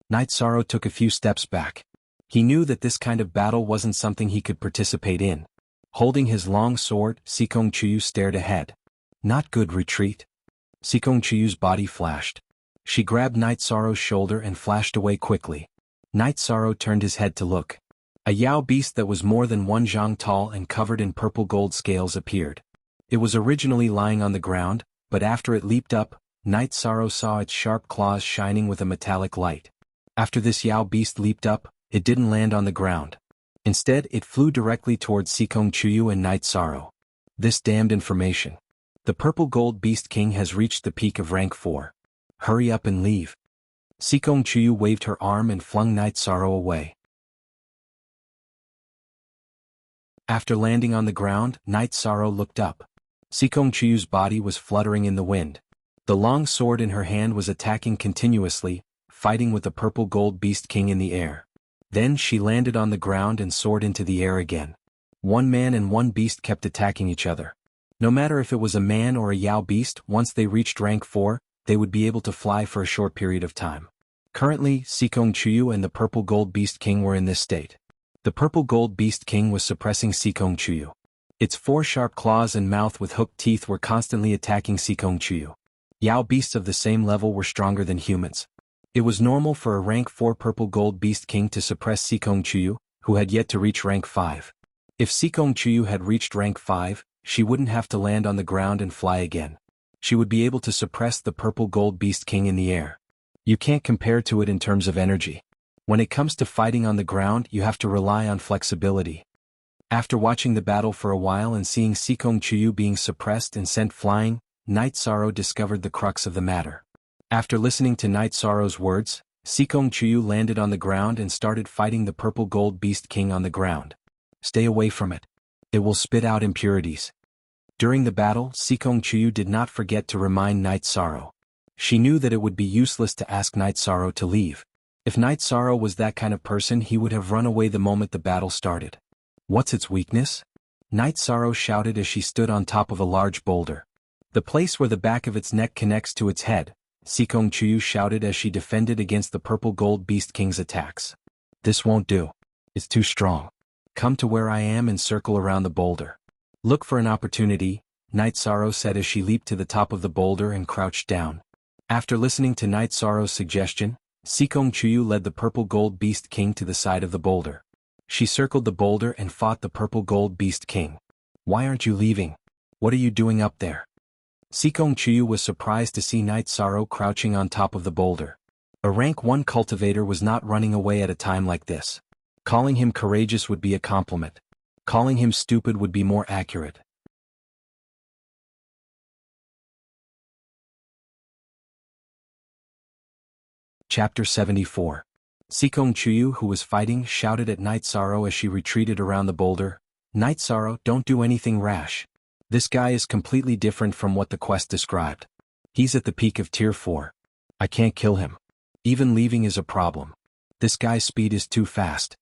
Night Sorrow took a few steps back. He knew that this kind of battle wasn't something he could participate in. Holding his long sword, Sikong Chuyu stared ahead. Not good, retreat. Sikong Chuyu's body flashed. She grabbed Night Sorrow's shoulder and flashed away quickly. Night Sorrow turned his head to look. A Yao beast that was more than 1 zhang tall and covered in purple gold scales appeared. It was originally lying on the ground, but after it leaped up, Night Sorrow saw its sharp claws shining with a metallic light. After this Yao beast leaped up, it didn't land on the ground. Instead, it flew directly towards Sikong Chuyu and Night Sorrow. This damned information. The purple gold beast king has reached the peak of rank 4. Hurry up and leave. Sikong Chuyu waved her arm and flung Night Sorrow away. After landing on the ground, Night Sorrow looked up. Sikong Chuyu's body was fluttering in the wind. The long sword in her hand was attacking continuously, fighting with the purple gold beast king in the air. Then she landed on the ground and soared into the air again. One man and one beast kept attacking each other. No matter if it was a man or a Yao beast, once they reached rank 4, they would be able to fly for a short period of time. Currently, Sikong Chuyu and the purple gold beast king were in this state. The purple gold beast king was suppressing Sikong Chuyu. Its 4 sharp claws and mouth with hooked teeth were constantly attacking Sikong Chuyu. Yao beasts of the same level were stronger than humans. It was normal for a rank 4 purple gold beast king to suppress Sikong Chuyu, who had yet to reach rank 5. If Sikong Chuyu had reached rank 5, she wouldn't have to land on the ground and fly again. She would be able to suppress the purple gold beast king in the air. You can't compare to it in terms of energy. When it comes to fighting on the ground, you have to rely on flexibility. After watching the battle for a while and seeing Sikong Chuyu being suppressed and sent flying, Night Sorrow discovered the crux of the matter. After listening to Night Sorrow's words, Sikong Chuyu landed on the ground and started fighting the purple gold beast king on the ground. Stay away from it. It will spit out impurities. During the battle, Sikong Chuyu did not forget to remind Night Sorrow. She knew that it would be useless to ask Night Sorrow to leave. If Night Sorrow was that kind of person, he would have run away the moment the battle started. What's its weakness? Night Sorrow shouted as she stood on top of a large boulder. The place where the back of its neck connects to its head, Sikong Chuyu shouted as she defended against the purple gold beast king's attacks. This won't do. It's too strong. Come to where I am and circle around the boulder. Look for an opportunity, Night Sorrow said as she leaped to the top of the boulder and crouched down. After listening to Night Sorrow's suggestion, Sikong Chuyu led the purple gold beast king to the side of the boulder. She circled the boulder and fought the purple gold beast king. Why aren't you leaving? What are you doing up there? Sikong Chuyu was surprised to see Night Sorrow crouching on top of the boulder. A rank 1 cultivator was not running away at a time like this. Calling him courageous would be a compliment. Calling him stupid would be more accurate. Chapter 74. Sikong Chuyu, who was fighting, shouted at Night Sorrow as she retreated around the boulder. Night Sorrow, don't do anything rash. This guy is completely different from what the quest described. He's at the peak of Tier 4. I can't kill him. Even leaving is a problem. This guy's speed is too fast.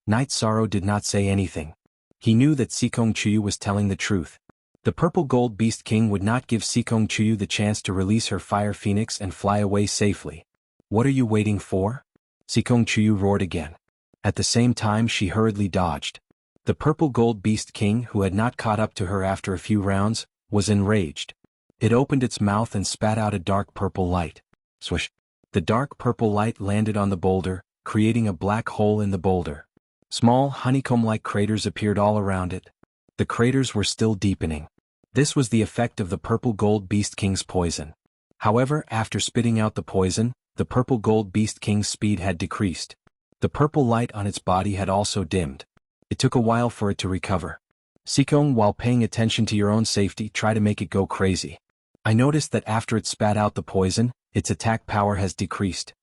Night Sorrow did not say anything. He knew that Sikong Chuyu was telling the truth. The Purple Gold Beast King would not give Sikong Chuyu the chance to release her Fire Phoenix and fly away safely. What are you waiting for? Sikong Chuyu roared again. At the same time she hurriedly dodged. The Purple Gold Beast King, who had not caught up to her after a few rounds, was enraged. It opened its mouth and spat out a dark purple light. Swish! The dark purple light landed on the boulder, creating a black hole in the boulder. Small honeycomb-like craters appeared all around it. The craters were still deepening. This was the effect of the Purple Gold Beast King's poison. However, after spitting out the poison, the Purple Gold Beast King's speed had decreased. The purple light on its body had also dimmed. It took a while for it to recover. Sikong, while paying attention to your own safety, try to make it go crazy. I noticed that after it spat out the poison, its attack power has decreased.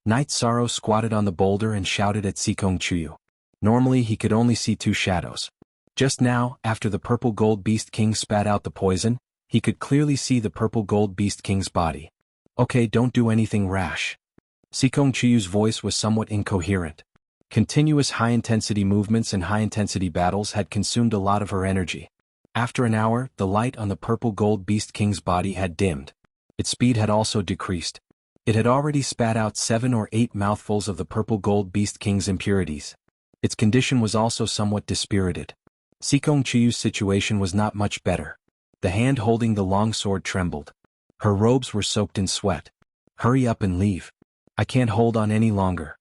Night Sorrow squatted on the boulder and shouted at Sikong Chuyu. Normally he could only see two shadows. Just now, after the Purple Gold Beast King spat out the poison, he could clearly see the Purple Gold Beast King's body. Okay, don't do anything rash. Sikong Chuyu's voice was somewhat incoherent. Continuous high-intensity movements and high-intensity battles had consumed a lot of her energy. After an hour, the light on the Purple Gold Beast King's body had dimmed. Its speed had also decreased. It had already spat out 7 or 8 mouthfuls of the Purple Gold Beast King's impurities. Its condition was also somewhat dispirited. Sikong Chuyu's situation was not much better. The hand holding the long sword trembled. Her robes were soaked in sweat. Hurry up and leave. I can't hold on any longer.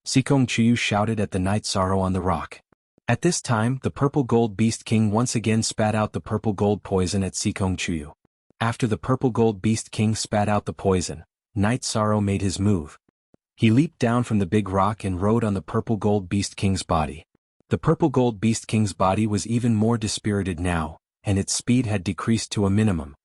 Sikong Chuyu shouted at the Night Sorrow on the rock. At this time, the Purple Gold Beast King once again spat out the purple gold poison at Sikong Chuyu. After the Purple Gold Beast King spat out the poison, Night Sorrow made his move. He leaped down from the big rock and rode on the Purple Gold Beast King's body. The Purple Gold Beast King's body was even more dispirited now, and its speed had decreased to a minimum.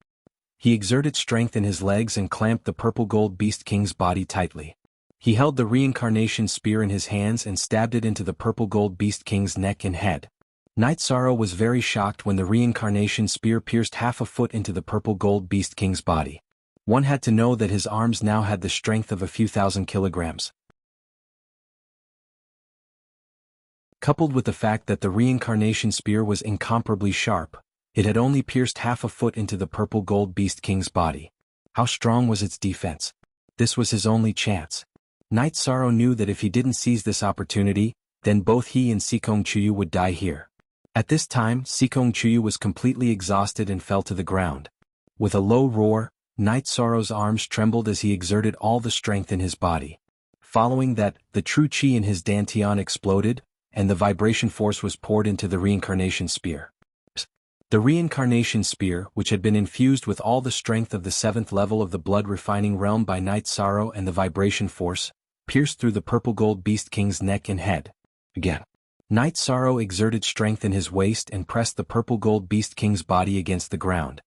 He exerted strength in his legs and clamped the Purple Gold Beast King's body tightly. He held the reincarnation spear in his hands and stabbed it into the Purple Gold Beast King's neck and head. Night Sorrow was very shocked when the reincarnation spear pierced half a foot into the Purple Gold Beast King's body. One had to know that his arms now had the strength of a few thousand kilograms. Coupled with the fact that the reincarnation spear was incomparably sharp, it had only pierced half a foot into the Purple Gold Beast King's body. How strong was its defense? This was his only chance. Night Sorrow knew that if he didn't seize this opportunity, then both he and Sikong Chuyu would die here. At this time, Sikong Chuyu was completely exhausted and fell to the ground. With a low roar, Night Sorrow's arms trembled as he exerted all the strength in his body. Following that, the true chi in his dantian exploded, and the vibration force was poured into the reincarnation spear. The reincarnation spear, which had been infused with all the strength of the 7th level of the blood-refining realm by Night Sorrow and the vibration force, pierced through the Purple Gold Beast King's neck and head. Again. Night Sorrow exerted strength in his waist and pressed the Purple Gold Beast King's body against the ground.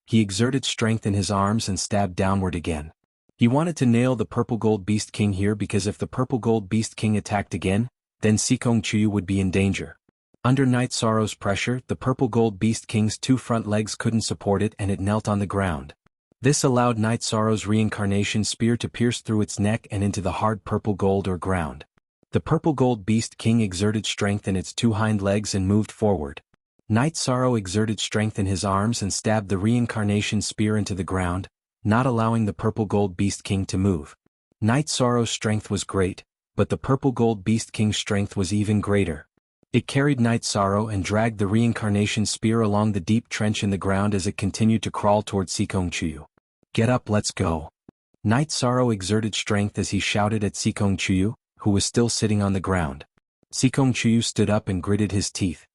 He exerted strength in his arms and stabbed downward again. He wanted to nail the Purple Gold Beast King here because if the Purple Gold Beast King attacked again, then Sikong Chuyu would be in danger. Under Night Sorrow's pressure, the Purple Gold Beast King's 2 front legs couldn't support it and it knelt on the ground. This allowed Night Sorrow's reincarnation spear to pierce through its neck and into the hard purple gold or ground. The Purple Gold Beast King exerted strength in its 2 hind legs and moved forward. Night Sorrow exerted strength in his arms and stabbed the reincarnation spear into the ground, not allowing the Purple Gold Beast King to move. Night Sorrow's strength was great, but the Purple Gold Beast King's strength was even greater. It carried Night Sorrow and dragged the reincarnation spear along the deep trench in the ground as it continued to crawl toward Sikong Chuyu. Get up, let's go. Night Sorrow exerted strength as he shouted at Sikong Chuyu, who was still sitting on the ground. Sikong Chuyu stood up and gritted his teeth.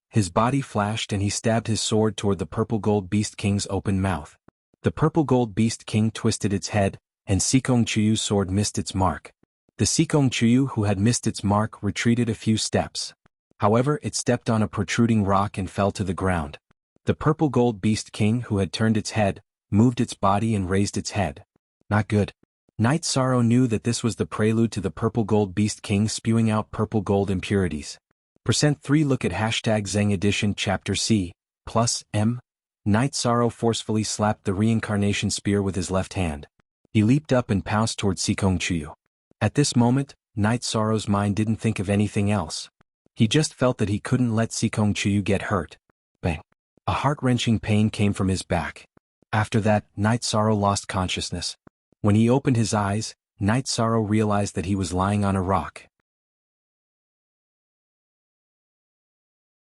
His body flashed and he stabbed his sword toward the Purple Gold Beast King's open mouth. The Purple Gold Beast King twisted its head, and Sikong Chuyu's sword missed its mark. The Sikong Chuyu who had missed its mark retreated a few steps. However, it stepped on a protruding rock and fell to the ground. The Purple Gold Beast King who had turned its head, moved its body and raised its head. Not good. Night Sorrow knew that this was the prelude to the Purple Gold Beast King spewing out purple gold impurities. %3 Look at hashtag Zeng Edition Chapter C, plus, M. Night Sorrow forcefully slapped the reincarnation spear with his left hand. He leaped up and pounced toward Sikong Chuyu. At this moment, Night Sorrow's mind didn't think of anything else. He just felt that he couldn't let Sikong Chuyu get hurt. Bang! A heart-wrenching pain came from his back. After that, Night Sorrow lost consciousness. When he opened his eyes, Night Sorrow realized that he was lying on a rock.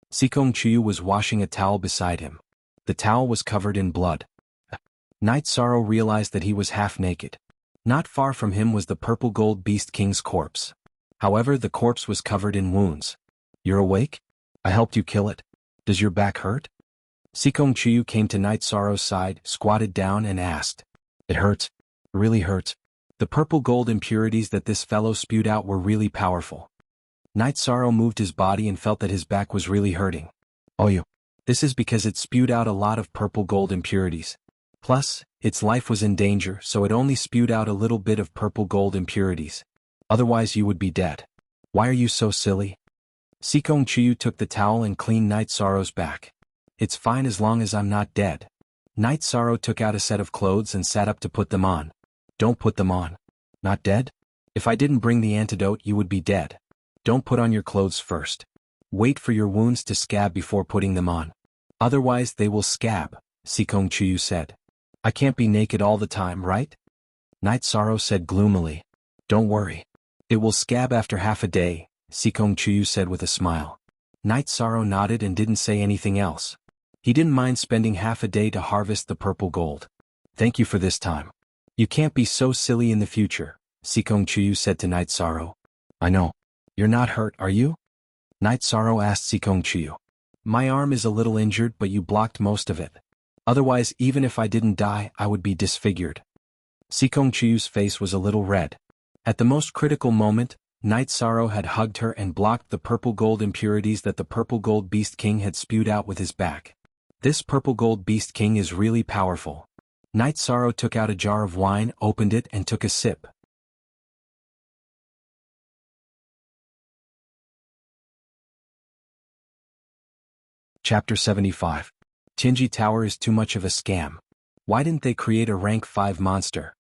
Sikong Chuyu was washing a towel beside him. The towel was covered in blood. Night Sorrow realized that he was half naked. Not far from him was the Purple Gold Beast King's corpse. However, the corpse was covered in wounds. You're awake? I helped you kill it. Does your back hurt? Sikong Chuyu came to Night Sorrow's side, squatted down and asked. It hurts. It really hurts. The purple gold impurities that this fellow spewed out were really powerful. Night Sorrow moved his body and felt that his back was really hurting. Oh you. This is because it spewed out a lot of purple gold impurities. Plus, its life was in danger, so it only spewed out a little bit of purple gold impurities. Otherwise you would be dead. Why are you so silly? Sikong Chuyu took the towel and cleaned Night Sorrow's back. It's fine as long as I'm not dead. Night Sorrow took out a set of clothes and sat up to put them on. Don't put them on. Not dead? If I didn't bring the antidote you would be dead. Don't put on your clothes first. Wait for your wounds to scab before putting them on. Otherwise they will scab, Sikong Chuyu said. I can't be naked all the time, right? Night Sorrow said gloomily. Don't worry. It will scab after half a day, Sikong Chuyu said with a smile. Night Sorrow nodded and didn't say anything else. He didn't mind spending half a day to harvest the purple gold. Thank you for this time. You can't be so silly in the future, Sikong Chuyu said to Night Sorrow. I know. You're not hurt, are you? Night Sorrow asked Sikong Chuyu. My arm is a little injured but you blocked most of it. Otherwise even if I didn't die I would be disfigured. Sikong Chuyu's face was a little red. At the most critical moment, Night Sorrow had hugged her and blocked the purple gold impurities that the Purple Gold Beast King had spewed out with his back. This Purple Gold Beast King is really powerful. Night Sorrow took out a jar of wine, opened it and took a sip. Chapter 75. Tinji Tower is too much of a scam. Why didn't they create a rank 5 monster?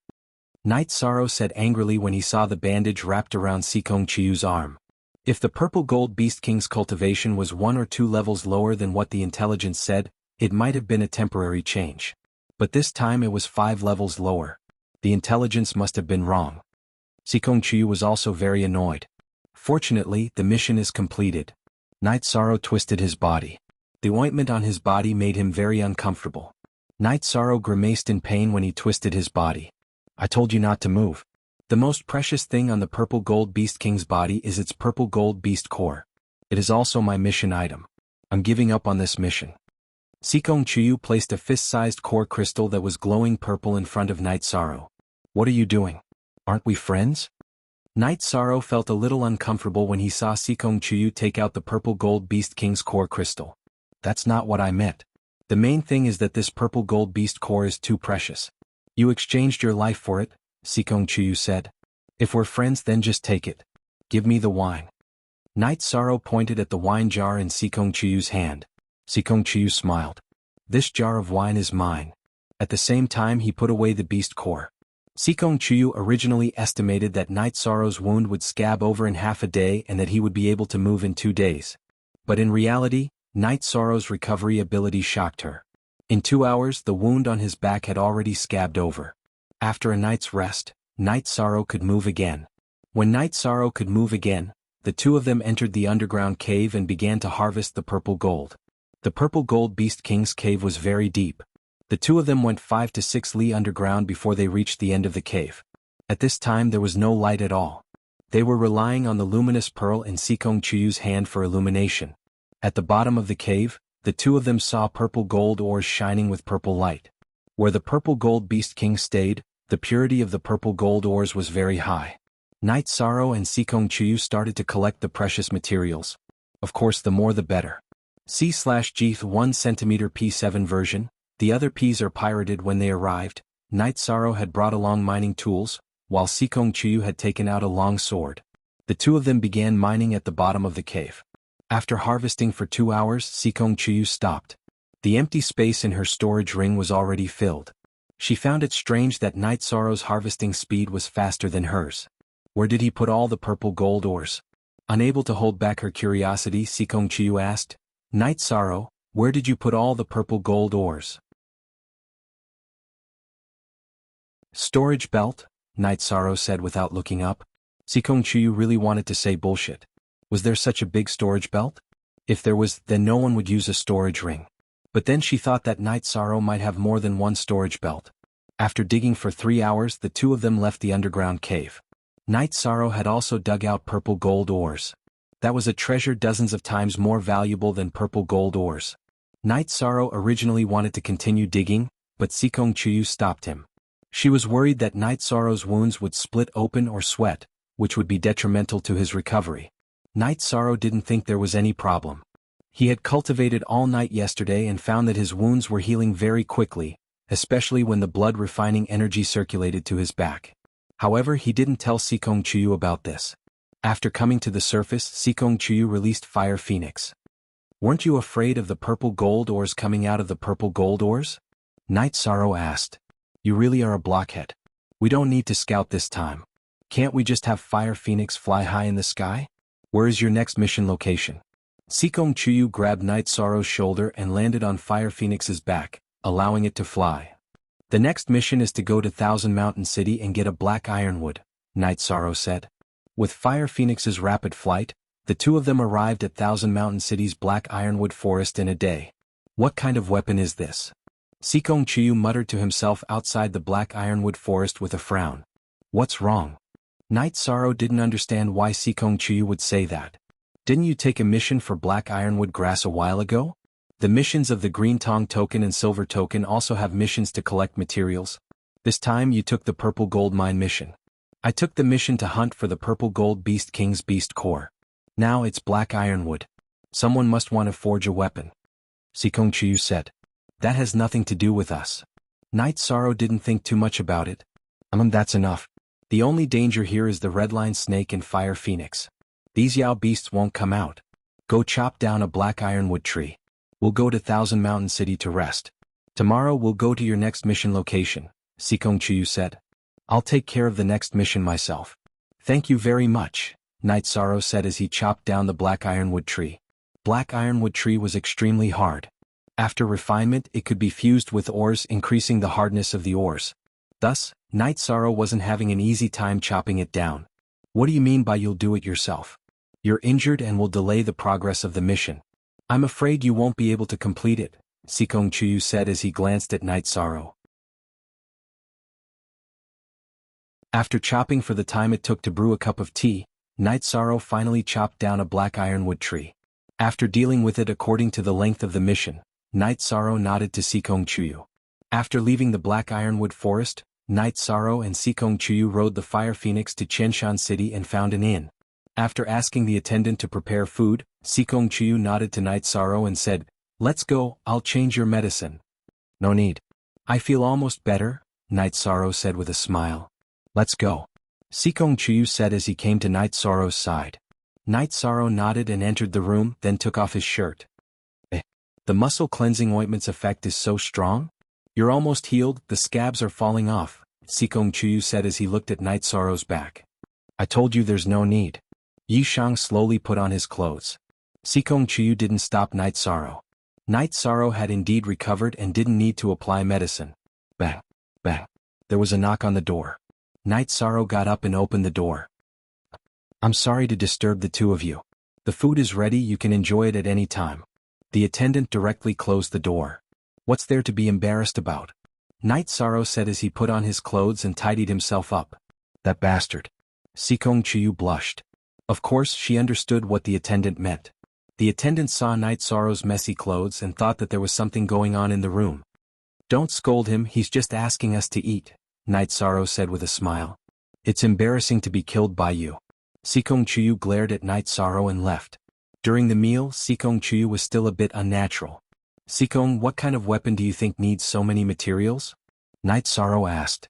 Night Sorrow said angrily when he saw the bandage wrapped around Sikong Chuyu's arm. If the Purple Gold Beast King's cultivation was 1 or 2 levels lower than what the intelligence said, it might have been a temporary change. But this time it was 5 levels lower. The intelligence must have been wrong. Sikong Chuyu was also very annoyed. Fortunately, the mission is completed. Night Sorrow twisted his body. The ointment on his body made him very uncomfortable. Night Sorrow grimaced in pain when he twisted his body. I told you not to move. The most precious thing on the Purple Gold Beast King's body is its Purple Gold Beast Core. It is also my mission item. I'm giving up on this mission. Sikong Chuyu placed a fist-sized core crystal that was glowing purple in front of Night Sorrow. What are you doing? Aren't we friends? Night Sorrow felt a little uncomfortable when he saw Sikong Chuyu take out the Purple Gold Beast King's core crystal. That's not what I meant. The main thing is that this Purple Gold Beast Core is too precious. You exchanged your life for it, Sikong Chuyu said. If we're friends then just take it. Give me the wine. Night Sorrow pointed at the wine jar in Sikong Chuyu's hand. Sikong Chuyu smiled. This jar of wine is mine. At the same time he put away the beast core. Sikong Chuyu originally estimated that Night Sorrow's wound would scab over in half a day and that he would be able to move in 2 days. But in reality, Night Sorrow's recovery ability shocked her. In 2 hours the wound on his back had already scabbed over. After a night's rest, Night Sorrow could move again. When Night Sorrow could move again, the two of them entered the underground cave and began to harvest the purple gold. The Purple Gold Beast King's cave was very deep. The two of them went 5 to 6 li underground before they reached the end of the cave. At this time there was no light at all. They were relying on the luminous pearl in Sikong Chuyu's hand for illumination. At the bottom of the cave, the two of them saw purple gold ores shining with purple light. Where the Purple Gold Beast King stayed, the purity of the purple gold ores was very high. Night Sorrow and Sikong Chuyu started to collect the precious materials. Of course the more the better. C/G 1 cm P7 version, the other Ps are pirated when they arrived. Night Sorrow had brought along mining tools, while Sikong Chuyu had taken out a long sword. The two of them began mining at the bottom of the cave. After harvesting for 2 hours, Sikong Chuyu stopped. The empty space in her storage ring was already filled. She found it strange that Night Sorrow's harvesting speed was faster than hers. Where did he put all the purple gold ores? Unable to hold back her curiosity, Sikong Chuyu asked, Night Sorrow, where did you put all the purple gold ores? Storage belt, Night Sorrow said without looking up. Sikong Chuyu really wanted to say bullshit. Was there such a big storage belt? If there was, then no one would use a storage ring. But then she thought that Night Sorrow might have more than one storage belt. After digging for 3 hours, the two of them left the underground cave. Night Sorrow had also dug out purple gold ores. That was a treasure dozens of times more valuable than purple gold ores. Night Sorrow originally wanted to continue digging, but Sikong Chuyu stopped him. She was worried that Night Sorrow's wounds would split open or sweat, which would be detrimental to his recovery. Night Sorrow didn't think there was any problem. He had cultivated all night yesterday and found that his wounds were healing very quickly, especially when the blood-refining energy circulated to his back. However, he didn't tell Sikong Chuyu about this. After coming to the surface, Sikong Chuyu released Fire Phoenix. Weren't you afraid of the purple gold ores coming out of the purple gold ores? Night Sorrow asked. You really are a blockhead. We don't need to scout this time. Can't we just have Fire Phoenix fly high in the sky? Where is your next mission location? Sikong Chuyu grabbed Night Sorrow's shoulder and landed on Fire Phoenix's back, allowing it to fly. The next mission is to go to Thousand Mountain City and get a black ironwood, Night Sorrow said. With Fire Phoenix's rapid flight, the two of them arrived at Thousand Mountain City's black ironwood forest in a day. What kind of weapon is this? Sikong Chuyu muttered to himself outside the black ironwood forest with a frown. What's wrong? Night Sorrow didn't understand why Sikong Chuyu would say that. Didn't you take a mission for black ironwood grass a while ago? The missions of the Green Tong Token and Silver Token also have missions to collect materials. This time you took the Purple Gold Mine mission. I took the mission to hunt for the Purple Gold Beast King's Beast Core. Now it's black ironwood. Someone must want to forge a weapon. Sikong Chuyu said. That has nothing to do with us. Night Sorrow didn't think too much about it. That's enough. The only danger here is the Redline Snake and Fire Phoenix. These Yao beasts won't come out. Go chop down a black ironwood tree. We'll go to Thousand Mountain City to rest. Tomorrow we'll go to your next mission location, Sikong Chuyu said. I'll take care of the next mission myself. Thank you very much, Night Sorrow said as he chopped down the black ironwood tree. Black ironwood tree was extremely hard. After refinement, it could be fused with ores, increasing the hardness of the ores. Thus, Night Sorrow wasn't having an easy time chopping it down. What do you mean by you'll do it yourself? You're injured and will delay the progress of the mission. I'm afraid you won't be able to complete it, Sikong Chuyu said as he glanced at Night Sorrow. After chopping for the time it took to brew a cup of tea, Night Sorrow finally chopped down a black ironwood tree. After dealing with it according to the length of the mission, Night Sorrow nodded to Sikong Chuyu. After leaving the black ironwood forest, Night Sorrow and Sikong Chuyu rode the Fire Phoenix to Chenshan City and found an inn. After asking the attendant to prepare food, Sikong Chuyu nodded to Night Sorrow and said, Let's go, I'll change your medicine. No need. I feel almost better, Night Sorrow said with a smile. Let's go. Sikong Chuyu said as he came to Night Sorrow's side. Night Sorrow nodded and entered the room, then took off his shirt. The muscle cleansing ointment's effect is so strong? You're almost healed, the scabs are falling off, Sikong Chuyu said as he looked at Night Sorrow's back. I told you there's no need. Yi Shang slowly put on his clothes. Sikong Chuyu didn't stop Night Sorrow. Night Sorrow had indeed recovered and didn't need to apply medicine. Bang, bang. There was a knock on the door. Night Sorrow got up and opened the door. I'm sorry to disturb the two of you. The food is ready, you can enjoy it at any time. The attendant directly closed the door. What's there to be embarrassed about? Night Sorrow said as he put on his clothes and tidied himself up. That bastard. Sikong Chuyu blushed. Of course, she understood what the attendant meant. The attendant saw Night Sorrow's messy clothes and thought that there was something going on in the room. Don't scold him, he's just asking us to eat, Night Sorrow said with a smile. It's embarrassing to be killed by you. Sikong Chuyu glared at Night Sorrow and left. During the meal, Sikong Chuyu was still a bit unnatural. Sikong, what kind of weapon do you think needs so many materials? Night Sorrow asked.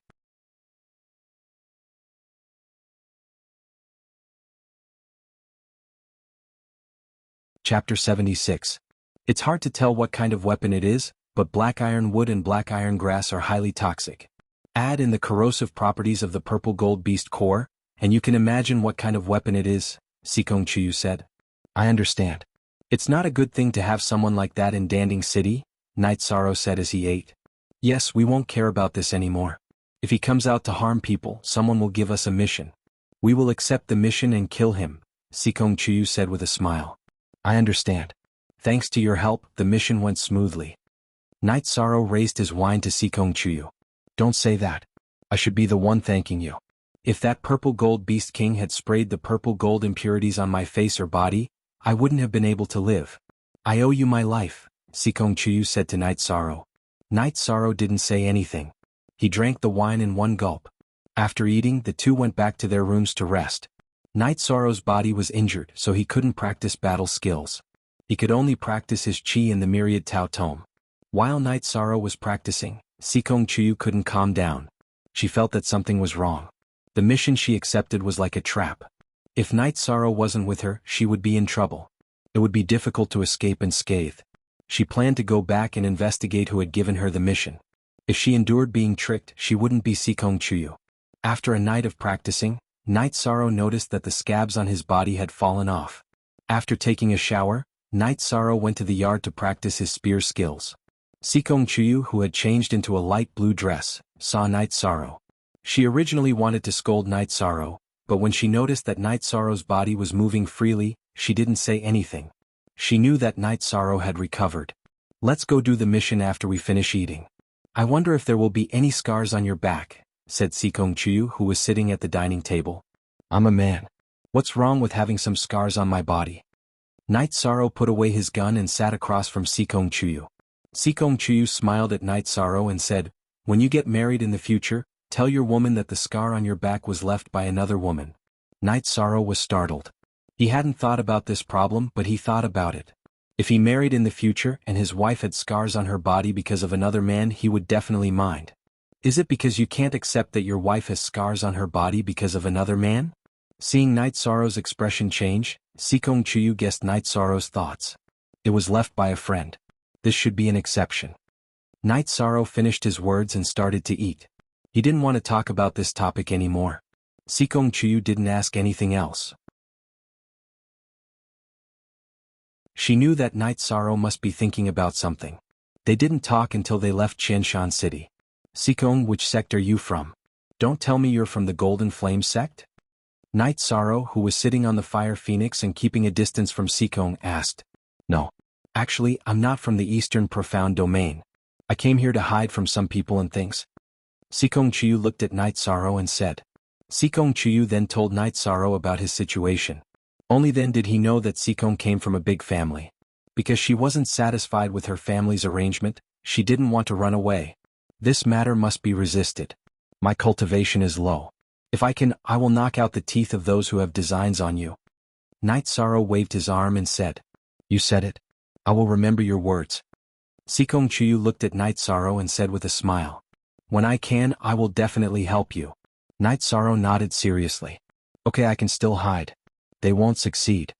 Chapter 76. It's hard to tell what kind of weapon it is, but black iron wood and black iron grass are highly toxic. Add in the corrosive properties of the purple gold beast core, and you can imagine what kind of weapon it is, Sikong Chuyu said. I understand. It's not a good thing to have someone like that in Danding City, Night Sorrow said as he ate. Yes, we won't care about this anymore. If he comes out to harm people, someone will give us a mission. We will accept the mission and kill him, Sikong Chuyu said with a smile. I understand. Thanks to your help, the mission went smoothly. Night Sorrow raised his wine to Sikong Chuyu. Don't say that. I should be the one thanking you. If that purple gold beast king had sprayed the purple gold impurities on my face or body, I wouldn't have been able to live. I owe you my life, Sikong Chuyu said to Night Sorrow. Night Sorrow didn't say anything. He drank the wine in one gulp. After eating, the two went back to their rooms to rest. Night Sorrow's body was injured, so he couldn't practice battle skills. He could only practice his chi in the myriad Tao Tome. While Night Sorrow was practicing, Sikong Chuyu couldn't calm down. She felt that something was wrong. The mission she accepted was like a trap. If Night Sorrow wasn't with her, she would be in trouble. It would be difficult to escape unscathed. She planned to go back and investigate who had given her the mission. If she endured being tricked, she wouldn't be Sikong Chuyu. After a night of practicing, Night Sorrow noticed that the scabs on his body had fallen off. After taking a shower, Night Sorrow went to the yard to practice his spear skills. Sikong Chuyu, who had changed into a light blue dress, saw Night Sorrow. She originally wanted to scold Night Sorrow, but when she noticed that Night Sorrow's body was moving freely, she didn't say anything. She knew that Night Sorrow had recovered. Let's go do the mission after we finish eating. I wonder if there will be any scars on your back, said Sikong Chuyu, who was sitting at the dining table. I'm a man. What's wrong with having some scars on my body? Night Sorrow put away his gun and sat across from Sikong Chuyu. Sikong Chuyu smiled at Night Sorrow and said, When you get married in the future, tell your woman that the scar on your back was left by another woman. Night Sorrow was startled. He hadn't thought about this problem, but he thought about it. If he married in the future and his wife had scars on her body because of another man, he would definitely mind. Is it because you can't accept that your wife has scars on her body because of another man? Seeing Night Sorrow's expression change, Sikong Chuyu guessed Night Sorrow's thoughts. It was left by a friend. This should be an exception. Night Sorrow finished his words and started to eat. He didn't want to talk about this topic anymore. Sikong Chuyu didn't ask anything else. She knew that Night Sorrow must be thinking about something. They didn't talk until they left Qianshan City. Sikong, which sect are you from? Don't tell me you're from the Golden Flame sect? Night Sorrow, who was sitting on the fire phoenix and keeping a distance from Sikong, asked. No. Actually, I'm not from the Eastern Profound Domain. I came here to hide from some people and things. Sikong Chuyu looked at Night Sorrow and said. Sikong Chuyu then told Night Sorrow about his situation. Only then did he know that Sikong came from a big family. Because she wasn't satisfied with her family's arrangement, she didn't want to run away. This matter must be resisted. My cultivation is low. If I can, I will knock out the teeth of those who have designs on you. Night Sorrow waved his arm and said. You said it. I will remember your words. Sikong Chuyu looked at Night Sorrow and said with a smile. When I can, I will definitely help you. Night Sorrow nodded seriously. Okay, I can still hide. They won't succeed.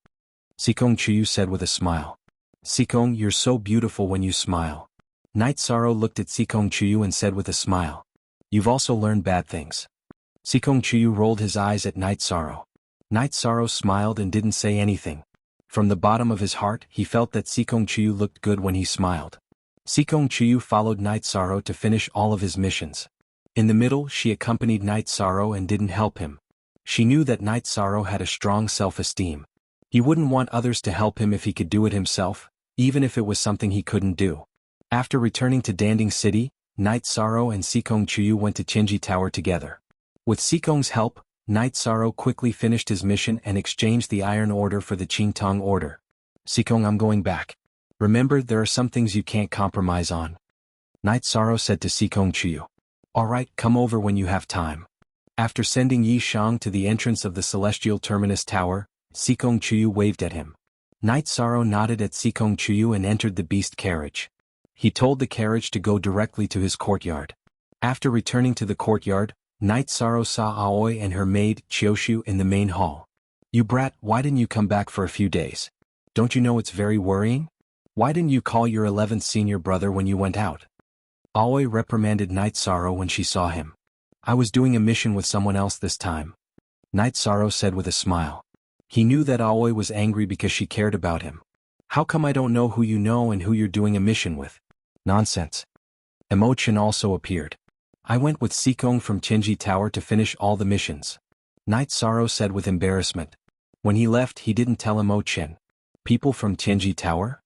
Sikong Chuyu said with a smile. Sikong, you're so beautiful when you smile. Night Sorrow looked at Sikong Chuyu and said with a smile. You've also learned bad things. Sikong Chuyu rolled his eyes at Night Sorrow. Night Sorrow smiled and didn't say anything. From the bottom of his heart, he felt that Sikong Chuyu looked good when he smiled. Sikong Chuyu followed Night Sorrow to finish all of his missions. In the middle, she accompanied Night Sorrow and didn't help him. She knew that Night Sorrow had a strong self-esteem. He wouldn't want others to help him if he could do it himself, even if it was something he couldn't do. After returning to Danding City, Night Sorrow and Sikong Chuyu went to Qinji Tower together. With Sikong's help, Night Sorrow quickly finished his mission and exchanged the Iron Order for the Qingtong Order. Sikong, I'm going back. Remember, there are some things you can't compromise on. Night Sorrow said to Sikong Chuyu. Alright, come over when you have time. After sending Yi Shang to the entrance of the Celestial Terminus Tower, Sikong Chuyu waved at him. Night Sorrow nodded at Sikong Chuyu and entered the beast carriage. He told the carriage to go directly to his courtyard. After returning to the courtyard, Night Sorrow saw Aoi and her maid, Chioshu, in the main hall. You brat, why didn't you come back for a few days? Don't you know it's very worrying? Why didn't you call your 11th senior brother when you went out? Aoi reprimanded Night Sorrow when she saw him. I was doing a mission with someone else this time. Night Sorrow said with a smile. He knew that Aoi was angry because she cared about him. How come I don't know who you know and who you're doing a mission with? Nonsense. Imo-chan also appeared. I went with Seikong from Chenji Tower to finish all the missions. Night Sorrow said with embarrassment. When he left he didn't tell Imo-chan. People from Chenji Tower?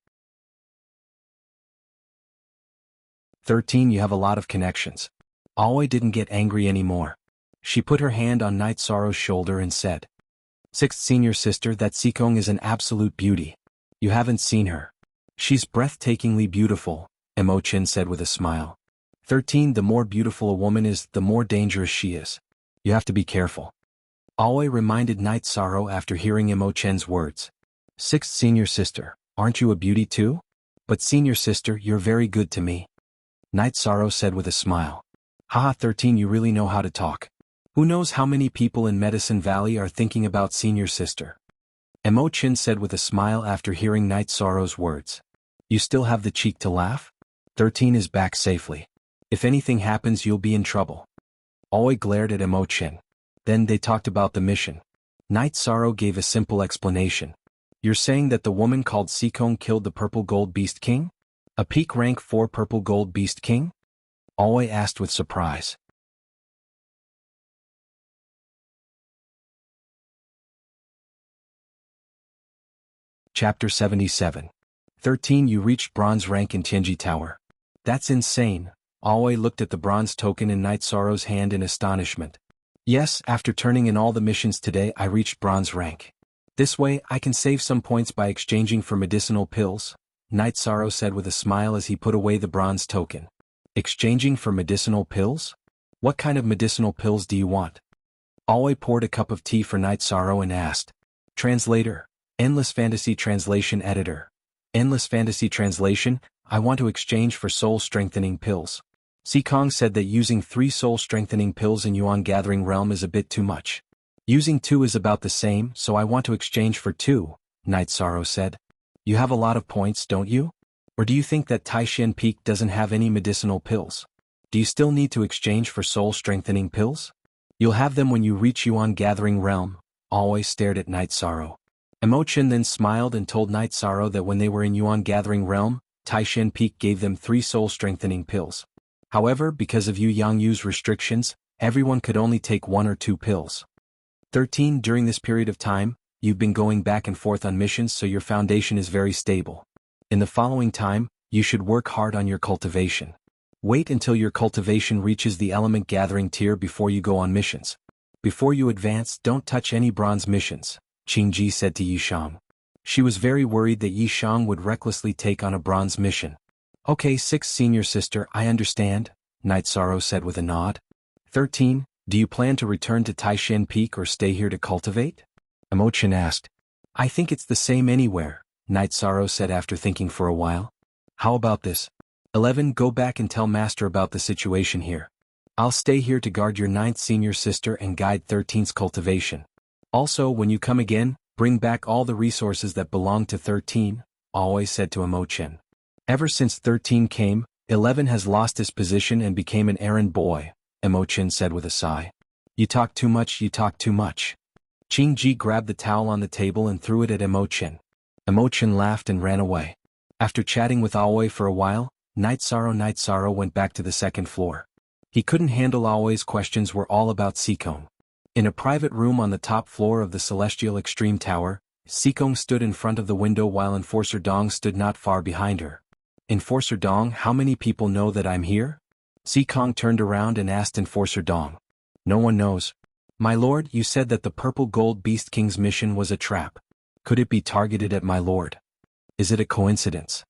13 You have a lot of connections. Aoi didn't get angry anymore. She put her hand on Night Sorrow's shoulder and said. 6th senior sister, that Seikong is an absolute beauty. You haven't seen her. She's breathtakingly beautiful, Imo-chan said with a smile. 13 The more beautiful a woman is, the more dangerous she is. You have to be careful. Aoi reminded Night Sorrow after hearing Imo-chan's words. 6th senior sister, aren't you a beauty too? But senior sister, you're very good to me. Night Sorrow said with a smile. Haha 13 You really know how to talk. Who knows how many people in Medicine Valley are thinking about senior sister? Imo-chan said with a smile after hearing Night Sorrow's words. You still have the cheek to laugh? 13 is back safely. If anything happens you'll be in trouble. Aoi glared at Imo-chan. Then they talked about the mission. Night Sorrow gave a simple explanation. You're saying that the woman called Seikong killed the Purple Gold Beast King? A peak rank 4 Purple Gold Beast King? Aoi asked with surprise. Chapter 77. 13 You reached bronze rank in Chenji Tower. That's insane. Aoi looked at the bronze token in Night Sorrow's hand in astonishment. Yes, after turning in all the missions today I reached bronze rank. This way I can save some points by exchanging for medicinal pills, Night Sorrow said with a smile as he put away the bronze token. Exchanging for medicinal pills? What kind of medicinal pills do you want? Aoi poured a cup of tea for Night Sorrow and asked. Translator. Endless Fantasy Translation Editor. Endless Fantasy Translation, I want to exchange for soul-strengthening pills. Seikong said that using 3 soul-strengthening pills in Yuan Gathering Realm is a bit too much. Using 2 is about the same, so I want to exchange for 2, Night Sorrow said. You have a lot of points, don't you? Or do you think that Taishan Peak doesn't have any medicinal pills? Do you still need to exchange for soul-strengthening pills? You'll have them when you reach Yuan Gathering Realm. Aoi stared at Night Sorrow. Imo-chan then smiled and told Night Sorrow that when they were in Yuan Gathering Realm, Taishan Peak gave them 3 soul-strengthening pills. However, because of Yu Yangyu's restrictions, everyone could only take 1 or 2 pills. 13 During this period of time, you've been going back and forth on missions so your foundation is very stable. In the following time, you should work hard on your cultivation. Wait until your cultivation reaches the element gathering tier before you go on missions. Before you advance, don't touch any bronze missions, Qingji said to Yishang. She was very worried that Yishang would recklessly take on a bronze mission. Okay 6th senior sister, I understand, Night Sorrow said with a nod. 13 Do you plan to return to Taishan Peak or stay here to cultivate? Imo-chan asked. I think it's the same anywhere, Night Sorrow said after thinking for a while. How about this? 11 Go back and tell Master about the situation here. I'll stay here to guard your 9th senior sister and guide 13's cultivation. Also, when you come again, bring back all the resources that belong to 13, Aoi said to Imo-chan. Ever since 13 came, 11 has lost his position and became an errand boy, Imo-chan said with a sigh. You talk too much, you talk too much. Qingji grabbed the towel on the table and threw it at Imo-chan. Imo-chan laughed and ran away. After chatting with Aoi for a while, Night Sorrow went back to the 2nd floor. He couldn't handle Aoi's questions were all about Seikong. In a private room on the top floor of the Celestial Extreme Tower, Seikong stood in front of the window while Enforcer Dong stood not far behind her. Enforcer Dong, how many people know that I'm here? Seikong turned around and asked Enforcer Dong. No one knows. My lord, you said that the Purple Gold Beast King's mission was a trap. Could it be targeted at my lord? Is it a coincidence?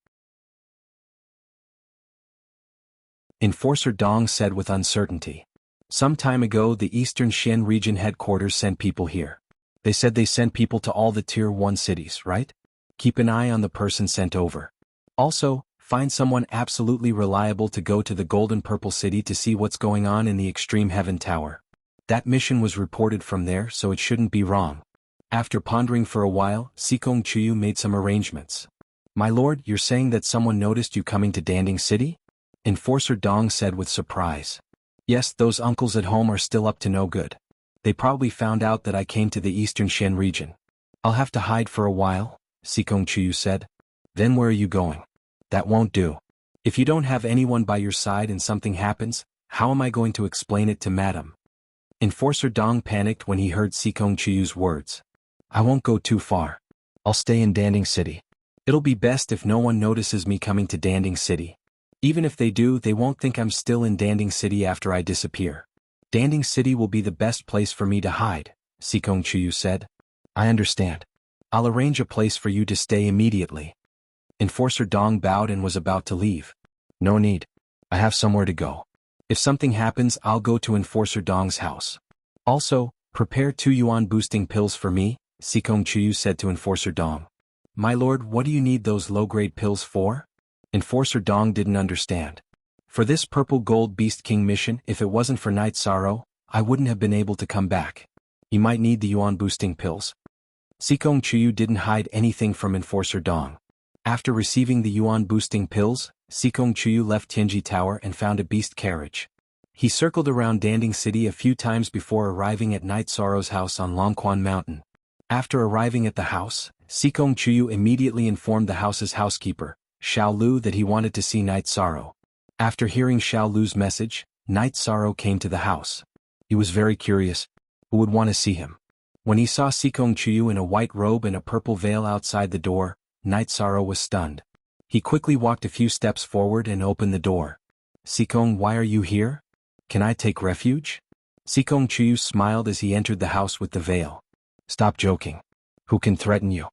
Enforcer Dong said with uncertainty. Some time ago the Eastern Shen region headquarters sent people here. They said they sent people to all the Tier 1 cities, right? Keep an eye on the person sent over. Also, find someone absolutely reliable to go to the Golden Purple City to see what's going on in the Extreme Heaven Tower. That mission was reported from there, so it shouldn't be wrong. After pondering for a while, Sikong Chuyu made some arrangements. My lord, you're saying that someone noticed you coming to Danding City? Enforcer Dong said with surprise. Yes, those uncles at home are still up to no good. They probably found out that I came to the eastern Shen region. I'll have to hide for a while, Sikong Chuyu said. Then where are you going? That won't do. If you don't have anyone by your side and something happens, how am I going to explain it to Madam? Enforcer Dong panicked when he heard Sikong Chuyu's words. I won't go too far. I'll stay in Danding City. It'll be best if no one notices me coming to Danding City. Even if they do, they won't think I'm still in Danding City after I disappear. Danding City will be the best place for me to hide, Sikong Chuyu said. I understand. I'll arrange a place for you to stay immediately. Enforcer Dong bowed and was about to leave. No need. I have somewhere to go. If something happens, I'll go to Enforcer Dong's house. Also, prepare 2 yuan boosting pills for me, Sikong Chuyu said to Enforcer Dong. My lord, what do you need those low-grade pills for? Enforcer Dong didn't understand. For this Purple Gold Beast King mission, if it wasn't for Night Sorrow, I wouldn't have been able to come back. He might need the yuan boosting pills. Sikong Chuyu didn't hide anything from Enforcer Dong. After receiving the yuan boosting pills, Sikong Chuyu left Tianji Tower and found a beast carriage. He circled around Danding City a few times before arriving at Night Sorrow's house on Longquan Mountain. After arriving at the house, Sikong Chuyu immediately informed the house's housekeeper, Xiao Lu, that he wanted to see Night Sorrow. After hearing Xiao Lu's message, Night Sorrow came to the house. He was very curious. Who would want to see him? When he saw Sikong Chuyu in a white robe and a purple veil outside the door, Night Sorrow was stunned. He quickly walked a few steps forward and opened the door. Sikong, why are you here? Can I take refuge? Sikong Chuyu smiled as he entered the house with the veil. Stop joking. Who can threaten you?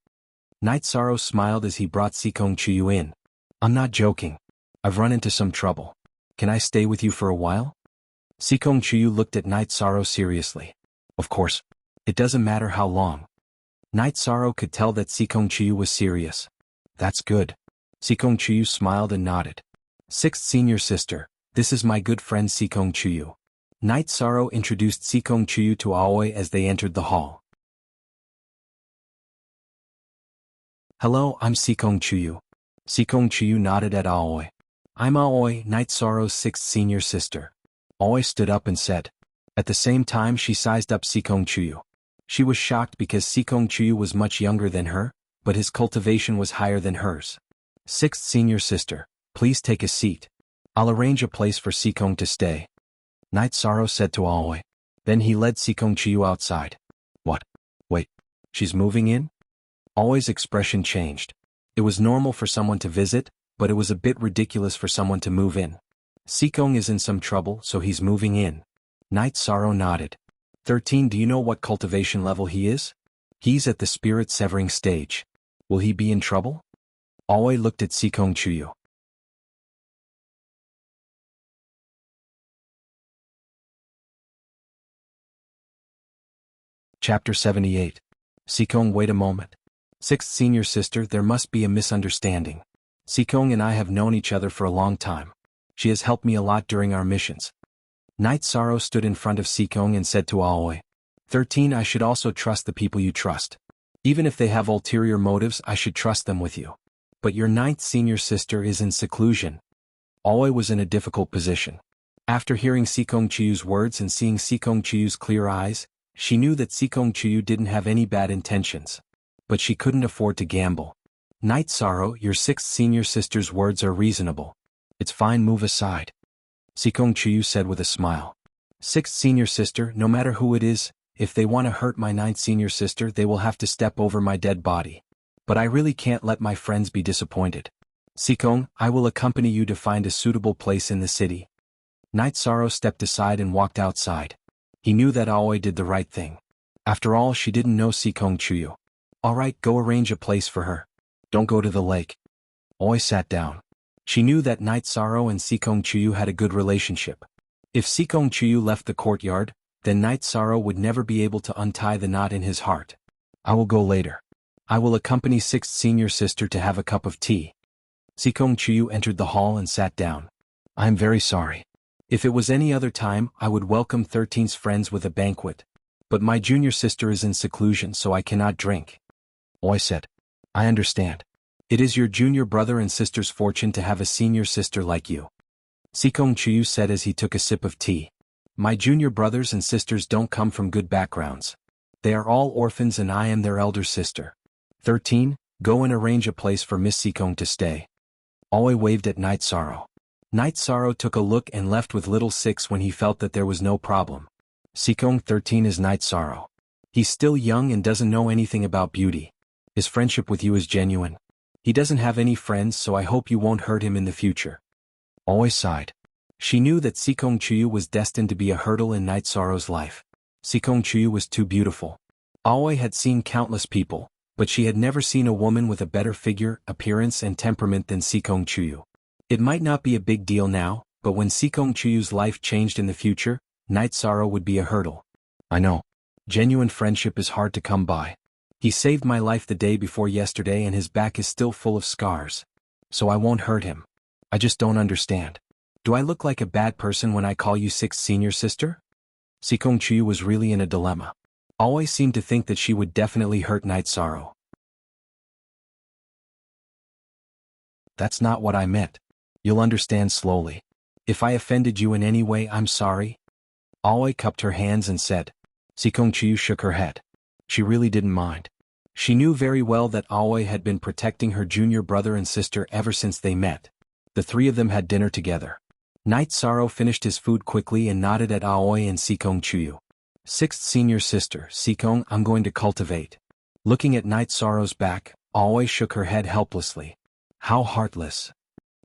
Night Sorrow smiled as he brought Sikong Chuyu in. I'm not joking. I've run into some trouble. Can I stay with you for a while? Sikong Chuyu looked at Night Sorrow seriously. Of course. It doesn't matter how long. Night Sorrow could tell that Sikong Chuyu was serious. That's good. Sikong Chuyu smiled and nodded. 6th Senior Sister, this is my good friend Sikong Chuyu. Night Sorrow introduced Sikong Chuyu to Aoi as they entered the hall. Hello, I'm Sikong Chuyu. Sikong Chuyu nodded at Aoi. I'm Aoi, Night Sorrow's 6th Senior Sister. Aoi stood up and said. At the same time she sized up Sikong Chuyu. She was shocked because Sikong Chuyu was much younger than her, but his cultivation was higher than hers. 6th Senior Sister, please take a seat. I'll arrange a place for Sikong to stay. Night Sorrow said to Aoi. Then he led Sikong Chuyu outside. What? Wait, she's moving in? Aoi's expression changed. It was normal for someone to visit, but it was a bit ridiculous for someone to move in. Sikong is in some trouble, so he's moving in. Night Sorrow nodded. 13. Do you know what cultivation level he is? He's at the spirit severing stage. Will he be in trouble? Aoi looked at Sikong Chuyu. Chapter 78. Sikong, wait a moment. 6th Senior Sister, there must be a misunderstanding. Sikong and I have known each other for a long time. She has helped me a lot during our missions. Night Sorrow stood in front of Sikong and said to Aoi. 13. I should also trust the people you trust. Even if they have ulterior motives, I should trust them with you. But your 9th Senior Sister is in seclusion. Aoi was in a difficult position. After hearing Sikong Chuyu's words and seeing Sikong Chuyu's clear eyes, she knew that Sikong Chuyu didn't have any bad intentions. But she couldn't afford to gamble. Night Sorrow, your 6th Senior Sister's words are reasonable. It's fine, move aside. Sikong Chuyu said with a smile. 6th Senior Sister, no matter who it is, if they want to hurt my 9th Senior Sister, they will have to step over my dead body. But I really can't let my friends be disappointed. Sikong, I will accompany you to find a suitable place in the city. Night Sorrow stepped aside and walked outside. He knew that Aoi did the right thing. After all, she didn't know Sikong Chuyu. All right, go arrange a place for her. Don't go to the lake. Aoi sat down. She knew that Night Sorrow and Sikong Chuyu had a good relationship. If Sikong Chuyu left the courtyard, then Night Sorrow would never be able to untie the knot in his heart. I will go later. I will accompany 6th Senior Sister to have a cup of tea. Sikong Chuyu entered the hall and sat down. I am very sorry. If it was any other time, I would welcome 13's friends with a banquet. But my junior sister is in seclusion so I cannot drink. Oi said. I understand. It is your junior brother and sister's fortune to have a senior sister like you. Sikong Chuyu said as he took a sip of tea. My junior brothers and sisters don't come from good backgrounds. They are all orphans and I am their elder sister. 13. Go and arrange a place for Miss Sikong to stay. Oi waved at Night Sorrow. Night Sorrow took a look and left with little 6 when he felt that there was no problem. Sikong 13 is Night Sorrow. He's still young and doesn't know anything about beauty. His friendship with you is genuine. He doesn't have any friends so I hope you won't hurt him in the future. Oi sighed. She knew that Sikong Chuyu was destined to be a hurdle in Night Sorrow's life. Sikong Chuyu was too beautiful. Aoi had seen countless people, but she had never seen a woman with a better figure, appearance and temperament than Sikong Chuyu. It might not be a big deal now, but when Sikong Chuyu's life changed in the future, Night Sorrow would be a hurdle. I know. Genuine friendship is hard to come by. He saved my life the day before yesterday and his back is still full of scars. So I won't hurt him. I just don't understand. Do I look like a bad person when I call you 6th senior sister? Sikong Chuyu was really in a dilemma. Always seemed to think that she would definitely hurt Night Sorrow. That's not what I meant. You'll understand slowly. If I offended you in any way, I'm sorry. Aoi cupped her hands and said. Sikong Chuyu shook her head. She really didn't mind. She knew very well that Aoi had been protecting her junior brother and sister ever since they met. The 3 of them had dinner together. Night Sorrow finished his food quickly and nodded at Aoi and Sikong Chuyu. 6th senior sister, Sikong, I'm going to cultivate. Looking at Night Sorrow's back, Aoi shook her head helplessly. How heartless.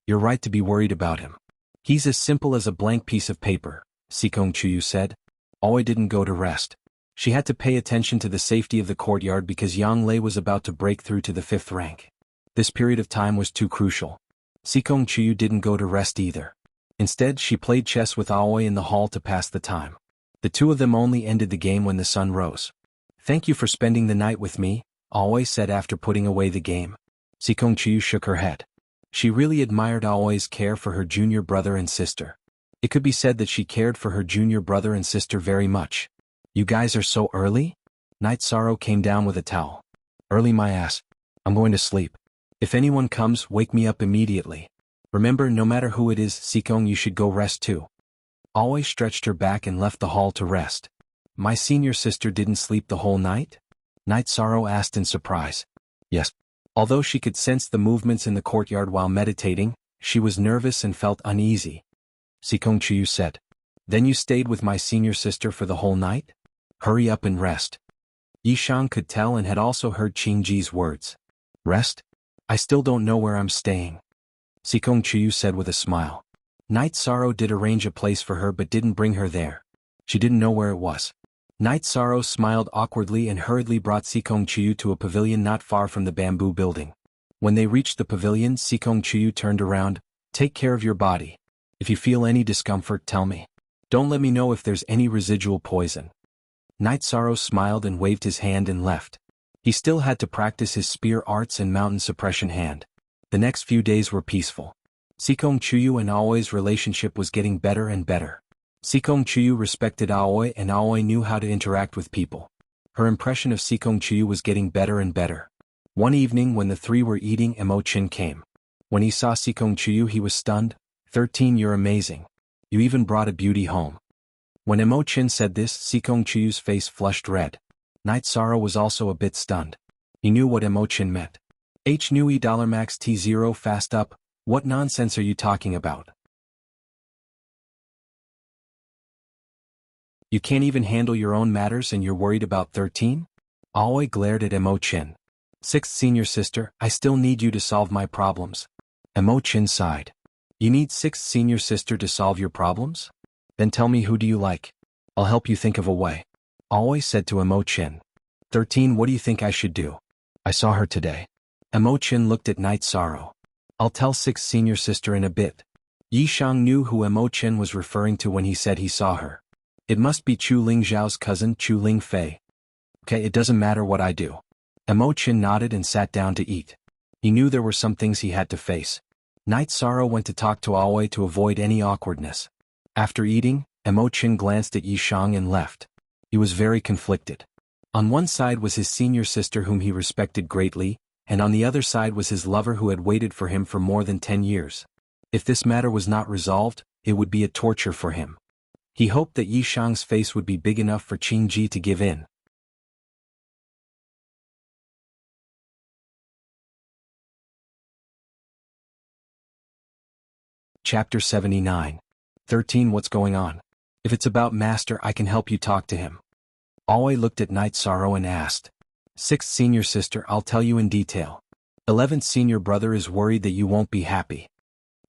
You're right to be worried about him. He's as simple as a blank piece of paper, Sikong Chuyu said. Aoi didn't go to rest. She had to pay attention to the safety of the courtyard because Yang Lei was about to break through to the 5th rank. This period of time was too crucial. Sikong Chuyu didn't go to rest either. Instead, she played chess with Aoi in the hall to pass the time. The 2 of them only ended the game when the sun rose. Thank you for spending the night with me, Aoi said after putting away the game. Sikong Chuyu shook her head. She really admired Aoi's care for her junior brother and sister. It could be said that she cared for her junior brother and sister very much. You guys are so early? Night Sorrow came down with a towel. Early my ass. I'm going to sleep. If anyone comes, wake me up immediately. Remember, no matter who it is, Sikong, you should go rest too. Aoi stretched her back and left the hall to rest. My senior sister didn't sleep the whole night? Night Sorrow asked in surprise. Yes. Although she could sense the movements in the courtyard while meditating, she was nervous and felt uneasy. Sikong Chuyu said. Then you stayed with my senior sister for the whole night? Hurry up and rest. Yishang could tell and had also heard Qingji's words. Rest? I still don't know where I'm staying. Sikong Chuyu said with a smile. Night Sorrow did arrange a place for her but didn't bring her there. She didn't know where it was. Night Sorrow smiled awkwardly and hurriedly brought Sikong Chuyu to a pavilion not far from the bamboo building. When they reached the pavilion, Sikong Chuyu turned around. Take care of your body. If you feel any discomfort, tell me. Don't let me know if there's any residual poison. Night Sorrow smiled and waved his hand and left. He still had to practice his spear arts and mountain suppression hand. The next few days were peaceful. Sikong Chuyu and Aoi's relationship was getting better and better. Sikong Chuyu respected Aoi and Aoi knew how to interact with people. Her impression of Sikong Chuyu was getting better and better. One evening when the 3 were eating, Emo-chin came. When he saw Sikong Chuyu he was stunned. 13, you're amazing. You even brought a beauty home. When Emo-chin said this, Sikong Chuyu's face flushed red. Night Sorrow was also a bit stunned. He knew what Emo-chin meant. H new E $max T0 fast up, what nonsense are you talking about? You can't even handle your own matters and you're worried about 13? Aoi glared at Emo-chin. 6th senior sister, I still need you to solve my problems. Emo-chin sighed. You need 6th senior sister to solve your problems? Then tell me, who do you like? I'll help you think of a way. Aoi said to Emo-chin. 13, what do you think I should do? I saw her today. Emo-chin looked at Night Sorrow. I'll tell 6th senior sister in a bit. Yishang knew who Emo-chin was referring to when he said he saw her. It must be Chu Lingzhao's cousin Chu Lingfei. Okay, it doesn't matter what I do. Emo-chin nodded and sat down to eat. He knew there were some things he had to face. Night Sorrow went to talk to Aoi to avoid any awkwardness. After eating, Emo-chin glanced at Yishang and left. He was very conflicted. On one side was his senior sister whom he respected greatly, and on the other side was his lover who had waited for him for more than 10 years. If this matter was not resolved, it would be a torture for him. He hoped that Yi Shang's face would be big enough for Qing Ji to give in. Chapter 79. 13. What's going on? If it's about Master, I can help you talk to him. Alway looked at Night Sorrow and asked. 6th senior sister, I'll tell you in detail. 11th senior brother is worried that you won't be happy.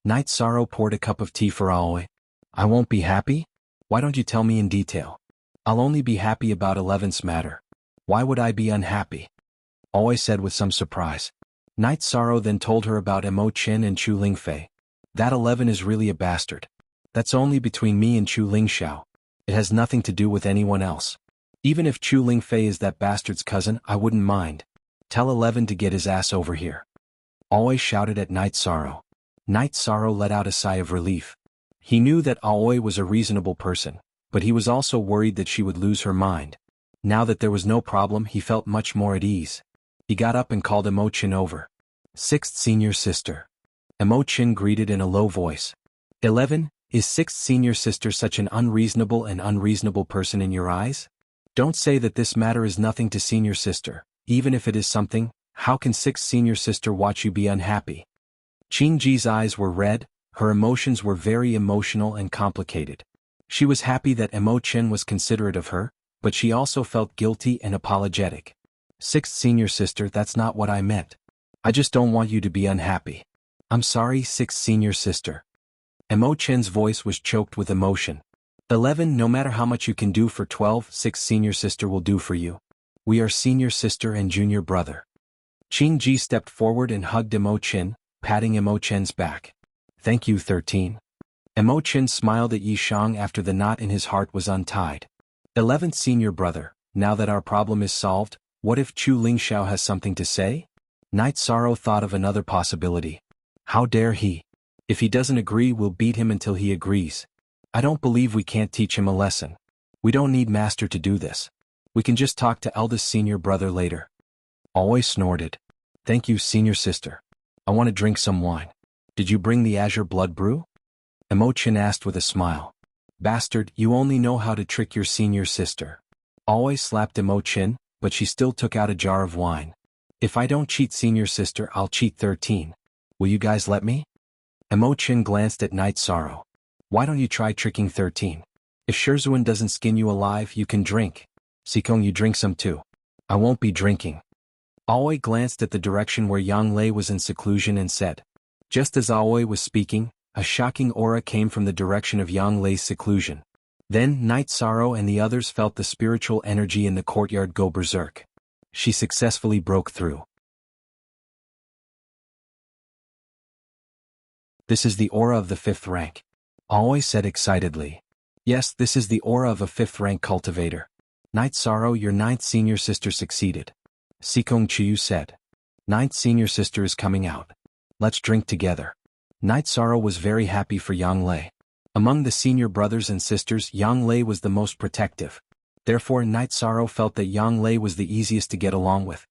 Night Sorrow poured a cup of tea for Alway. I won't be happy? Why don't you tell me in detail? I'll only be happy about 11th's matter. Why would I be unhappy? Alway said with some surprise. Night Sorrow then told her about Mo Qin and Chu Lingfei. That 11 is really a bastard. That's only between me and Chu Lingxiao. It has nothing to do with anyone else. Even if Chu Lingfei is that bastard's cousin, I wouldn't mind. Tell 11 to get his ass over here. Alway shouted at Night Sorrow. Night Sorrow let out a sigh of relief. He knew that Alway was a reasonable person, but he was also worried that she would lose her mind. Now that there was no problem, he felt much more at ease. He got up and called Mo Qin over. 6th senior sister. Mo Qin greeted in a low voice. 11, is 6th senior sister such an unreasonable person in your eyes? Don't say that this matter is nothing to senior sister. Even if it is something, how can 6th senior sister watch you be unhappy? Qing Ji's eyes were red, her emotions were very emotional and complicated. She was happy that Mo Qin was considerate of her, but she also felt guilty and apologetic. 6th senior sister, that's not what I meant. I just don't want you to be unhappy. I'm sorry, 6th senior sister. Mo Qin's voice was choked with emotion. 11, no matter how much you can do for 12, 6th senior sister will do for you. We are senior sister and junior brother. Qing Ji stepped forward and hugged Mo Qin, patting Mo Qin's back. Thank you, 13. Mo Qin smiled at Yi Shang after the knot in his heart was untied. 11th senior brother, now that our problem is solved, what if Chu Lingxiao has something to say? Night Sorrow thought of another possibility. How dare he? If he doesn't agree, we'll beat him until he agrees. I don't believe we can't teach him a lesson. We don't need Master to do this. We can just talk to eldest senior brother later. Alway snorted. Thank you, senior sister. I want to drink some wine. Did you bring the azure blood brew? Mo Qin asked with a smile. Bastard, you only know how to trick your senior sister. Alway slapped Mo Qin, but she still took out a jar of wine. If I don't cheat senior sister, I'll cheat 13. Will you guys let me? Mo Qin glanced at Night Sorrow. Why don't you try tricking 13? If Shizhuan doesn't skin you alive, you can drink. Sikong, you drink some too. I won't be drinking. Alway glanced at the direction where Yang Lei was in seclusion and said. Just as Alway was speaking, a shocking aura came from the direction of Yang Lei's seclusion. Then Night Sorrow and the others felt the spiritual energy in the courtyard go berserk. She successfully broke through. This is the aura of the 5th rank. Alway said excitedly. Yes, this is the aura of a 5th rank cultivator. Night Sorrow, your 9th senior sister succeeded. Sikong Chiyu said. 9th senior sister is coming out. Let's drink together. Night Sorrow was very happy for Yang Lei. Among the senior brothers and sisters, Yang Lei was the most protective. Therefore, Night Sorrow felt that Yang Lei was the easiest to get along with.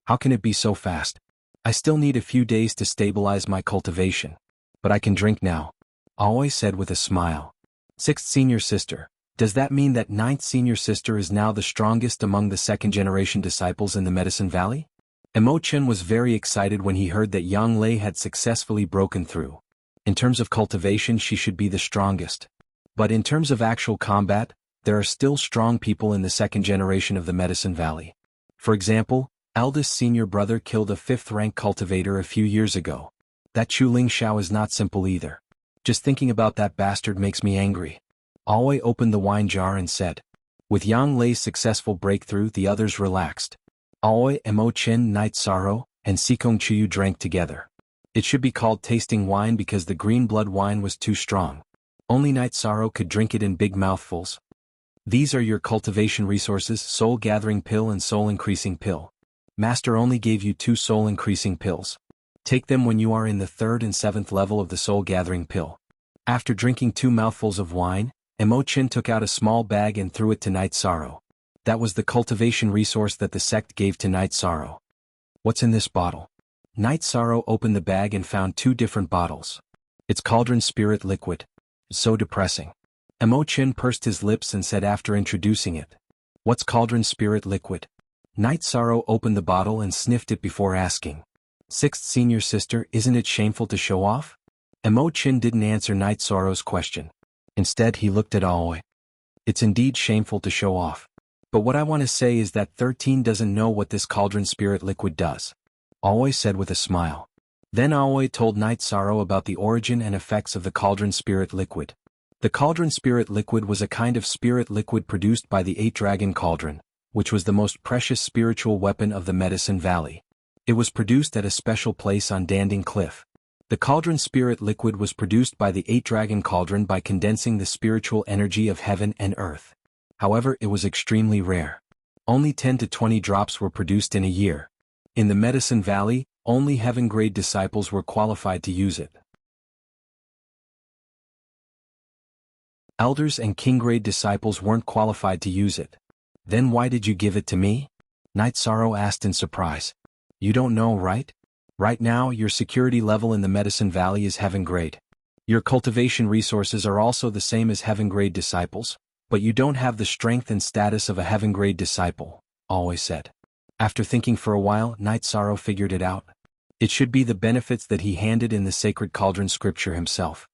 How can it be so fast? I still need a few days to stabilize my cultivation. But I can drink now. Alway said with a smile. 6th senior sister, does that mean that 9th senior sister is now the strongest among the 2nd generation disciples in the Medicine Valley? Mo Qin was very excited when he heard that Yang Lei had successfully broken through. In terms of cultivation, she should be the strongest. But in terms of actual combat, there are still strong people in the 2nd generation of the Medicine Valley. For example, eldest senior brother killed a 5th rank cultivator a few years ago. That Chu Lingxiao is not simple either. Just thinking about that bastard makes me angry. Alway opened the wine jar and said. With Yang Lei's successful breakthrough, the others relaxed. Alway, Mo Qin, Night Sorrow, and Sikong Chiyu drank together. It should be called tasting wine because the green blood wine was too strong. Only Night Sorrow could drink it in big mouthfuls. These are your cultivation resources: soul gathering pill and soul increasing pill. Master only gave you 2 soul increasing pills. Take them when you are in the 3rd and 7th level of the soul gathering pill. After drinking 2 mouthfuls of wine, Mo Qin took out a small bag and threw it to Night Sorrow. That was the cultivation resource that the sect gave to Night Sorrow. What's in this bottle? Night Sorrow opened the bag and found 2 different bottles. It's Cauldron Spirit Liquid. So depressing. Imo-chin pursed his lips and said after introducing it. What's Cauldron Spirit Liquid? Night Sorrow opened the bottle and sniffed it before asking. 6th senior sister, isn't it shameful to show off? Imo-chin didn't answer Night Sorrow's question. Instead he looked at Aoi. It's indeed shameful to show off. But what I want to say is that 13 doesn't know what this Cauldron Spirit Liquid does. Aoi said with a smile. Then Aoi told Night Sorrow about the origin and effects of the Cauldron Spirit Liquid. The Cauldron Spirit Liquid was a kind of spirit liquid produced by the 8-Dragon Cauldron, which was the most precious spiritual weapon of the Medicine Valley. It was produced at a special place on Danding Cliff. The Cauldron Spirit Liquid was produced by the 8-Dragon Cauldron by condensing the spiritual energy of heaven and earth. However, it was extremely rare. Only 10 to 20 drops were produced in a year. In the Medicine Valley, only heaven-grade disciples were qualified to use it. Elders and king-grade disciples weren't qualified to use it. Then why did you give it to me? Night Sorrow asked in surprise. You don't know, right? Right now, your security level in the Medicine Valley is heaven-grade. Your cultivation resources are also the same as heaven-grade disciples, but you don't have the strength and status of a heaven-grade disciple, Aoi said. After thinking for a while, Night Sorrow figured it out. It should be the benefits that he handed in the Sacred Cauldron scripture himself.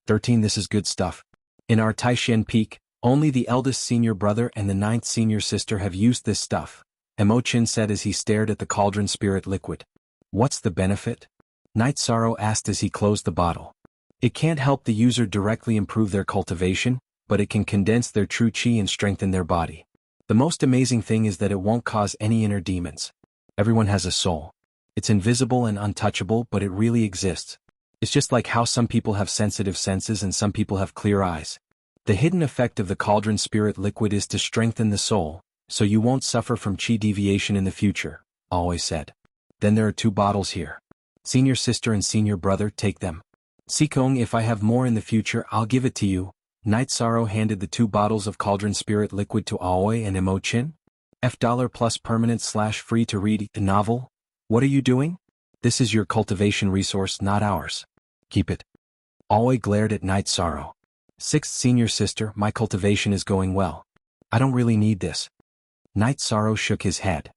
13 This is good stuff. In our Taishan Peak, only the eldest senior brother and the 9th senior sister have used this stuff, Imo-chin said as he stared at the Cauldron Spirit Liquid. What's the benefit? Night Sorrow asked as he closed the bottle. It can't help the user directly improve their cultivation, but it can condense their true qi and strengthen their body. The most amazing thing is that it won't cause any inner demons. Everyone has a soul. It's invisible and untouchable, but it really exists. It's just like how some people have sensitive senses and some people have clear eyes. The hidden effect of the Cauldron Spirit Liquid is to strengthen the soul, so you won't suffer from qi deviation in the future, Aoi said. Then there are 2 bottles here. Senior sister and senior brother, take them. Sikong, if I have more in the future, I'll give it to you. Night Sorrow handed the 2 bottles of Cauldron Spirit Liquid to Aoi and Imo-chin. $F plus permanent/free to read the novel. What are you doing? This is your cultivation resource, not ours. Keep it. Aoi glared at Night Sorrow. 6th senior sister, my cultivation is going well. I don't really need this. Night Sorrow shook his head.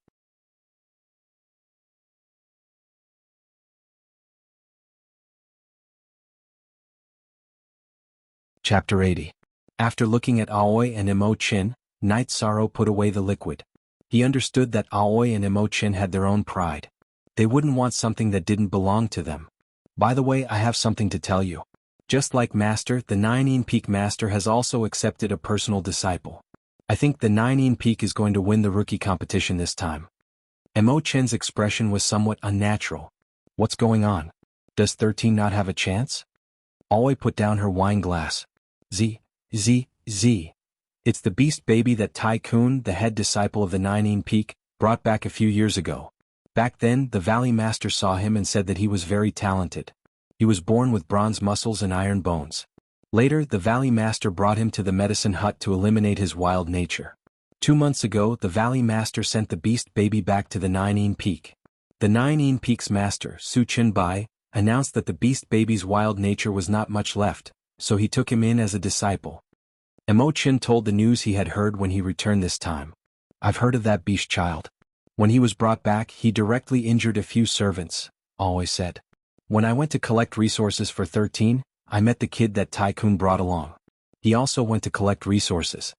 Chapter 80. After looking at Aoi and Imo-chin, Night Sorrow put away the liquid. He understood that Aoi and Imo-chin had their own pride. They wouldn't want something that didn't belong to them. By the way, I have something to tell you. Just like Master, the 9 Peak Master has also accepted a personal disciple. I think the 9 Peak is going to win the rookie competition this time. Imo-chin's expression was somewhat unnatural. What's going on? Does 13 not have a chance? Aoi put down her wine glass. Z. It's the beast baby that Tai-kun, the head disciple of the 9 Peak, brought back a few years ago. Back then, the Valley Master saw him and said that he was very talented. He was born with bronze muscles and iron bones. Later, the Valley Master brought him to the medicine hut to eliminate his wild nature. 2 months ago, the Valley Master sent the beast baby back to the 9 Peak. The 9 Peak's master, Su Chin-bai, announced that the beast baby's wild nature was not much left, so he took him in as a disciple. Imo-chin told the news he had heard when he returned this time. I've heard of that beast child. When he was brought back, he directly injured a few servants, Aoi said. When I went to collect resources for 13, I met the kid that Tai-kun brought along. He also went to collect resources.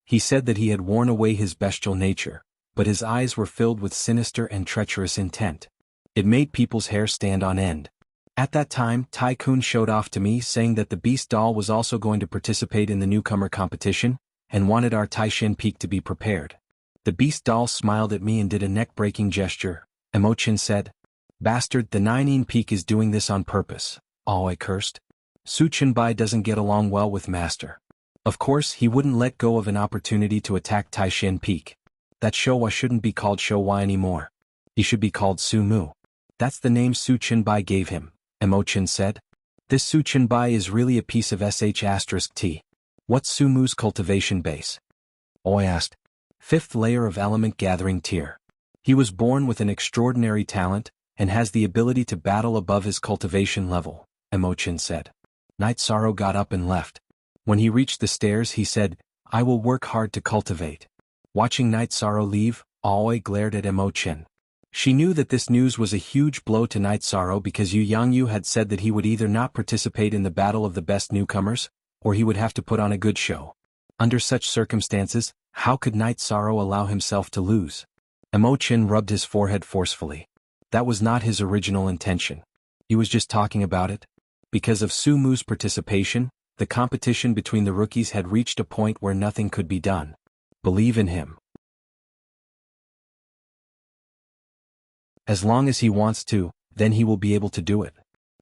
He said that he had worn away his bestial nature, but his eyes were filled with sinister and treacherous intent. It made people's hair stand on end. At that time, Tai-kun showed off to me saying that the beast doll was also going to participate in the newcomer competition, and wanted our Taishan Peak to be prepared. The beast doll smiled at me and did a neck-breaking gesture. Imo-chin said, "Bastard, the 9 Peak is doing this on purpose," Aoi cursed. Su Chin-bai doesn't get along well with Master. Of course, he wouldn't let go of an opportunity to attack Taishan Peak. That Showa shouldn't be called Showa anymore. He should be called Su-mu. That's the name Su Chin-bai gave him, Imo-chin said. This Su Chin-bai is really a piece of sh*t. What's Su-mu's cultivation base? Aoi asked. 5th layer of element gathering tier. He was born with an extraordinary talent, and has the ability to battle above his cultivation level, Imo-chan said. Night Sorrow got up and left. When he reached the stairs he said, I will work hard to cultivate. Watching Night Sorrow leave, Aoi glared at Imo-chan. She knew that this news was a huge blow to Night Sorrow because Jianghu had said that he would either not participate in the battle of the best newcomers, or he would have to put on a good show. Under such circumstances, how could Night Sorrow allow himself to lose? Imo-chan rubbed his forehead forcefully. That was not his original intention. He was just talking about it. Because of Sumu's participation, the competition between the rookies had reached a point where nothing could be done. Believe in him. As long as he wants to, then he will be able to do it.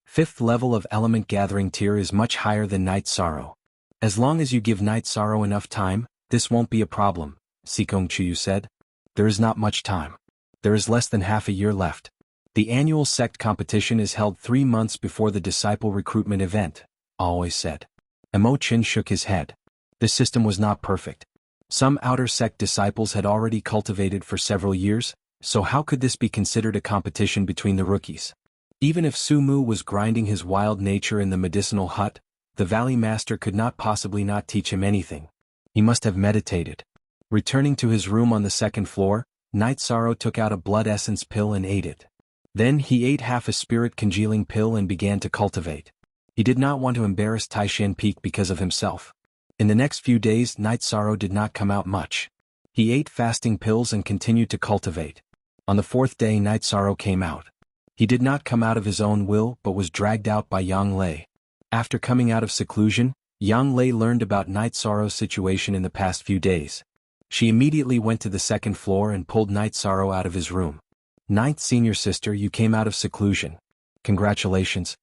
5th level of element gathering tier is much higher than Night Sorrow. As long as you give Night Sorrow enough time, this won't be a problem, Sikong Chuyu said. There is not much time. There is less than half a year left. The annual sect competition is held 3 months before the disciple recruitment event, Aoi said. Imo-chan shook his head. This system was not perfect. Some outer sect disciples had already cultivated for several years, so how could this be considered a competition between the rookies? Even if Sumu was grinding his wild nature in the medicinal hut, the Valley Master could not possibly not teach him anything. He must have meditated. Returning to his room on the 2nd floor, Night Sorrow took out a blood essence pill and ate it. Then he ate half a spirit congealing pill and began to cultivate. He did not want to embarrass Taishan Peak because of himself. In the next few days Night Sorrow did not come out much. He ate fasting pills and continued to cultivate. On the 4th day Night Sorrow came out. He did not come out of his own will but was dragged out by Yang Lei. After coming out of seclusion, Yang Lei learned about Night Sorrow's situation in the past few days. She immediately went to the 2nd floor and pulled Night Sorrow out of his room. Ninth senior sister, you came out of seclusion. Congratulations.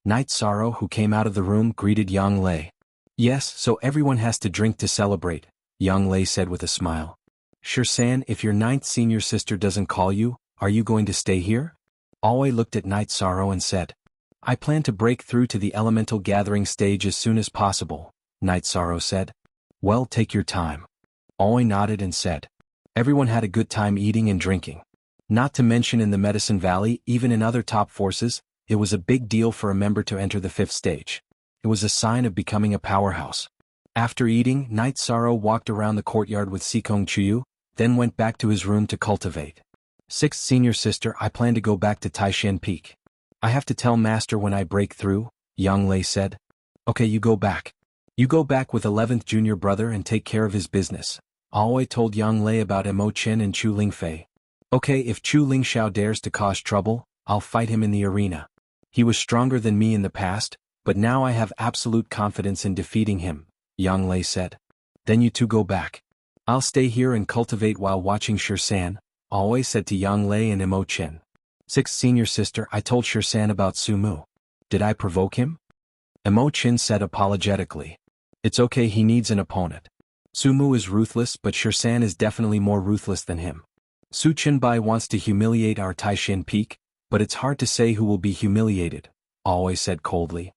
Night Sorrow, who came out of the room, greeted Yang Lei. Yes, so everyone has to drink to celebrate, Yang Lei said with a smile. Sure-san, if your 9th senior sister doesn't call you, are you going to stay here? Aoi looked at Night Sorrow and said. I plan to break through to the elemental gathering stage as soon as possible, Night Sorrow said. Well, take your time. Aoi nodded and said. Everyone had a good time eating and drinking. Not to mention in the Medicine Valley, even in other top forces, it was a big deal for a member to enter the 5th stage. It was a sign of becoming a powerhouse. After eating, Night Sorrow walked around the courtyard with Sikong Chuyu, then went back to his room to cultivate. 6th senior sister, I plan to go back to Taishan Peak. I have to tell Master when I break through, Yang Lei said. Okay, you go back. You go back with 11th junior brother and take care of his business. Aoi told Yang Lei about Imo-chan and Chu Lingfei. Okay, if Chu Lingxiao dares to cause trouble, I'll fight him in the arena. He was stronger than me in the past, but now I have absolute confidence in defeating him, Yang Lei said. Then you two go back. I'll stay here and cultivate while watching Sure-san, Aoi said to Yang Lei and Imo-chan. 6th senior sister, I told Sure-san about Sumu. Did I provoke him? Imo-chan said apologetically. It's okay, he needs an opponent. Sumu is ruthless, but Sure-san is definitely more ruthless than him. Su Chenbai wants to humiliate our Taishan Peak, but it's hard to say who will be humiliated, Aoi said coldly.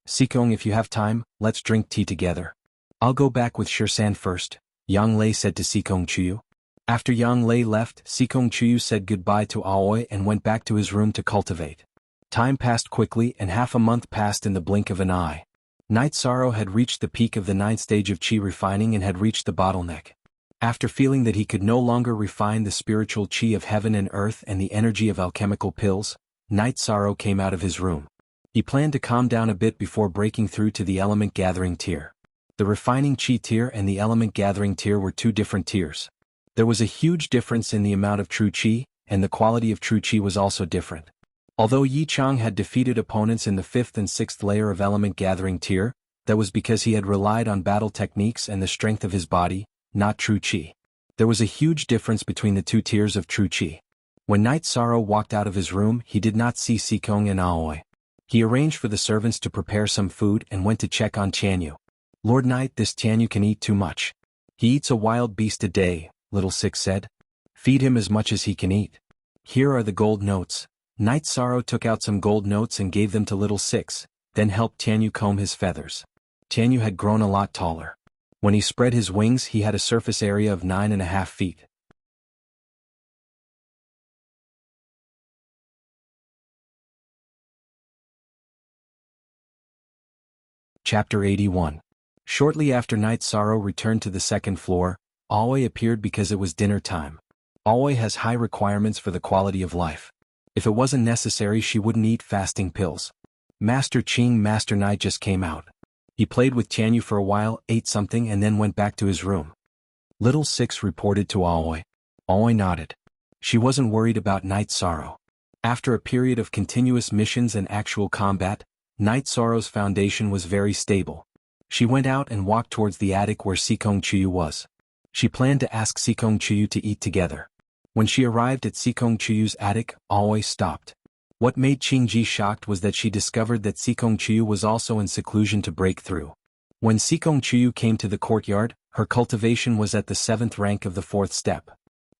Sikong, if you have time, let's drink tea together. I'll go back with Sure-san first, Yang Lei said to Sikong Chuyu. After Yang Lei left, Sikong Chuyu said goodbye to Aoi and went back to his room to cultivate. Time passed quickly and half a month passed in the blink of an eye. Night Sorrow had reached the peak of the 9th stage of chi refining and had reached the bottleneck. After feeling that he could no longer refine the spiritual chi of heaven and earth and the energy of alchemical pills, Night Sorrow came out of his room. He planned to calm down a bit before breaking through to the element gathering tier. The refining chi tier and the element gathering tier were two different tiers. There was a huge difference in the amount of true chi, and the quality of true chi was also different. Although Yi Chang had defeated opponents in the 5th and 6th layer of element gathering tier, that was because he had relied on battle techniques and the strength of his body, not true chi. There was a huge difference between the two tiers of true chi. When Night Sorrow walked out of his room, he did not see Sikong and Aoi. He arranged for the servants to prepare some food and went to check on Tianyu. Lord Knight, this Tianyu can eat too much. He eats a wild beast a day, Little Six said. Feed him as much as he can eat. Here are the gold notes. Night Sorrow took out some gold notes and gave them to Little Six, then helped Tianyu comb his feathers. Jianghu had grown a lot taller. When he spread his wings, he had a surface area of 9.5 feet. Chapter 81. Shortly after Night Sorrow returned to the second floor, Aoi appeared because it was dinner time. Aoi has high requirements for the quality of life. If it wasn't necessary, she wouldn't eat fasting pills. Master Night just came out. He played with Jianghu for a while, ate something and then went back to his room. Little Six reported to Aoi. Aoi nodded. She wasn't worried about Night Sorrow. After a period of continuous missions and actual combat, Night Sorrow's foundation was very stable. She went out and walked towards the attic where Sikong Chuyu was. She planned to ask Sikong Chuyu to eat together. When she arrived at Sikong Chuyu's attic, Aoi stopped. What made Qingji shocked was that she discovered that Sikong Chuyu was also in seclusion to break through. When Sikong Chuyu came to the courtyard, her cultivation was at the 7th rank of the 4th step.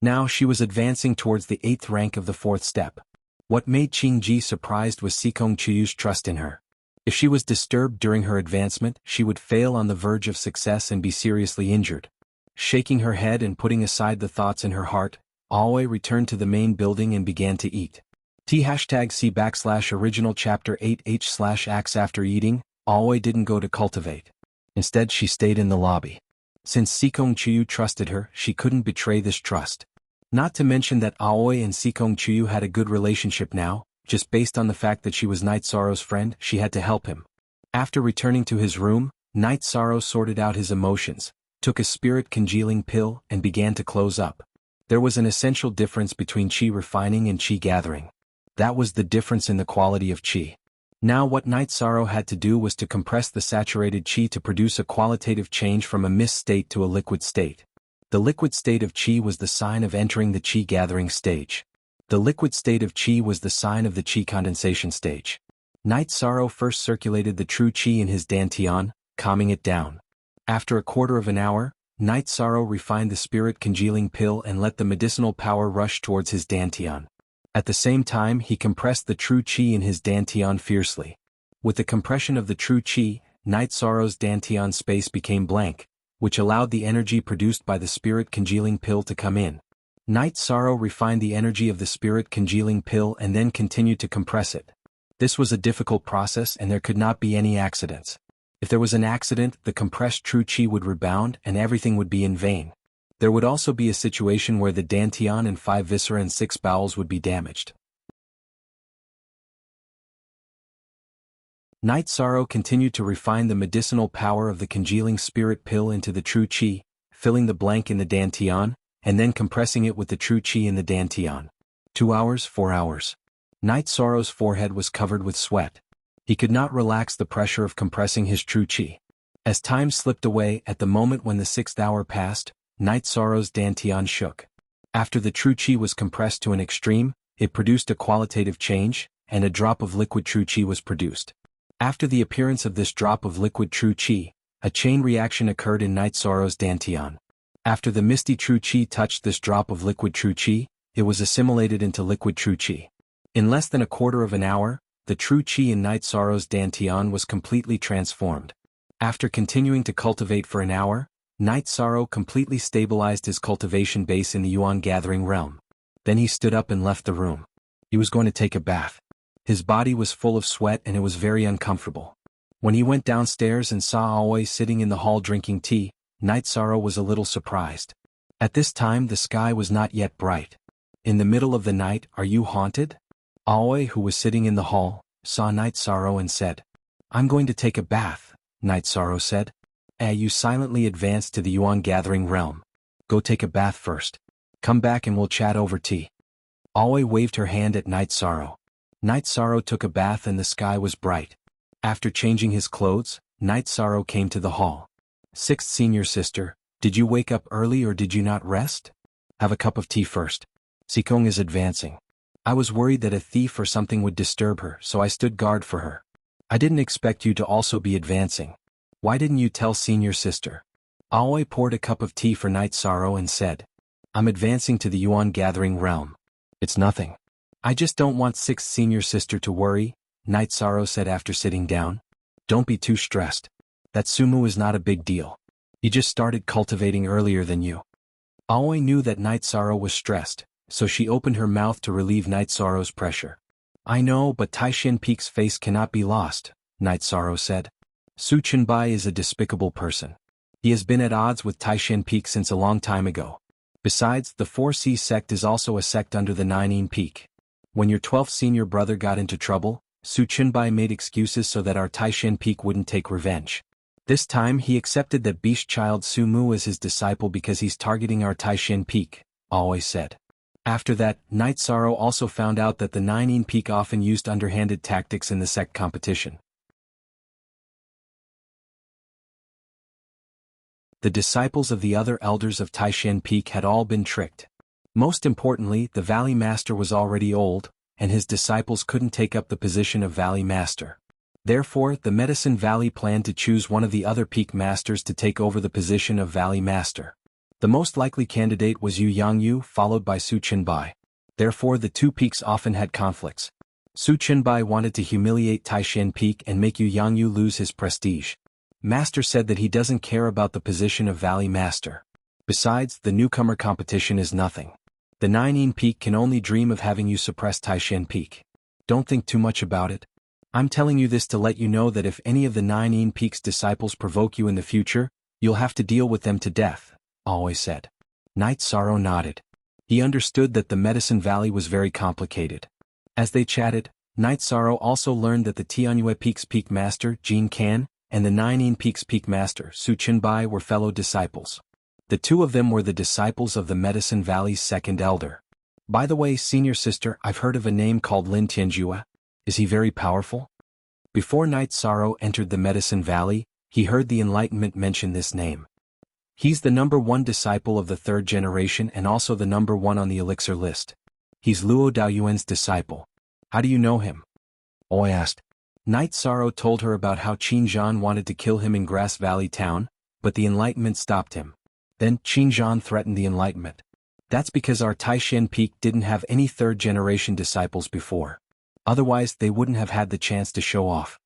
Now she was advancing towards the 8th rank of the 4th step. What made Qingji surprised was Sikong Chuyu's trust in her. If she was disturbed during her advancement, she would fail on the verge of success and be seriously injured. Shaking her head and putting aside the thoughts in her heart, Aoi returned to the main building and began to eat. #C/original chapter 8h/ax. After eating, Aoi didn't go to cultivate. Instead, she stayed in the lobby. Since Sikong Chuyu trusted her, she couldn't betray this trust. Not to mention that Aoi and Sikong Chuyu had a good relationship now. Just based on the fact that she was Night Sorrow's friend, she had to help him. After returning to his room, Night Sorrow sorted out his emotions, took a spirit congealing pill, and began to close up. There was an essential difference between qi refining and qi gathering. That was the difference in the quality of qi. Now what Night Sorrow had to do was to compress the saturated qi to produce a qualitative change from a mist state to a liquid state. The liquid state of qi was the sign of entering the qi gathering stage. The liquid state of qi was the sign of the qi condensation stage. Night Sorrow first circulated the true qi in his dantian, calming it down. After a quarter of an hour, Night Sorrow refined the spirit congealing pill and let the medicinal power rush towards his dantian. At the same time, he compressed the true qi in his dantian fiercely. With the compression of the true qi, Night Sorrow's dantian space became blank, which allowed the energy produced by the spirit congealing pill to come in. Night Sorrow refined the energy of the spirit congealing pill and then continued to compress it. This was a difficult process and there could not be any accidents. If there was an accident, the compressed true qi would rebound and everything would be in vain. There would also be a situation where the dantian and 5 viscera and 6 bowels would be damaged. Night Sorrow continued to refine the medicinal power of the congealing spirit pill into the true qi, filling the blank in the dantian, and then compressing it with the true qi in the dantian. 2 hours, 4 hours. Night Sorrow's forehead was covered with sweat. He could not relax the pressure of compressing his true qi. As time slipped away, at the moment when the 6th hour passed, Night Sorrow's dantian shook. After the true qi was compressed to an extreme, it produced a qualitative change, and a drop of liquid true qi was produced. After the appearance of this drop of liquid true qi, a chain reaction occurred in Night Sorrow's dantian. After the misty true qi touched this drop of liquid true qi, it was assimilated into liquid true qi. In less than a quarter of an hour, the true qi in Night Sorrow's dantian was completely transformed. After continuing to cultivate for an hour, Night Sorrow completely stabilized his cultivation base in the Yuan gathering realm. Then he stood up and left the room. He was going to take a bath. His body was full of sweat and it was very uncomfortable. When he went downstairs and saw Aoi sitting in the hall drinking tea, Night Sorrow was a little surprised. At this time the sky was not yet bright. In the middle of the night, are you haunted? Aoi, who was sitting in the hall, saw Night Sorrow and said, I'm going to take a bath, Night Sorrow said. You silently advanced to the Yuan gathering realm. Go take a bath first. Come back and we'll chat over tea. Aoi waved her hand at Night Sorrow. Night Sorrow took a bath and the sky was bright. After changing his clothes, Night Sorrow came to the hall. 6th senior sister, did you wake up early or did you not rest? Have a cup of tea first. Sikong is advancing. I was worried that a thief or something would disturb her, so I stood guard for her. I didn't expect you to also be advancing. Why didn't you tell senior sister? Aoi poured a cup of tea for Night Sorrow and said, I'm advancing to the Yuan gathering realm. It's nothing. I just don't want 6th senior sister to worry, Night Sorrow said after sitting down. Don't be too stressed. That Sumu is not a big deal. He just started cultivating earlier than you. Aoi knew that Night Sorrow was stressed, so she opened her mouth to relieve Night Sorrow's pressure. I know, but Taishan Peak's face cannot be lost, Night Sorrow said. Su Chenbai is a despicable person. He has been at odds with Taishan Peak since a long time ago. Besides, the 4C sect is also a sect under the Ninein Peak. When your 12th senior brother got into trouble, Su Chenbai made excuses so that our Taishan Peak wouldn't take revenge. This time he accepted that Beast Child Su Mu as his disciple because he's targeting our Taishan Peak, Aoi said. After that, Night Sorrow also found out that the Ninein Peak often used underhanded tactics in the sect competition. The disciples of the other elders of Taishan Peak had all been tricked. Most importantly, the Valley Master was already old, and his disciples couldn't take up the position of Valley Master. Therefore, the Medicine Valley planned to choose one of the other Peak Masters to take over the position of Valley Master. The most likely candidate was Jianghu, followed by Su Chenbai. Therefore, the two peaks often had conflicts. Su Chenbai wanted to humiliate Taishan Peak and make Jianghu lose his prestige. Master said that he doesn't care about the position of Valley Master. Besides, the newcomer competition is nothing. The Ninein Peak can only dream of having you suppress Taishan Peak. Don't think too much about it. I'm telling you this to let you know that if any of the Ninein Peak's disciples provoke you in the future, you'll have to deal with them to death, Aoi said. Night Sorrow nodded. He understood that the Medicine Valley was very complicated. As they chatted, Night Sorrow also learned that the Tianyue Peak's Peak Master, Jin Kan, and the Ninein Peak's Peak Master, Su Chenbai, were fellow disciples. The two of them were the disciples of the Medicine Valley's second elder. By the way, senior sister, I've heard of a name called Lin Tianjue. Is he very powerful? Before Night Sorrow entered the Medicine Valley, he heard the Enlightenment mention this name. He's the #1 disciple of the third generation and also the #1 on the elixir list. He's Luo Daoyuan's disciple. How do you know him? Oi asked. Night Sorrow told her about how Qin Zhan wanted to kill him in Grass Valley Town, but the Enlightenment stopped him. Then Qin Zhan threatened the Enlightenment. That's because our Taishan Peak didn't have any third-generation disciples before. Otherwise, they wouldn't have had the chance to show off.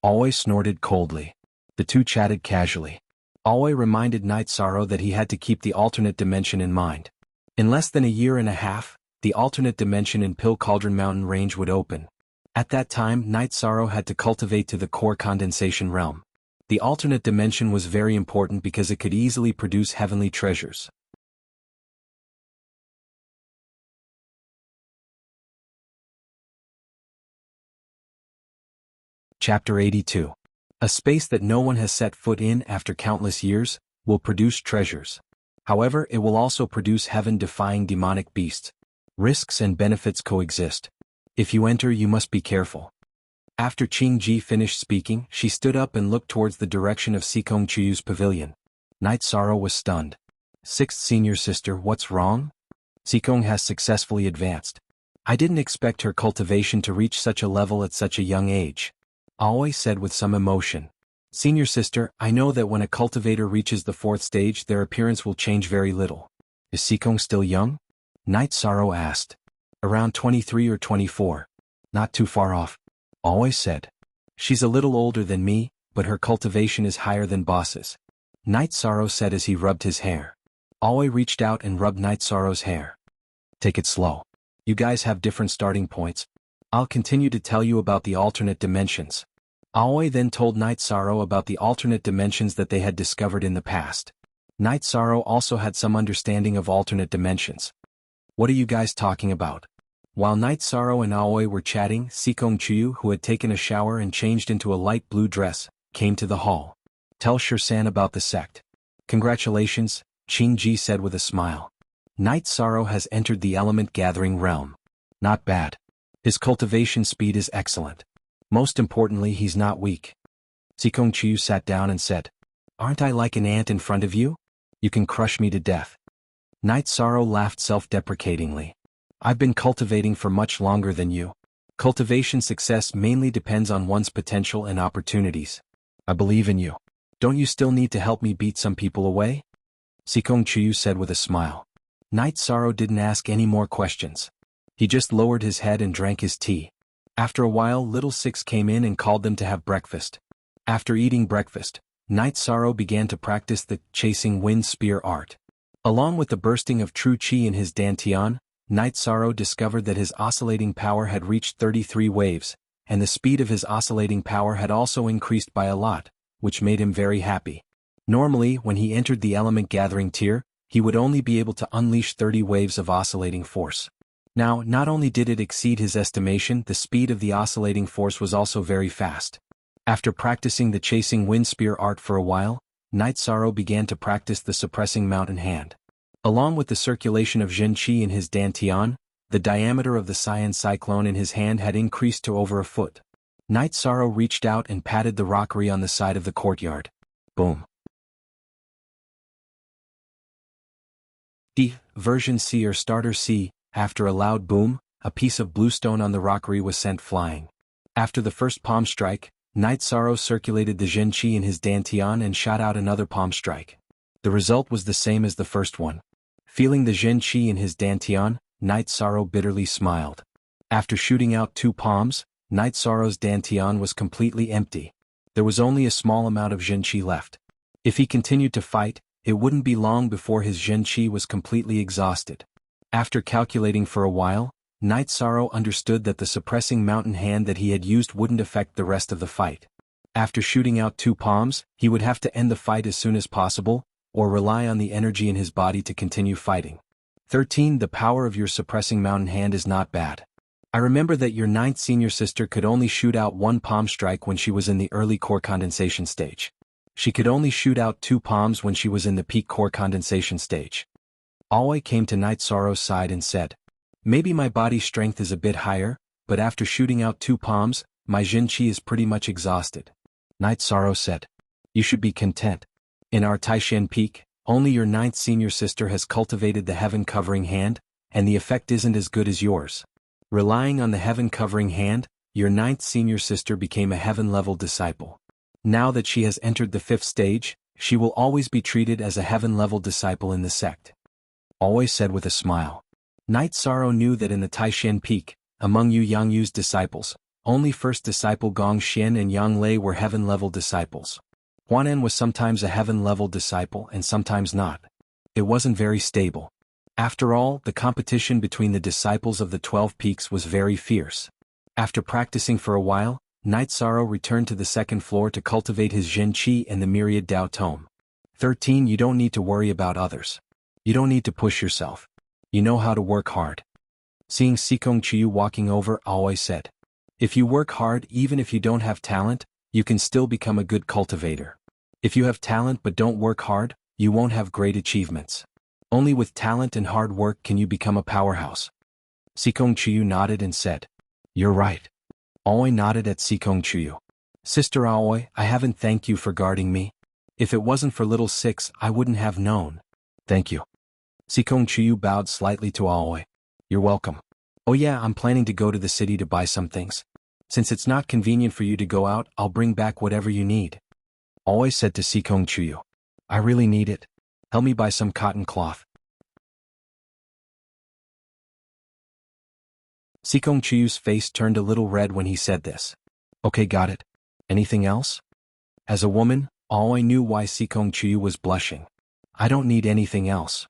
Aoi snorted coldly. The two chatted casually. Aoi reminded Night Sorrow that he had to keep the alternate dimension in mind. In less than a year and a half, the alternate dimension in Pill Cauldron Mountain Range would open. At that time, Night Sorrow had to cultivate to the core condensation realm. The alternate dimension was very important because it could easily produce heavenly treasures. Chapter 82. A space that no one has set foot in after countless years will produce treasures. However, it will also produce heaven-defying demonic beasts. Risks and benefits coexist. If you enter, you must be careful. After Qing Ji finished speaking, she stood up and looked towards the direction of Sikong Chuyu's pavilion. Night Sorrow was stunned. Sixth senior sister, what's wrong? Sikong has successfully advanced. I didn't expect her cultivation to reach such a level at such a young age. Aoi said with some emotion. Senior sister, I know that when a cultivator reaches the 4th stage their appearance will change very little. Is Sikong still young? Night Sorrow asked. Around 23 or 24. Not too far off. Aoi said. She's a little older than me, but her cultivation is higher than Boss's. Night Sorrow said as he rubbed his hair. Aoi reached out and rubbed Night Sorrow's hair. Take it slow. You guys have different starting points. I'll continue to tell you about the alternate dimensions. Aoi then told Night Sorrow about the alternate dimensions that they had discovered in the past. Night Sorrow also had some understanding of alternate dimensions. What are you guys talking about? While Night Sorrow and Aoi were chatting, Sikong Chuyu, who had taken a shower and changed into a light blue dress, came to the hall. Tell Shirsan about the sect. Congratulations, Qing Ji said with a smile. Night Sorrow has entered the element gathering realm. Not bad. His cultivation speed is excellent. Most importantly, he's not weak. Sikong Chuyu sat down and said, Aren't I like an ant in front of you? You can crush me to death. Night Sorrow laughed self-deprecatingly. I've been cultivating for much longer than you. Cultivation success mainly depends on one's potential and opportunities. I believe in you. Don't you still need to help me beat some people away? Sikong Chuyu said with a smile. Night Sorrow didn't ask any more questions. He just lowered his head and drank his tea. After a while, Little Six came in and called them to have breakfast. After eating breakfast, Night Sorrow began to practice the chasing wind spear art. Along with the bursting of true chi in his dantian, Night Sorrow discovered that his oscillating power had reached 33 waves, and the speed of his oscillating power had also increased by a lot, which made him very happy. Normally, when he entered the element gathering tier, he would only be able to unleash 30 waves of oscillating force. Now, not only did it exceed his estimation, the speed of the oscillating force was also very fast. After practicing the chasing wind spear art for a while, Night Sorrow began to practice the suppressing mountain hand. Along with the circulation of Jin Qi in his dantian, the diameter of the cyan cyclone in his hand had increased to over a foot. Night Sorrow reached out and patted the rockery on the side of the courtyard. Boom. Version C or Starter C, after a loud boom, a piece of bluestone on the rockery was sent flying. After the first palm strike, Night Sorrow circulated the Jin Qi in his dantian and shot out another palm strike. The result was the same as the first one. Feeling the Jin Qi in his dantian, Night Sorrow bitterly smiled. After shooting out 2 palms, Night Sorrow's dantian was completely empty. There was only a small amount of Jin Qi left. If he continued to fight, it wouldn't be long before his Jin Qi was completely exhausted. After calculating for a while, Night Sorrow understood that the suppressing mountain hand that he had used wouldn't affect the rest of the fight. After shooting out 2 palms, he would have to end the fight as soon as possible, or rely on the energy in his body to continue fighting. 13. The power of your suppressing mountain hand is not bad. I remember that your 9th senior sister could only shoot out 1 palm strike when she was in the early core condensation stage. She could only shoot out 2 palms when she was in the peak core condensation stage. Aoi came to Night Sorrow's side and said, "Maybe my body strength is a bit higher, but after shooting out 2 palms, my Jin Qi is pretty much exhausted." Night Sorrow said, "You should be content. In our Taishan peak, only your 9th senior sister has cultivated the heaven-covering hand, and the effect isn't as good as yours. Relying on the heaven-covering hand, your 9th senior sister became a heaven-level disciple. Now that she has entered the 5th stage, she will always be treated as a heaven-level disciple in the sect." Always said with a smile. Night Sorrow knew that in the Taishan peak, among Yu Yangyu's disciples, only first disciple Gong Xian and Yang Lei were heaven-level disciples. Huanan was sometimes a heaven-level disciple and sometimes not. It wasn't very stable. After all, the competition between the disciples of the 12 peaks was very fierce. After practicing for a while, Night Sorrow returned to the 2nd floor to cultivate his Jin Qi and the Myriad Dao Tome. 13. You don't need to worry about others. You don't need to push yourself. You know how to work hard. Seeing Sikong Chiyu walking over, Aoi said, "If you work hard even if you don't have talent, you can still become a good cultivator. If you have talent but don't work hard, you won't have great achievements. Only with talent and hard work can you become a powerhouse." Sikong Chiyu nodded and said, "You're right." Aoi nodded at Sikong Chiyu. "Sister Aoi, I haven't thanked you for guarding me. If it wasn't for little Six, I wouldn't have known." "Thank you." Sikong Chiyu bowed slightly to Aoi. "You're welcome. Oh yeah, I'm planning to go to the city to buy some things. Since it's not convenient for you to go out, I'll bring back whatever you need." Aoi said to Sikong Chiyu, "I really need it. Help me buy some cotton cloth." Sikong Chiyu's face turned a little red when he said this. "Okay, got it. Anything else?" As a woman, Aoi knew why Sikong Chiyu was blushing. "I don't need anything else."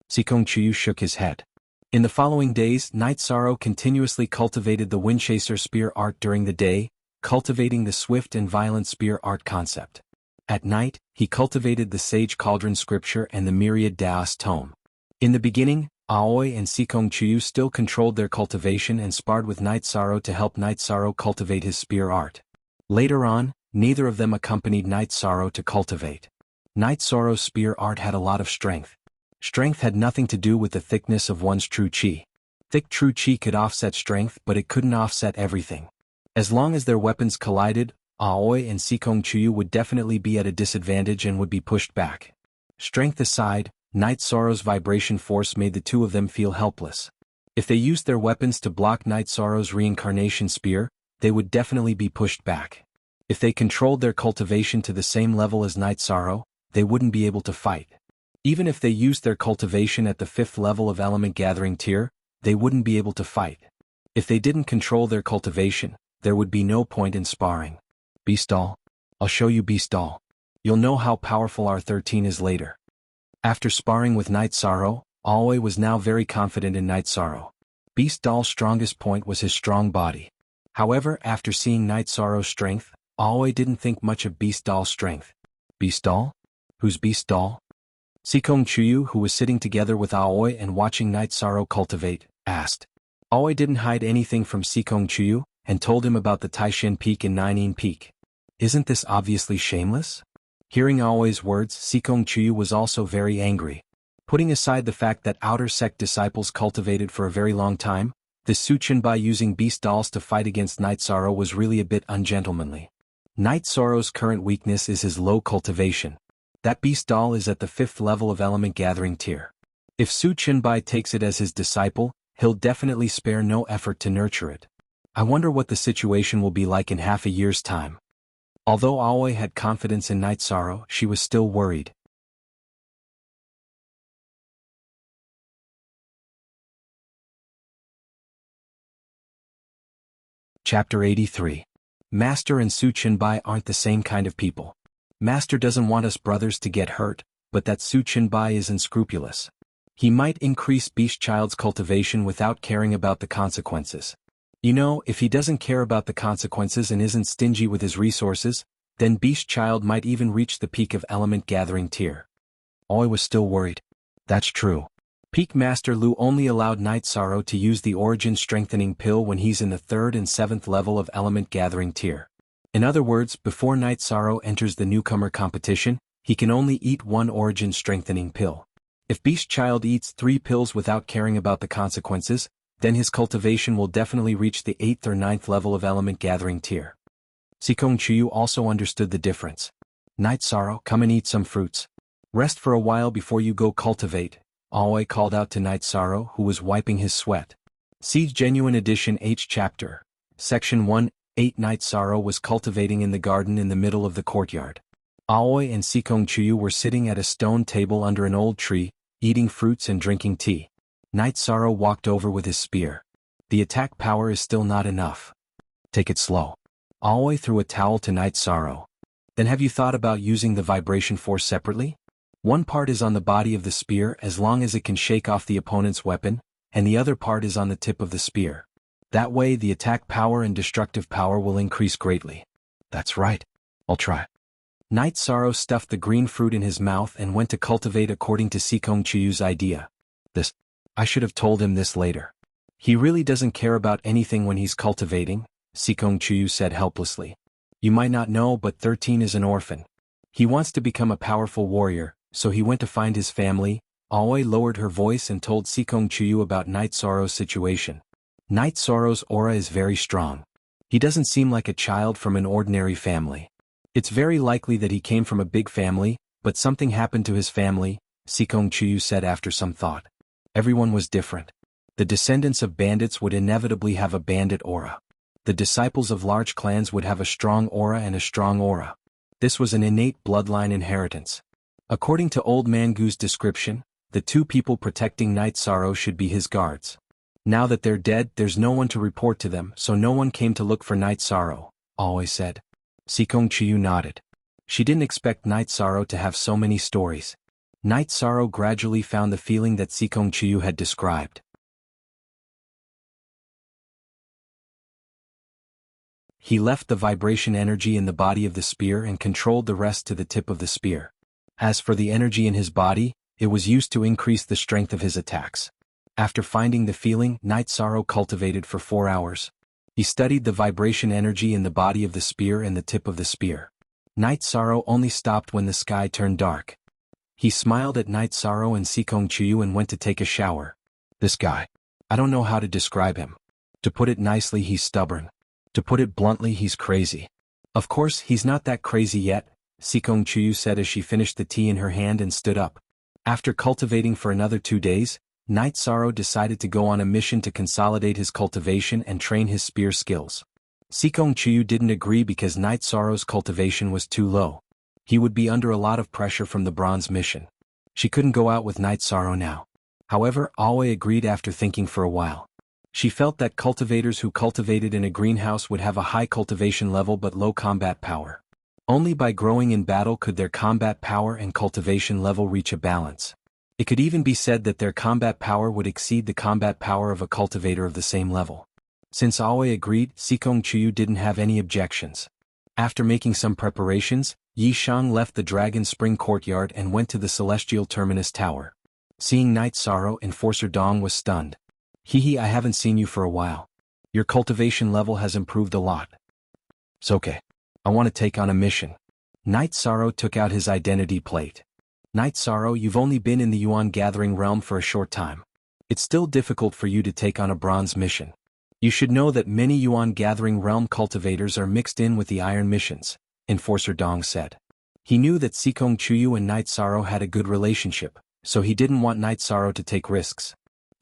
Sikong Chiyu shook his head. In the following days, Night Sorrow continuously cultivated the Windchaser spear art during the day, cultivating the swift and violent spear art concept. At night, he cultivated the Sage Cauldron scripture and the Myriad Daos tome. In the beginning, Aoi and Sikong Chiyu still controlled their cultivation and sparred with Night Sorrow to help Night Sorrow cultivate his spear art. Later on, neither of them accompanied Night Sorrow to cultivate. Night Sorrow's spear art had a lot of strength. Strength had nothing to do with the thickness of one's true chi. Thick true chi could offset strength, but it couldn't offset everything. As long as their weapons collided, Aoi and Sikong Chiyu would definitely be at a disadvantage and would be pushed back. Strength aside, Night Sorrow's vibration force made the two of them feel helpless. If they used their weapons to block Night Sorrow's reincarnation spear, they would definitely be pushed back. If they controlled their cultivation to the same level as Night Sorrow, they wouldn't be able to fight. Even if they used their cultivation at the 5th level of element gathering tier, they wouldn't be able to fight. If they didn't control their cultivation, there would be no point in sparring. "Beastall? I'll show you Beastall." You'll know how powerful R13 is later. After sparring with Night Sorrow, Alway was now very confident in Night Sorrow. Beast Doll's strongest point was his strong body. However, after seeing Night Sorrow's strength, Alway didn't think much of Beast Doll's strength. Beast Doll? Who's Beast Doll? Sikong Chuyu, who was sitting together with Aoi and watching Night Sorrow cultivate, asked. Aoi didn't hide anything from Sikong Chuyu, and told him about the Taishin Peak and Nainin Peak. Isn't this obviously shameless? Hearing Aoi's words, Sikong Chuyu was also very angry. Putting aside the fact that outer sect disciples cultivated for a very long time, this Suchinbai using beast dolls to fight against Night Sorrow was really a bit ungentlemanly. Night Sorrow's current weakness is his low cultivation. That beast doll is at the 5th level of element gathering tier. If Su Chinbai takes it as his disciple, he'll definitely spare no effort to nurture it. I wonder what the situation will be like in half a year's time. Although Aoi had confidence in Night Sorrow, she was still worried. Chapter 83. Master and Su Chinbai aren't the same kind of people. Master doesn't want us brothers to get hurt, but that Su Chinbai is unscrupulous. He might increase Beast Child's cultivation without caring about the consequences. You know, if he doesn't care about the consequences and isn't stingy with his resources, then Beast Child might even reach the peak of element gathering tier. Oi was still worried. That's true. Peak Master Lu only allowed Night Sorrow to use the Origin Strengthening Pill when he's in the 3rd and 7th level of element gathering tier. In other words, before Night Sorrow enters the newcomer competition, he can only eat 1 Origin Strengthening Pill. If Beast Child eats 3 pills without caring about the consequences, then his cultivation will definitely reach the 8th or 9th level of element gathering tier. Sikong Chuyu also understood the difference. Night Sorrow, come and eat some fruits. Rest for a while before you go cultivate, Aoi called out to Night Sorrow, who was wiping his sweat. Siege Genuine Edition H Chapter. Section 1, 8 Night Sorrow was cultivating in the garden in the middle of the courtyard. Aoi and Sikong Chuyu were sitting at a stone table under an old tree, eating fruits and drinking tea. Night Sorrow walked over with his spear. The attack power is still not enough. Take it slow. Aoi threw a towel to Night Sorrow. Then have you thought about using the vibration force separately? One part is on the body of the spear as long as it can shake off the opponent's weapon, and the other part is on the tip of the spear. That way the attack power and destructive power will increase greatly. That's right. I'll try. Night Sorrow stuffed the green fruit in his mouth and went to cultivate according to Sikong Chuyu's idea. I should have told him this later. He really doesn't care about anything when he's cultivating, Sikong Chuyu said helplessly. You might not know, but 13 is an orphan. He wants to become a powerful warrior, so he went to find his family. Aoi lowered her voice and told Sikong Chuyu about Night Sorrow's situation. Night Sorrow's aura is very strong. He doesn't seem like a child from an ordinary family. It's very likely that he came from a big family, but something happened to his family, Sikong Chuyu said after some thought. Everyone was different. The descendants of bandits would inevitably have a bandit aura. The disciples of large clans would have a strong aura and a strong aura. This was an innate bloodline inheritance. According to Old Man Gu's description, the 2 people protecting Night Sorrow should be his guards. Now that they're dead, there's no one to report to them, so no one came to look for Night Sorrow, Aoi said. Sikong Chuyu nodded. She didn't expect Night Sorrow to have so many stories. Night Sorrow gradually found the feeling that Sikong Chuyu had described. He left the vibration energy in the body of the spear and controlled the rest to the tip of the spear. As for the energy in his body, it was used to increase the strength of his attacks. After finding the feeling, Night Sorrow cultivated for 4 hours. He studied the vibration energy in the body of the spear and the tip of the spear. Night Sorrow only stopped when the sky turned dark. He smiled at Night Sorrow and Sikong Chuyu and went to take a shower. This guy. I don't know how to describe him. To put it nicely, he's stubborn. To put it bluntly, he's crazy. Of course, he's not that crazy yet, Sikong Chuyu said as she finished the tea in her hand and stood up. After cultivating for another 2 days, Night Sorrow decided to go on a mission to consolidate his cultivation and train his spear skills. Sikong Chuyu didn't agree because Night Sorrow's cultivation was too low. He would be under a lot of pressure from the bronze mission. She couldn't go out with Night Sorrow now. However, Aoi agreed after thinking for a while. She felt that cultivators who cultivated in a greenhouse would have a high cultivation level but low combat power. Only by growing in battle could their combat power and cultivation level reach a balance. It could even be said that their combat power would exceed the combat power of a cultivator of the same level. Since Aoi agreed, Sikong Chuyu didn't have any objections. After making some preparations, Yi Shang left the Dragon Spring courtyard and went to the Celestial Terminus Tower. Seeing Night Sorrow, Enforcer Dong was stunned. Hehe, I haven't seen you for a while. Your cultivation level has improved a lot. It's okay. I want to take on a mission. Night Sorrow took out his identity plate. Night Sorrow, you've only been in the Yuan Gathering realm for a short time. It's still difficult for you to take on a bronze mission. You should know that many Yuan Gathering realm cultivators are mixed in with the iron missions, Enforcer Dong said. He knew that Sikong Chuyu and Night Sorrow had a good relationship, so he didn't want Night Sorrow to take risks.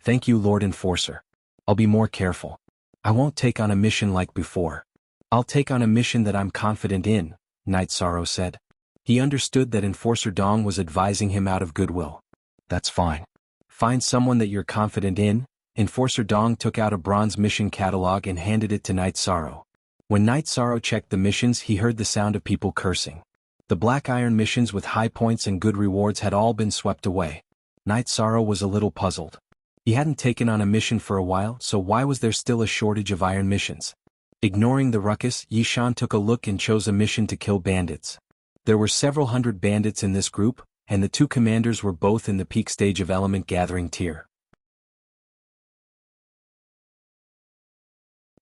Thank you, Lord Enforcer. I'll be more careful. I won't take on a mission like before. I'll take on a mission that I'm confident in, Night Sorrow said. He understood that Enforcer Dong was advising him out of goodwill. That's fine. Find someone that you're confident in. Enforcer Dong took out a bronze mission catalog and handed it to Night Sorrow. When Night Sorrow checked the missions, he heard the sound of people cursing. The black iron missions with high points and good rewards had all been swept away. Night Sorrow was a little puzzled. He hadn't taken on a mission for a while, so why was there still a shortage of iron missions? Ignoring the ruckus, Yi Shan took a look and chose a mission to kill bandits. There were several hundred bandits in this group, and the two commanders were both in the peak stage of element gathering tier.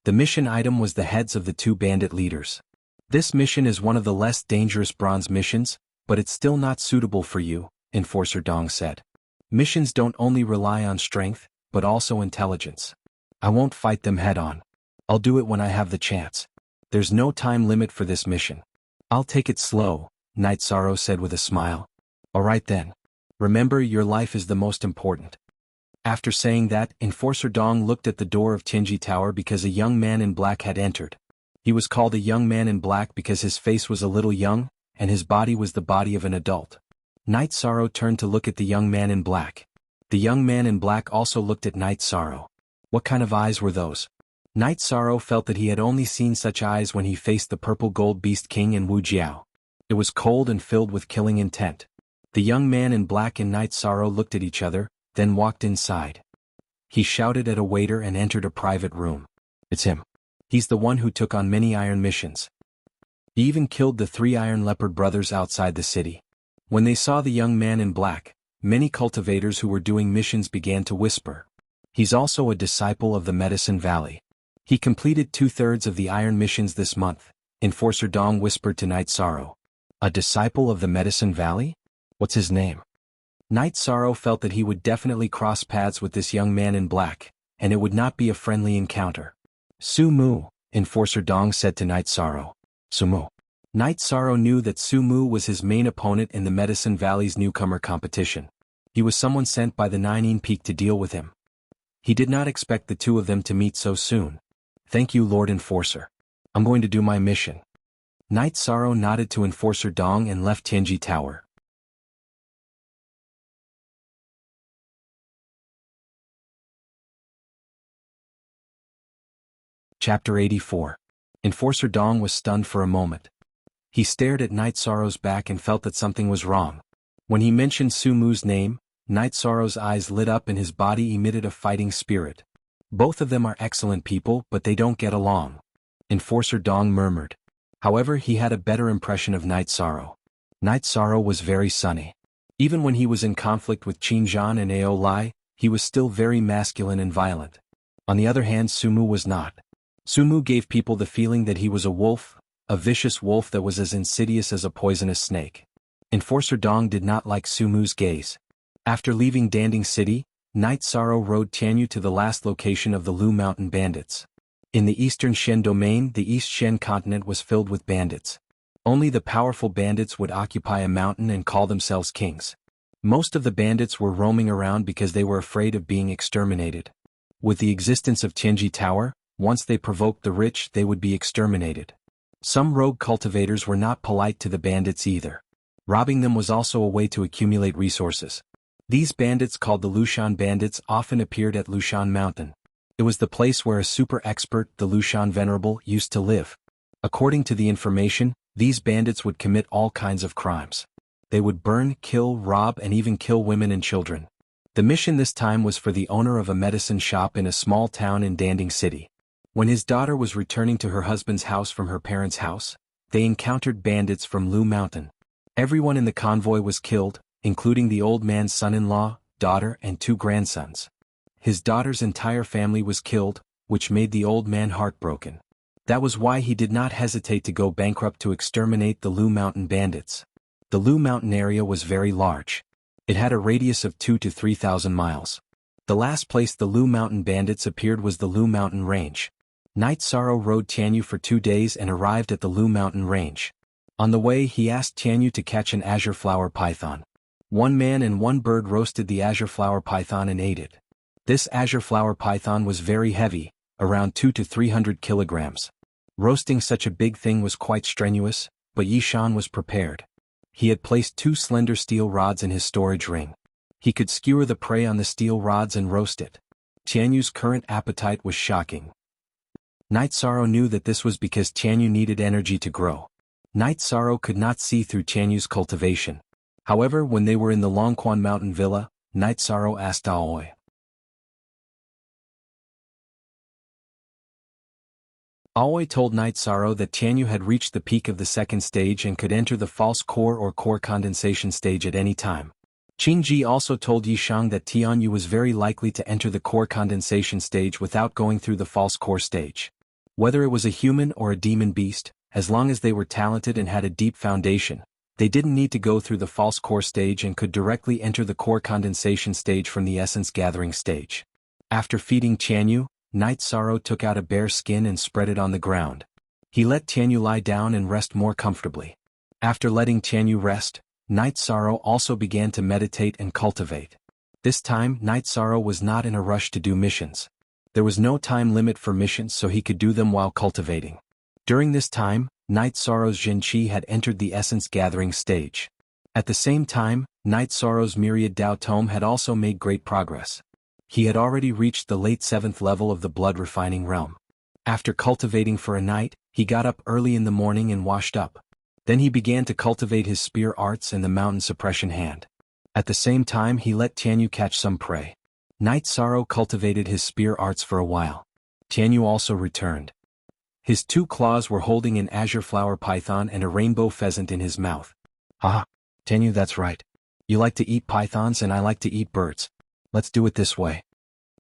The mission item was the heads of the two bandit leaders. This mission is one of the less dangerous bronze missions, but it's still not suitable for you, Enforcer Dong said. Missions don't only rely on strength, but also intelligence. I won't fight them head-on. I'll do it when I have the chance. There's no time limit for this mission. I'll take it slow, Night Sorrow said with a smile. Alright then. Remember, your life is the most important. After saying that, Enforcer Dong looked at the door of Tianji Tower because a young man in black had entered. He was called a young man in black because his face was a little young, and his body was the body of an adult. Night Sorrow turned to look at the young man in black. The young man in black also looked at Night Sorrow. What kind of eyes were those? Night Sorrow felt that he had only seen such eyes when he faced the Purple Gold Beast King and Wuxia. It was cold and filled with killing intent. The young man in black and Night Sorrow looked at each other, then walked inside. He shouted at a waiter and entered a private room. It's him. He's the one who took on many iron missions. He even killed the 3 Iron Leopard brothers outside the city. When they saw the young man in black, many cultivators who were doing missions began to whisper. He's also a disciple of the Medicine Valley. He completed 2/3 of the iron missions this month, Enforcer Dong whispered to Night Sorrow. A disciple of the Medicine Valley? What's his name? Night Sorrow felt that he would definitely cross paths with this young man in black, and it would not be a friendly encounter. Su Mu, Enforcer Dong said to Night Sorrow. Su Mu. Night Sorrow knew that Su Mu was his main opponent in the Medicine Valley's newcomer competition. He was someone sent by the Ninein Peak to deal with him. He did not expect the two of them to meet so soon. Thank you, Lord Enforcer. I'm going to do my mission. Night Sorrow nodded to Enforcer Dong and left Tianji Tower. Chapter 84. Enforcer Dong was stunned for a moment. He stared at Night Sorrow's back and felt that something was wrong. When he mentioned Su Mu's name, Night Sorrow's eyes lit up and his body emitted a fighting spirit. Both of them are excellent people, but they don't get along. Enforcer Dong murmured. However, he had a better impression of Night Sorrow. Night Sorrow was very sunny. Even when he was in conflict with Qin Zhan and Ao Lai, he was still very masculine and violent. On the other hand, Su Mu was not. Su Mu gave people the feeling that he was a wolf, a vicious wolf that was as insidious as a poisonous snake. Enforcer Dong did not like Su Mu's gaze. After leaving Danding City, Night Sorrow rode Tianyu to the last location of the Lu Mountain bandits. In the eastern Shen domain, the East Shen continent was filled with bandits. Only the powerful bandits would occupy a mountain and call themselves kings. Most of the bandits were roaming around because they were afraid of being exterminated. With the existence of Tianji Tower, once they provoked the rich, they would be exterminated. Some rogue cultivators were not polite to the bandits either. Robbing them was also a way to accumulate resources. These bandits, called the Lushan bandits, often appeared at Lushan Mountain. It was the place where a super expert, the Lushan Venerable, used to live. According to the information, These bandits would commit all kinds of crimes. They would burn, kill, rob, and even kill women and children. The mission this time was for the owner of a medicine shop in a small town in Danding City. When his daughter was returning to her husband's house from her parents' house, they encountered bandits from Lu Mountain. Everyone in the convoy was killed, including the old man's son-in-law, daughter, and 2 grandsons. His daughter's entire family was killed, which made the old man heartbroken. That was why he did not hesitate to go bankrupt to exterminate the Lu Mountain bandits. The Lu Mountain area was very large. It had a radius of 2,000 to 3,000 miles. The last place the Lu Mountain bandits appeared was the Lu Mountain Range. Knight Sorrow rode Jianghu for 2 days and arrived at the Lu Mountain Range. On the way he asked Jianghu to catch an azure flower python. 1 man and 1 bird roasted the azure flower python and ate it. This azure flower python was very heavy, around 200 to 300 kilograms. Roasting such a big thing was quite strenuous, but Yishan was prepared. He had placed 2 slender steel rods in his storage ring. He could skewer the prey on the steel rods and roast it. Jianghu's current appetite was shocking. Knight Sorrow knew that this was because Jianghu needed energy to grow. Knight Sorrow could not see through Jianghu's cultivation. However, when they were in the Longquan Mountain Villa, Knight Sorrow asked Aoi. Aoi told Knight Sorrow that Jianghu had reached the peak of the 2nd stage and could enter the false core or core condensation stage at any time. Qingji also told Yishang that Tianyu was very likely to enter the core condensation stage without going through the false core stage. Whether it was a human or a demon beast, as long as they were talented and had a deep foundation, they didn't need to go through the false core stage and could directly enter the core condensation stage from the essence gathering stage. After feeding Tianyu, Knight Sorrow took out a bear skin and spread it on the ground. He let Tianyu lie down and rest more comfortably. After letting Tianyu rest, Knight Sorrow also began to meditate and cultivate. This time, Knight Sorrow was not in a rush to do missions. There was no time limit for missions, so he could do them while cultivating. During this time, Knight Sorrow's Jinqi had entered the essence gathering stage. At the same time, Knight Sorrow's myriad Dao Tome had also made great progress. He had already reached the late 7th level of the blood refining realm. After cultivating for a night, he got up early in the morning and washed up. Then he began to cultivate his spear arts and the mountain suppression hand. At the same time he let Tianyu catch some prey. Knight Sorrow cultivated his spear arts for a while. Tianyu also returned. His 2 claws were holding an azure flower python and a rainbow pheasant in his mouth. Ah, Tianyu, that's right. You like to eat pythons and I like to eat birds. Let's do it this way.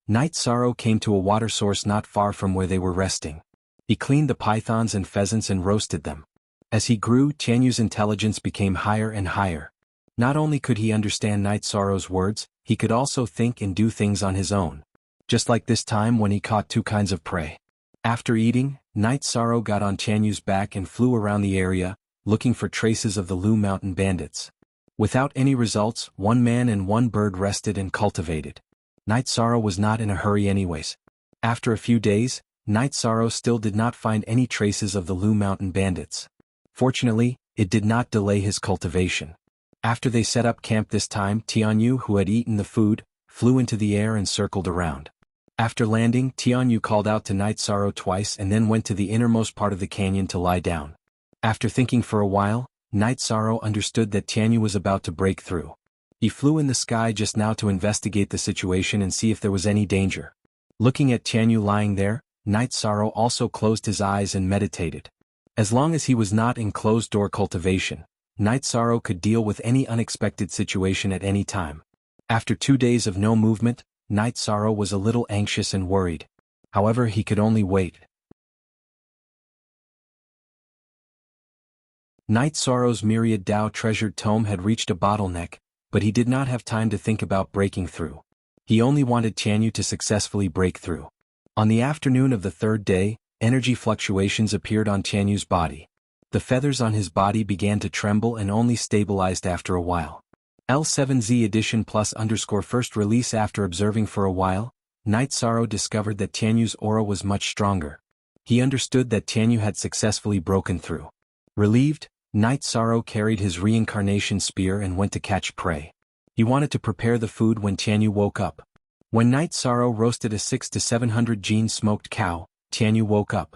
Knight Sorrow came to a water source not far from where they were resting. He cleaned the pythons and pheasants and roasted them. As he grew, Tianyu's intelligence became higher and higher. Not only could he understand Knight Sorrow's words, he could also think and do things on his own. Just like this time when he caught 2 kinds of prey. After eating, Knight Sorrow got on Tianyu's back and flew around the area, looking for traces of the Lu Mountain bandits. Without any results, 1 man and 1 bird rested and cultivated. Knight Sorrow was not in a hurry anyways. After a few days, Knight Sorrow still did not find any traces of the Lu Mountain bandits. Fortunately, it did not delay his cultivation. After they set up camp this time, Tianyu, who had eaten the food, flew into the air and circled around. After landing, Tianyu called out to Knight Sorrow twice and then went to the innermost part of the canyon to lie down. After thinking for a while, Knight Sorrow understood that Tianyu was about to break through. He flew in the sky just now to investigate the situation and see if there was any danger. Looking at Tianyu lying there, Knight Sorrow also closed his eyes and meditated. As long as he was not in closed-door cultivation, Knight Sorrow could deal with any unexpected situation at any time. After 2 days of no movement, Knight Sorrow was a little anxious and worried. However, he could only wait. Knight Sorrow's myriad Dao treasured tome had reached a bottleneck, but he did not have time to think about breaking through. He only wanted Tianyu to successfully break through. On the afternoon of the 3rd day, energy fluctuations appeared on Tianyu's body. The feathers on his body began to tremble and only stabilized after a while. L7Z edition plus _ first release. After observing for a while, Knight Sorrow discovered that Tianyu's aura was much stronger. He understood that Tianyu had successfully broken through. Relieved, Knight Sorrow carried his reincarnation spear and went to catch prey. He wanted to prepare the food when Tianyu woke up. When Knight Sorrow roasted a 600 to 700 gene smoked cow, Tianyu woke up.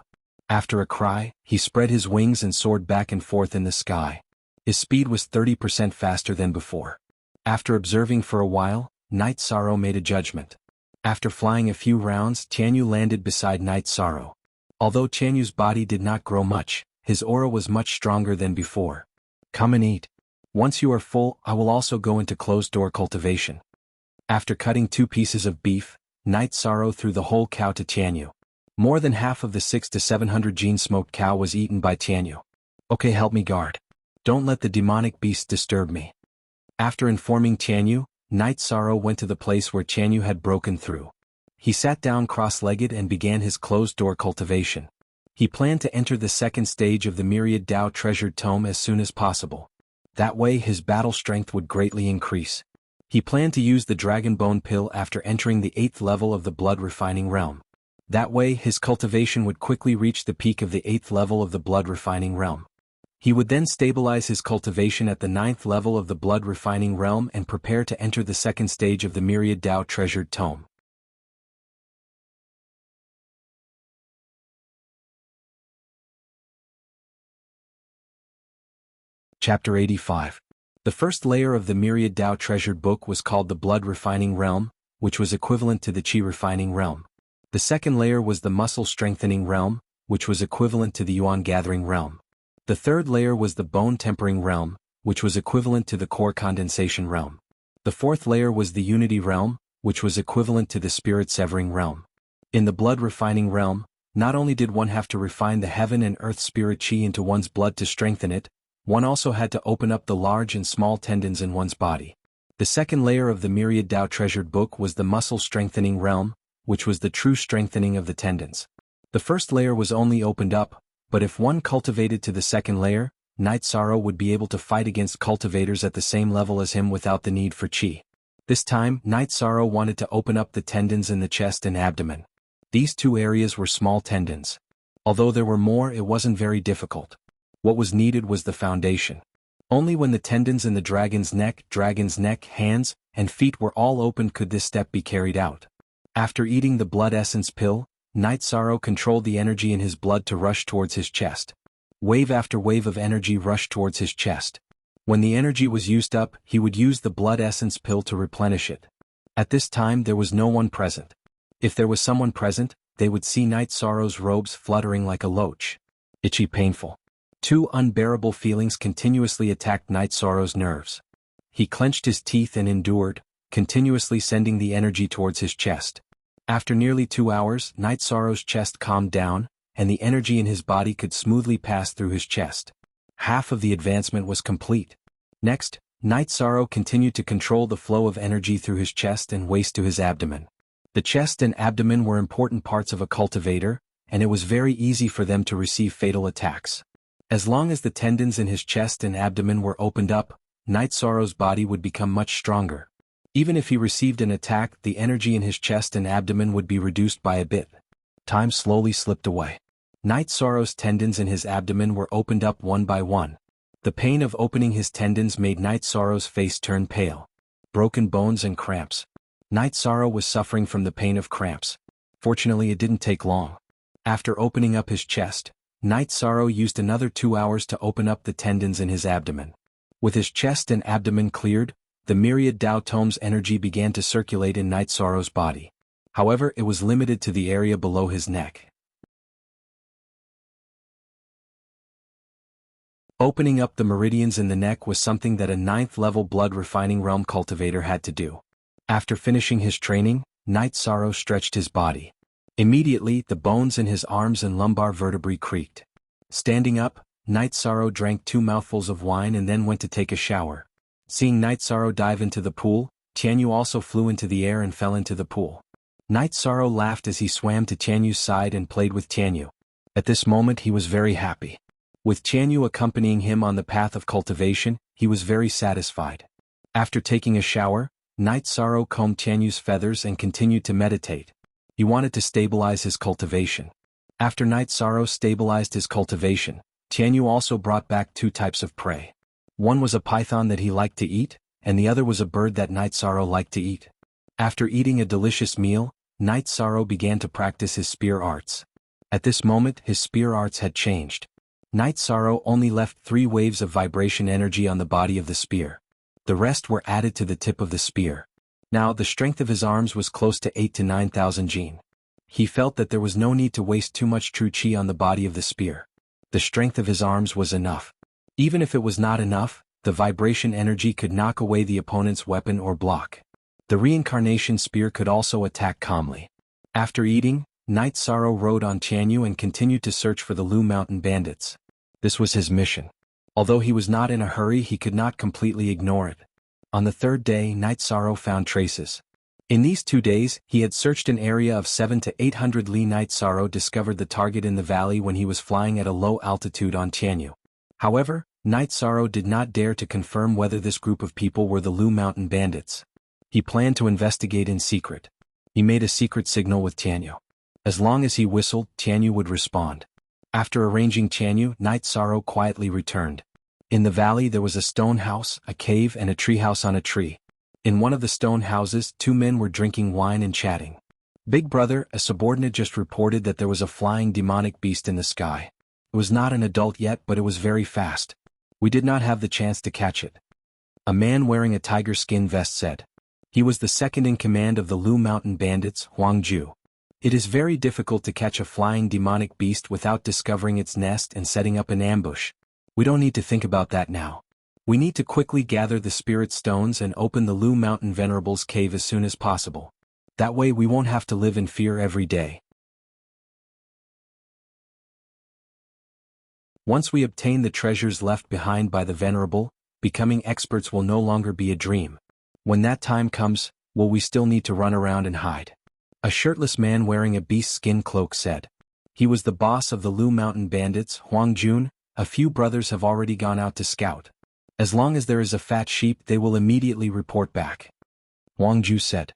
After a cry, he spread his wings and soared back and forth in the sky. His speed was 30% faster than before. After observing for a while, Night Sorrow made a judgment. After flying a few rounds, Jianghu landed beside Night Sorrow. Although Jianghu's body did not grow much, his aura was much stronger than before. Come and eat. Once you are full, I will also go into closed-door cultivation. After cutting 2 pieces of beef, Night Sorrow threw the whole cow to Jianghu. More than half of the 600 to 700 gene smoked cow was eaten by Jianghu. Okay, help me guard. Don't let the demonic beast disturb me. After informing Jianghu, Night Sorrow went to the place where Jianghu had broken through. He sat down cross-legged and began his closed-door cultivation. He planned to enter the second stage of the Myriad Dao Treasured Tome as soon as possible. That way his battle strength would greatly increase. He planned to use the Dragon Bone Pill after entering the 8th level of the Blood Refining Realm. That way his cultivation would quickly reach the peak of the 8th level of the Blood Refining Realm. He would then stabilize his cultivation at the 9th level of the Blood Refining Realm and prepare to enter the second stage of the Myriad Dao Treasured Tome. Chapter 85. The first layer of the Myriad Dao Treasured Book was called the Blood Refining Realm, which was equivalent to the Qi Refining Realm. The second layer was the Muscle Strengthening Realm, which was equivalent to the Yuan Gathering Realm. The third layer was the Bone Tempering Realm, which was equivalent to the Core Condensation Realm. The fourth layer was the Unity Realm, which was equivalent to the Spirit Severing Realm. In the Blood Refining Realm, not only did one have to refine the heaven and earth spirit Qi into one's blood to strengthen it, one also had to open up the large and small tendons in one's body. The second layer of the Myriad Dao Treasured Book was the Muscle Strengthening Realm, which was the true strengthening of the tendons. The first layer was only opened up, but if one cultivated to the second layer, Night Sorrow would be able to fight against cultivators at the same level as him without the need for Qi. This time, Night Sorrow wanted to open up the tendons in the chest and abdomen. These 2 areas were small tendons. Although there were more, it wasn't very difficult. What was needed was the foundation. Only when the tendons in the dragon's neck, hands, and feet were all opened could this step be carried out. After eating the blood essence pill, Night Sorrow controlled the energy in his blood to rush towards his chest. Wave after wave of energy rushed towards his chest. When the energy was used up, he would use the blood essence pill to replenish it. At this time there was no one present. If there was someone present, they would see Night Sorrow's robes fluttering like a loach. Itchy, painful. 2 unbearable feelings continuously attacked Night Sorrow's nerves. He clenched his teeth and endured, continuously sending the energy towards his chest. After nearly 2 hours, Night Sorrow's chest calmed down, and the energy in his body could smoothly pass through his chest. Half of the advancement was complete. Next, Night Sorrow continued to control the flow of energy through his chest and waist to his abdomen. The chest and abdomen were important parts of a cultivator, and it was very easy for them to receive fatal attacks. As long as the tendons in his chest and abdomen were opened up, Night Sorrow's body would become much stronger. Even if he received an attack, the energy in his chest and abdomen would be reduced by a bit. Time slowly slipped away. Night Sorrow's tendons in his abdomen were opened up one by one. The pain of opening his tendons made Night Sorrow's face turn pale. Broken bones and cramps. Night Sorrow was suffering from the pain of cramps. Fortunately, it didn't take long. After opening up his chest, Night Sorrow used another 2 hours to open up the tendons in his abdomen. With his chest and abdomen cleared, the Myriad Dao Tome's energy began to circulate in Night Sorrow's body. However, it was limited to the area below his neck. Opening up the meridians in the neck was something that a 9th-level Blood Refining Realm cultivator had to do. After finishing his training, Night Sorrow stretched his body. Immediately, the bones in his arms and lumbar vertebrae creaked. Standing up, Night Sorrow drank 2 mouthfuls of wine and then went to take a shower. Seeing Night Sorrow dive into the pool, Jianghu also flew into the air and fell into the pool. Night Sorrow laughed as he swam to Jianghu's side and played with Jianghu. At this moment he was very happy. With Jianghu accompanying him on the path of cultivation, he was very satisfied. After taking a shower, Night Sorrow combed Jianghu's feathers and continued to meditate. He wanted to stabilize his cultivation. After Night Sorrow stabilized his cultivation, Jianghu also brought back 2 types of prey. One was a python that he liked to eat, and the other was a bird that Night Sorrow liked to eat. After eating a delicious meal, Night Sorrow began to practice his spear arts. At this moment his spear arts had changed. Night Sorrow only left 3 waves of vibration energy on the body of the spear. The rest were added to the tip of the spear. Now the strength of his arms was close to 8 to 9,000 jin. He felt that there was no need to waste too much true chi on the body of the spear. The strength of his arms was enough. Even if it was not enough, the vibration energy could knock away the opponent's weapon or block. The reincarnation spear could also attack calmly. After eating, Night Sorrow rode on Jianghu and continued to search for the Lu Mountain bandits. This was his mission. Although he was not in a hurry, he could not completely ignore it. On the 3rd day, Night Sorrow found traces. In these 2 days, he had searched an area of 7 to 800 li. Night Sorrow discovered the target in the valley when he was flying at a low altitude on Jianghu. However, Night Sorrow did not dare to confirm whether this group of people were the Lu Mountain bandits. He planned to investigate in secret. He made a secret signal with Jianghu. As long as he whistled, Jianghu would respond. After arranging Jianghu, Night Sorrow quietly returned. In the valley there was a stone house, a cave and a treehouse on a tree. In one of the stone houses, 2 men were drinking wine and chatting. Big Brother, a subordinate, just reported that there was a flying demonic beast in the sky. It was not an adult yet, but it was very fast. We did not have the chance to catch it. A man wearing a tiger skin vest said. He was the second in command of the Lu Mountain bandits, Jianghu. It is very difficult to catch a flying demonic beast without discovering its nest and setting up an ambush. We don't need to think about that now. We need to quickly gather the spirit stones and open the Lu Mountain Venerable's cave as soon as possible. That way we won't have to live in fear every day. Once we obtain the treasures left behind by the Venerable, becoming experts will no longer be a dream. When that time comes, will we still need to run around and hide? A shirtless man wearing a beast skin cloak said. He was the boss of the Lu Mountain bandits, Huang. A few brothers have already gone out to scout. As long as there is a fat sheep, they will immediately report back. Huang said.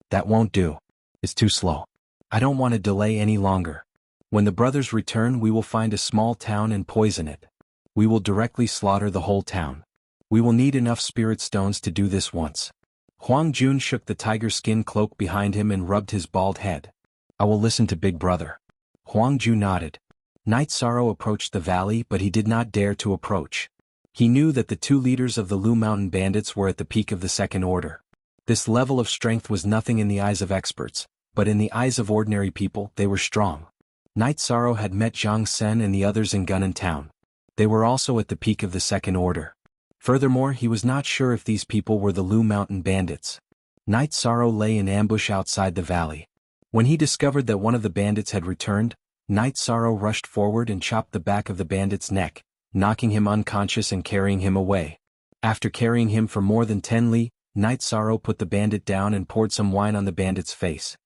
That won't do. It's too slow. I don't want to delay any longer. When the brothers return, we will find a small town and poison it. We will directly slaughter the whole town. We will need enough spirit stones to do this once. Huang shook the tiger skin cloak behind him and rubbed his bald head. I will listen to Big Brother. Huang nodded. Night Sorrow approached the valley, but he did not dare to approach. He knew that the 2 leaders of the Lu Mountain bandits were at the peak of the 2nd order. This level of strength was nothing in the eyes of experts, but in the eyes of ordinary people, they were strong. Night Sorrow had met Jianghu and the others in Gunnan Town. They were also at the peak of the 2nd order. Furthermore, he was not sure if these people were the Lu Mountain bandits. Night Sorrow lay in ambush outside the valley. When he discovered that one of the bandits had returned, Night Sorrow rushed forward and chopped the back of the bandit's neck, knocking him unconscious and carrying him away. After carrying him for more than 10 li, Night Sorrow put the bandit down and poured some wine on the bandit's face.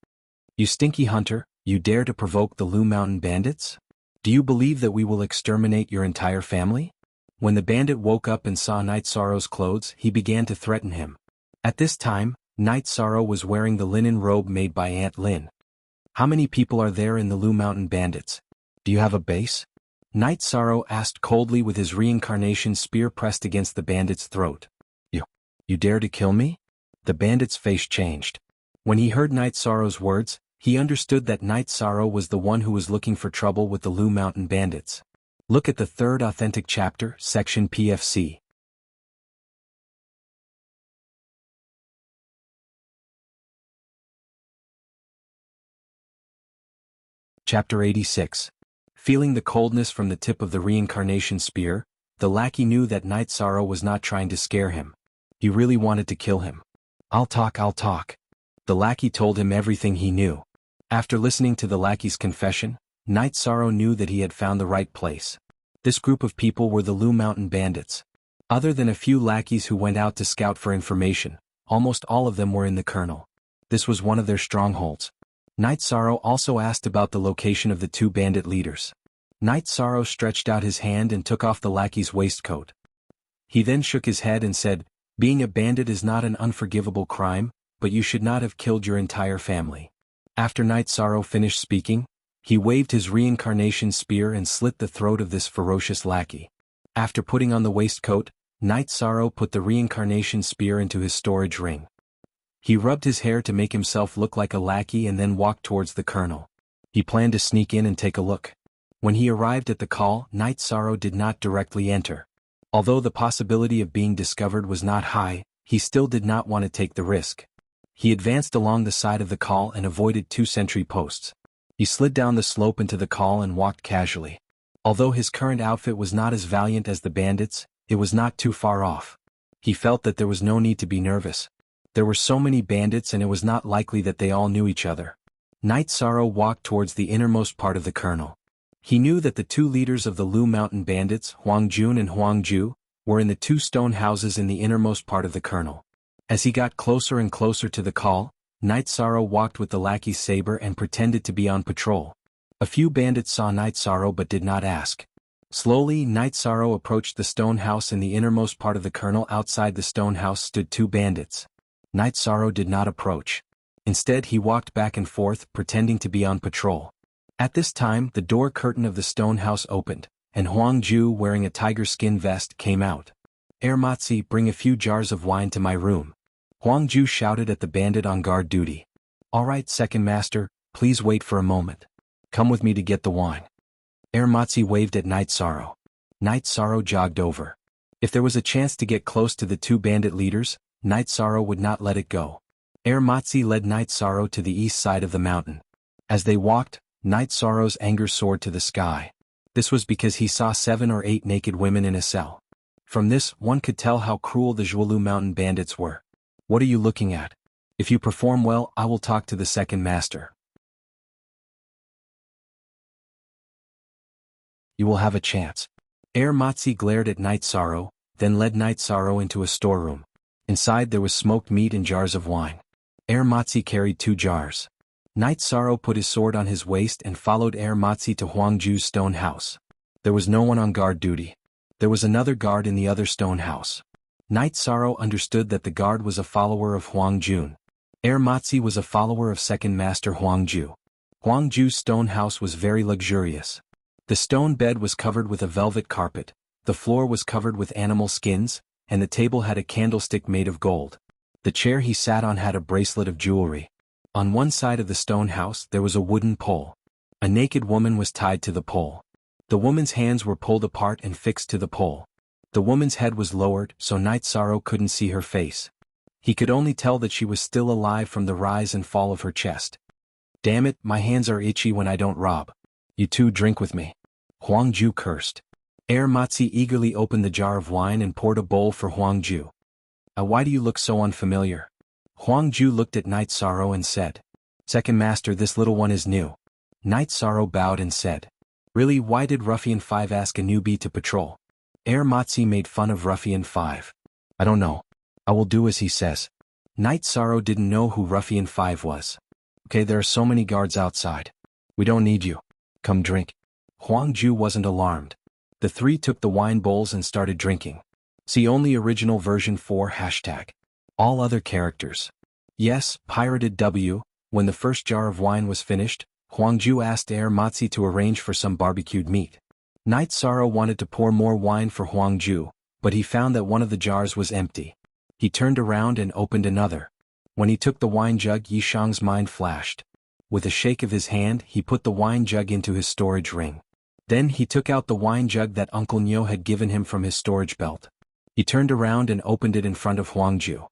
You stinky hunter, you dare to provoke the Lu Mountain bandits? Do you believe that we will exterminate your entire family? When the bandit woke up and saw Night Sorrow's clothes, he began to threaten him. At this time, Night Sorrow was wearing the linen robe made by Aunt Lin. How many people are there in the Lu Mountain bandits? Do you have a base? Night Sorrow asked coldly with his reincarnation spear pressed against the bandit's throat. You dare to kill me? The bandit's face changed. When he heard Night Sorrow's words, he understood that Night Sorrow was the one who was looking for trouble with the Lu Mountain bandits. Look at the 3rd authentic chapter, section PFC. Chapter 86. Feeling the coldness from the tip of the reincarnation spear, the lackey knew that Night Sorrow was not trying to scare him. He really wanted to kill him. I'll talk. The lackey told him everything he knew. After listening to the lackey's confession, Night Sorrow knew that he had found the right place. This group of people were the Lu Mountain bandits. Other than a few lackeys who went out to scout for information, almost all of them were in the kernel. This was one of their strongholds. Night Sorrow also asked about the location of the 2 bandit leaders. Night Sorrow stretched out his hand and took off the lackey's waistcoat. He then shook his head and said, being a bandit is not an unforgivable crime, but you should not have killed your entire family. After Night Sorrow finished speaking, he waved his reincarnation spear and slit the throat of this ferocious lackey. After putting on the waistcoat, Night Sorrow put the reincarnation spear into his storage ring. He rubbed his hair to make himself look like a lackey and then walked towards the colonel. He planned to sneak in and take a look. When he arrived at the call, Night Sorrow did not directly enter. Although the possibility of being discovered was not high, he still did not want to take the risk. He advanced along the side of the call and avoided 2 sentry posts. He slid down the slope into the call and walked casually. Although his current outfit was not as valiant as the bandits, it was not too far off. He felt that there was no need to be nervous. There were so many bandits and it was not likely that they all knew each other. Night Sorrow walked towards the innermost part of the kernel. He knew that the 2 leaders of the Lu Mountain bandits, Huang Jun and Huang Ju, were in the 2 stone houses in the innermost part of the kernel. As he got closer and closer to the call, Night Sorrow walked with the lackey's saber and pretended to be on patrol. A few bandits saw Night Sorrow but did not ask. Slowly, Night Sorrow approached the stone house in the innermost part of the kernel. Outside the stone house stood 2 bandits. Night Sorrow did not approach. Instead, he walked back and forth, pretending to be on patrol. At this time, the door curtain of the stone house opened, and Huang Ju, wearing a tiger skin vest, came out. "Matzi, bring a few jars of wine to my room." Huang Ju shouted at the bandit on guard duty. "All right, second master, please wait for a moment. Come with me to get the wine." Matzi waved at Night Sorrow. Night Sorrow jogged over. If there was a chance to get close to the 2 bandit leaders, Night Sorrow would not let it go. Matzi led Night Sorrow to the east side of the mountain. As they walked, Night Sorrow's anger soared to the sky. This was because he saw 7 or 8 naked women in a cell. From this, one could tell how cruel the Jianghu mountain bandits were. "What are you looking at? If you perform well, I will talk to the second master. You will have a chance." Matzi glared at Night Sorrow, then led Night Sorrow into a storeroom. Inside there was smoked meat and jars of wine. Matzi carried 2 jars. Night Sorrow put his sword on his waist and followed Matzi to Huang Ju's stone house. There was no one on guard duty. There was another guard in the other stone house. Night Sorrow understood that the guard was a follower of Huang Jun. Matzi was a follower of second master Huang Ju. Huang Ju's stone house was very luxurious. The stone bed was covered with a velvet carpet, the floor was covered with animal skins, and the table had a candlestick made of gold. The chair he sat on had a bracelet of jewelry. On one side of the stone house there was a wooden pole. A naked woman was tied to the pole. The woman's hands were pulled apart and fixed to the pole. The woman's head was lowered, so Night Sorrow couldn't see her face. He could only tell that she was still alive from the rise and fall of her chest. "Damn it, my hands are itchy when I don't rob. You 2 drink with me." Huang Ju cursed. Matzi eagerly opened the jar of wine and poured a bowl for Huang Ju. Why do you look so unfamiliar?" Huang Ju looked at Night Sorrow and said. "Second master, this little one is new." Night Sorrow bowed and said. "Really, why did Ruffian 5 ask a newbie to patrol?" Matzi made fun of Ruffian 5. "I don't know. I will do as he says." Night Sorrow didn't know who Ruffian 5 was. "Okay, there are so many guards outside. We don't need you. Come drink." Huang Ju wasn't alarmed. The 3 took the wine bowls and started drinking. See only original version 4 #. All other characters. Yes, pirated W. When the first jar of wine was finished, Huang Ju asked Matzi to arrange for some barbecued meat. Night Sorrow wanted to pour more wine for Huang Ju, but he found that one of the jars was empty. He turned around and opened another. When he took the wine jug, Yishang's mind flashed. With a shake of his hand, he put the wine jug into his storage ring. Then he took out the wine jug that Uncle Nyo had given him from his storage belt. He turned around and opened it in front of Huang Ju.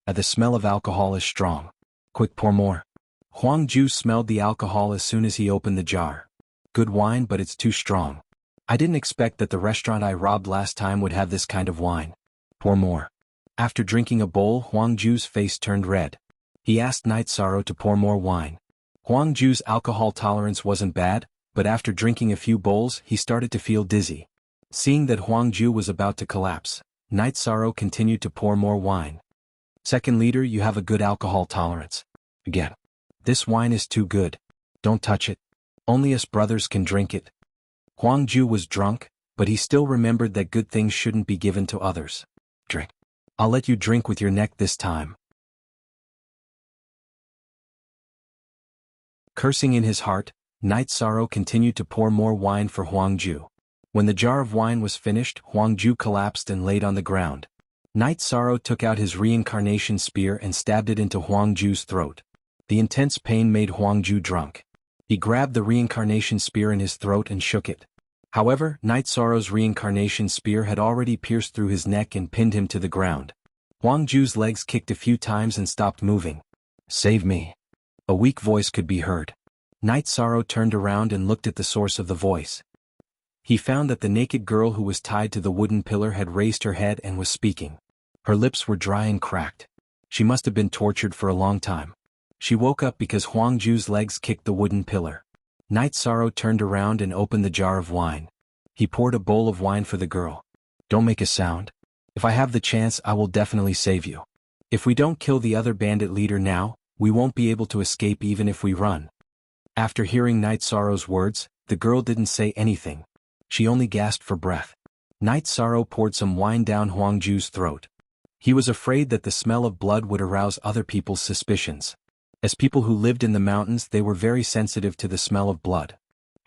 The smell of alcohol is strong. Quick, pour more. Huang Ju smelled the alcohol as soon as he opened the jar. Good wine, but it's too strong. I didn't expect that the restaurant I robbed last time would have this kind of wine. Pour more. After drinking a bowl, Huang Ju's face turned red. He asked Night Sorrow to pour more wine. Huang Ju's alcohol tolerance wasn't bad, but after drinking a few bowls, he started to feel dizzy. Seeing that Huang Ju was about to collapse, Night Sorrow continued to pour more wine. "Second leader, you have a good alcohol tolerance." Again. "This wine is too good. Don't touch it. Only us brothers can drink it." Huang Ju was drunk, but he still remembered that good things shouldn't be given to others. "Drink. I'll let you drink with your neck this time." Cursing in his heart, Night Sorrow continued to pour more wine for Huang Ju. When the jar of wine was finished, Huang Ju collapsed and laid on the ground. Night Sorrow took out his reincarnation spear and stabbed it into Huang Ju's throat. The intense pain made Huang Ju drunk. He grabbed the reincarnation spear in his throat and shook it. However, Night Sorrow's reincarnation spear had already pierced through his neck and pinned him to the ground. Huang Ju's legs kicked a few times and stopped moving. "Save me." A weak voice could be heard. Night Sorrow turned around and looked at the source of the voice. He found that the naked girl who was tied to the wooden pillar had raised her head and was speaking. Her lips were dry and cracked. She must have been tortured for a long time. She woke up because Huang Ju's legs kicked the wooden pillar. Night Sorrow turned around and opened the jar of wine. He poured a bowl of wine for the girl. "Don't make a sound. If I have the chance, I will definitely save you. If we don't kill the other bandit leader now, we won't be able to escape even if we run." After hearing Night Sorrow's words, the girl didn't say anything. She only gasped for breath. Night Sorrow poured some wine down Huang Ju's throat. He was afraid that the smell of blood would arouse other people's suspicions. As people who lived in the mountains, they were very sensitive to the smell of blood.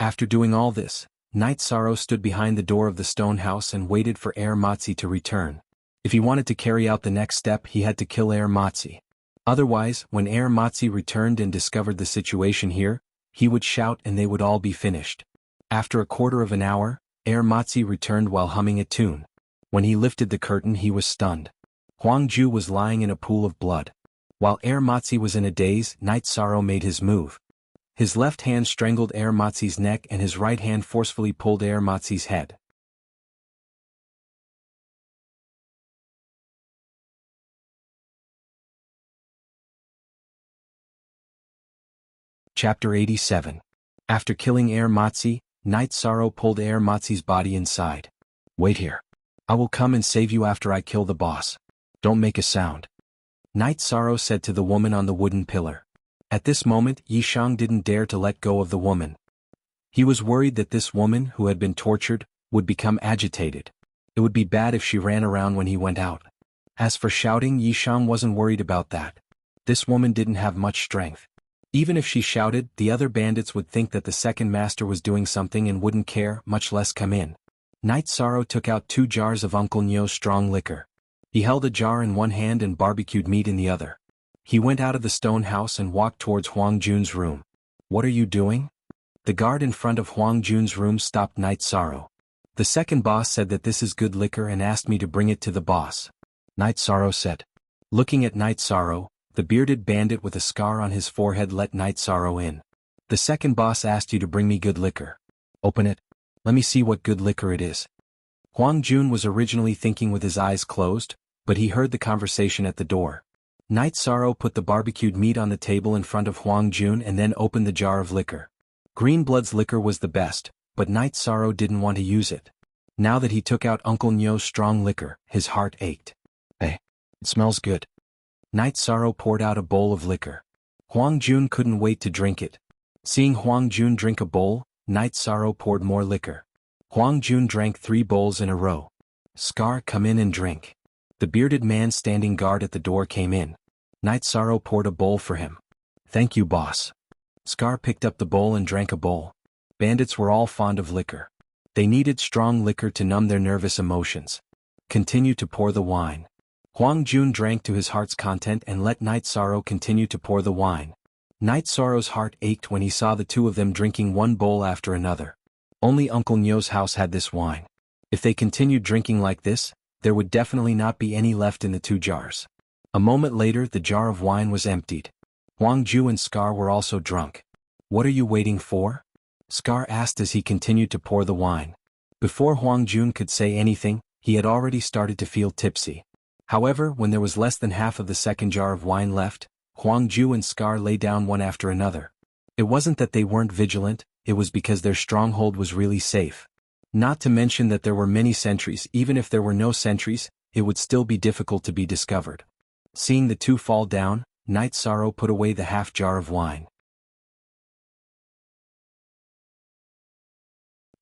After doing all this, Night Sorrow stood behind the door of the stone house and waited for Air Matzi to return. If he wanted to carry out the next step, he had to kill Air Matzi. Otherwise, when Air Matzi returned and discovered the situation here, he would shout and they would all be finished. After a quarter of an hour, Air Matzi returned while humming a tune. When he lifted the curtain, he was stunned. Huang Ju was lying in a pool of blood. While Air Matzi was in a daze, Night Sorrow made his move. His left hand strangled Air Matzi's neck and his right hand forcefully pulled Air Matzi's head. Chapter 87. After killing Air Matzi, Night Sorrow pulled Air Matzi's body inside. "Wait here. I will come and save you after I kill the boss. Don't make a sound," Night Sorrow said to the woman on the wooden pillar. At this moment, Yishang didn't dare to let go of the woman. He was worried that this woman, who had been tortured, would become agitated. It would be bad if she ran around when he went out. As for shouting, Yishang wasn't worried about that. This woman didn't have much strength. Even if she shouted, the other bandits would think that the second master was doing something and wouldn't care, much less come in. Night Sorrow took out 2 jars of Uncle Nyo's strong liquor. He held a jar in one hand and barbecued meat in the other. He went out of the stone house and walked towards Huang Jun's room. "What are you doing?" The guard in front of Huang Jun's room stopped Night Sorrow. "The second boss said that this is good liquor and asked me to bring it to the boss," Night Sorrow said. Looking at Night Sorrow, the bearded bandit with a scar on his forehead let Night Sorrow in. "The second boss asked you to bring me good liquor. Open it. Let me see what good liquor it is." Huang Jun was originally thinking with his eyes closed, but he heard the conversation at the door. Night Sorrow put the barbecued meat on the table in front of Huang Jun and then opened the jar of liquor. Greenblood's liquor was the best, but Night Sorrow didn't want to use it. Now that he took out Uncle Nyo's strong liquor, his heart ached. "Hey, it smells good." Night Sorrow poured out a bowl of liquor. Huang Jun couldn't wait to drink it. Seeing Huang Jun drink a bowl, Night Sorrow poured more liquor. Huang Jun drank 3 bowls in a row. "Scar, come in and drink." The bearded man standing guard at the door came in. Night Sorrow poured a bowl for him. "Thank you, boss." Scar picked up the bowl and drank a bowl. Bandits were all fond of liquor. They needed strong liquor to numb their nervous emotions. Continue to pour the wine. Huang Jun drank to his heart's content and let Night Sorrow continue to pour the wine. Night Sorrow's heart ached when he saw the two of them drinking one bowl after another. Only Uncle Nyo's house had this wine. If they continued drinking like this, there would definitely not be any left in the 2 jars. A moment later, the jar of wine was emptied. Huang Ju and Scar were also drunk. "What are you waiting for?" Scar asked as he continued to pour the wine. Before Huang Jun could say anything, he had already started to feel tipsy. However, when there was less than half of the second jar of wine left, Huang Ju and Scar lay down one after another. It wasn't that they weren't vigilant, it was because their stronghold was really safe. Not to mention that there were many sentries. Even if there were no sentries, it would still be difficult to be discovered. Seeing the two fall down, Night Sorrow put away the half jar of wine.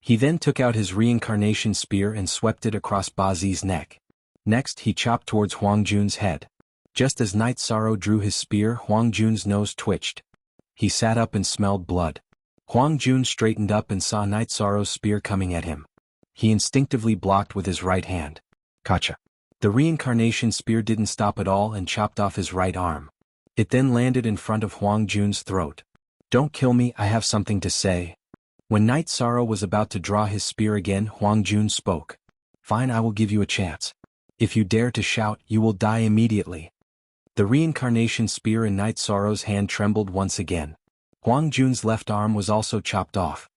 He then took out his reincarnation spear and swept it across Bazi's neck. Next, he chopped towards Huang Jun's head. Just as Night Sorrow drew his spear, Huang Jun's nose twitched. He sat up and smelled blood. Huang Jun straightened up and saw Night Sorrow's spear coming at him. He instinctively blocked with his right hand. Gotcha. The reincarnation spear didn't stop at all and chopped off his right arm. It then landed in front of Huang Jun's throat. Don't kill me, I have something to say. When Night Sorrow was about to draw his spear again, Huang Jun spoke. Fine, I will give you a chance. If you dare to shout, you will die immediately. The reincarnation spear in Night Sorrow's hand trembled once again. Huang Jun's left arm was also chopped off.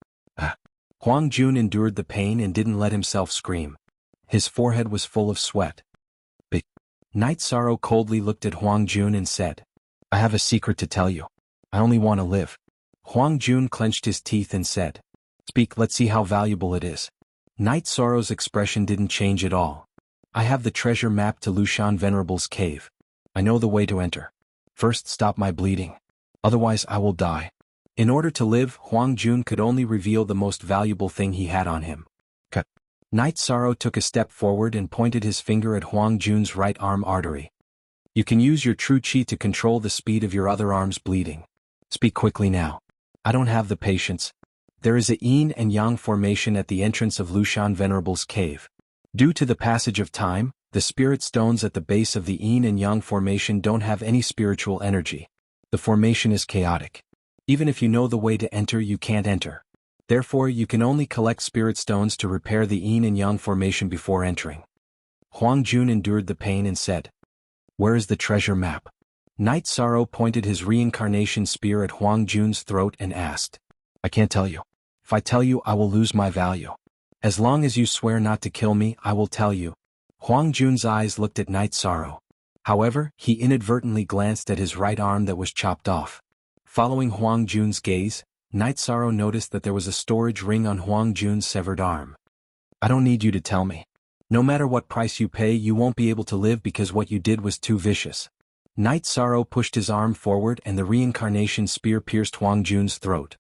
Huang Jun endured the pain and didn't let himself scream. His forehead was full of sweat. But Night Sorrow coldly looked at Huang Jun and said, I have a secret to tell you. I only want to live. Huang Jun clenched his teeth and said, Speak, let's see how valuable it is. Night Sorrow's expression didn't change at all. I have the treasure map to Lushan Venerable's cave. I know the way to enter. First, stop my bleeding. Otherwise I will die. In order to live, Huang Jun could only reveal the most valuable thing he had on him. Night Sorrow took a step forward and pointed his finger at Huang Jun's right arm artery. You can use your true qi to control the speed of your other arm's bleeding. Speak quickly now. I don't have the patience. There is a yin and yang formation at the entrance of Lushan Venerable's cave. Due to the passage of time, the spirit stones at the base of the yin and yang formation don't have any spiritual energy. The formation is chaotic. Even if you know the way to enter, you can't enter. Therefore, you can only collect spirit stones to repair the yin and yang formation before entering. Huang Jun endured the pain and said, Where is the treasure map? Night Sorrow pointed his reincarnation spear at Huang Jun's throat and asked, I can't tell you. If I tell you, I will lose my value. As long as you swear not to kill me, I will tell you. Huang Jun's eyes looked at Night Sorrow. However, he inadvertently glanced at his right arm that was chopped off. Following Huang Jun's gaze, Night Sorrow noticed that there was a storage ring on Huang Jun's severed arm. I don't need you to tell me. No matter what price you pay, you won't be able to live because what you did was too vicious. Night Sorrow pushed his arm forward and the reincarnation spear pierced Huang Jun's throat.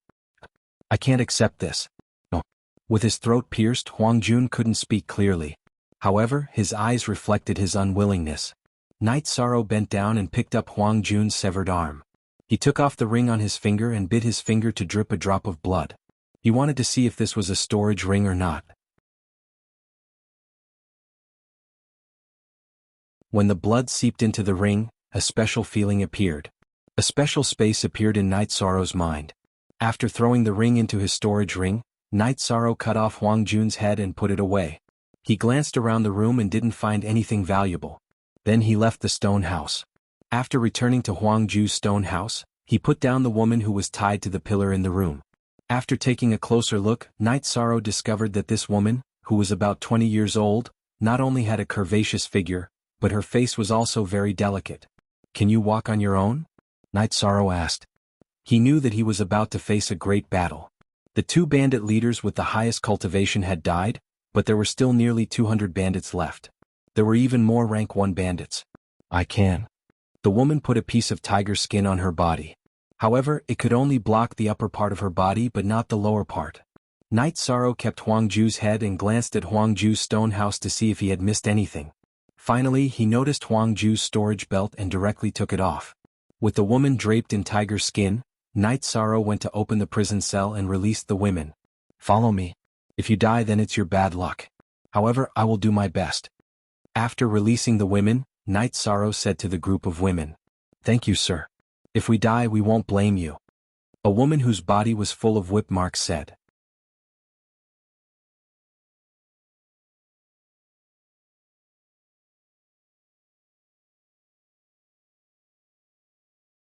I can't accept this. No. With his throat pierced, Huang Jun couldn't speak clearly. However, his eyes reflected his unwillingness. Night Sorrow bent down and picked up Huang Jun's severed arm. He took off the ring on his finger and bit his finger to drip a drop of blood. He wanted to see if this was a storage ring or not. When the blood seeped into the ring, a special feeling appeared. A special space appeared in Night Sorrow's mind. After throwing the ring into his storage ring, Night Sorrow cut off Huang Jun's head and put it away. He glanced around the room and didn't find anything valuable. Then he left the stone house. After returning to Huang Ju's stone house, he put down the woman who was tied to the pillar in the room. After taking a closer look, Night Sorrow discovered that this woman, who was about 20 years old, not only had a curvaceous figure, but her face was also very delicate. Can you walk on your own? Night Sorrow asked. He knew that he was about to face a great battle. The 2 bandit leaders with the highest cultivation had died, but there were still nearly 200 bandits left. There were even more rank 1 bandits. I can. The woman put a piece of tiger skin on her body. However, it could only block the upper part of her body but not the lower part. Night Sorrow kept Huang Ju's head and glanced at Huang Ju's stone house to see if he had missed anything. Finally, he noticed Huang Ju's storage belt and directly took it off. With the woman draped in tiger skin, Night Sorrow went to open the prison cell and released the women. Follow me. If you die, then it's your bad luck. However, I will do my best. After releasing the women, Night Sorrow said to the group of women, Thank you, sir. If we die, we won't blame you. A woman whose body was full of whip marks said.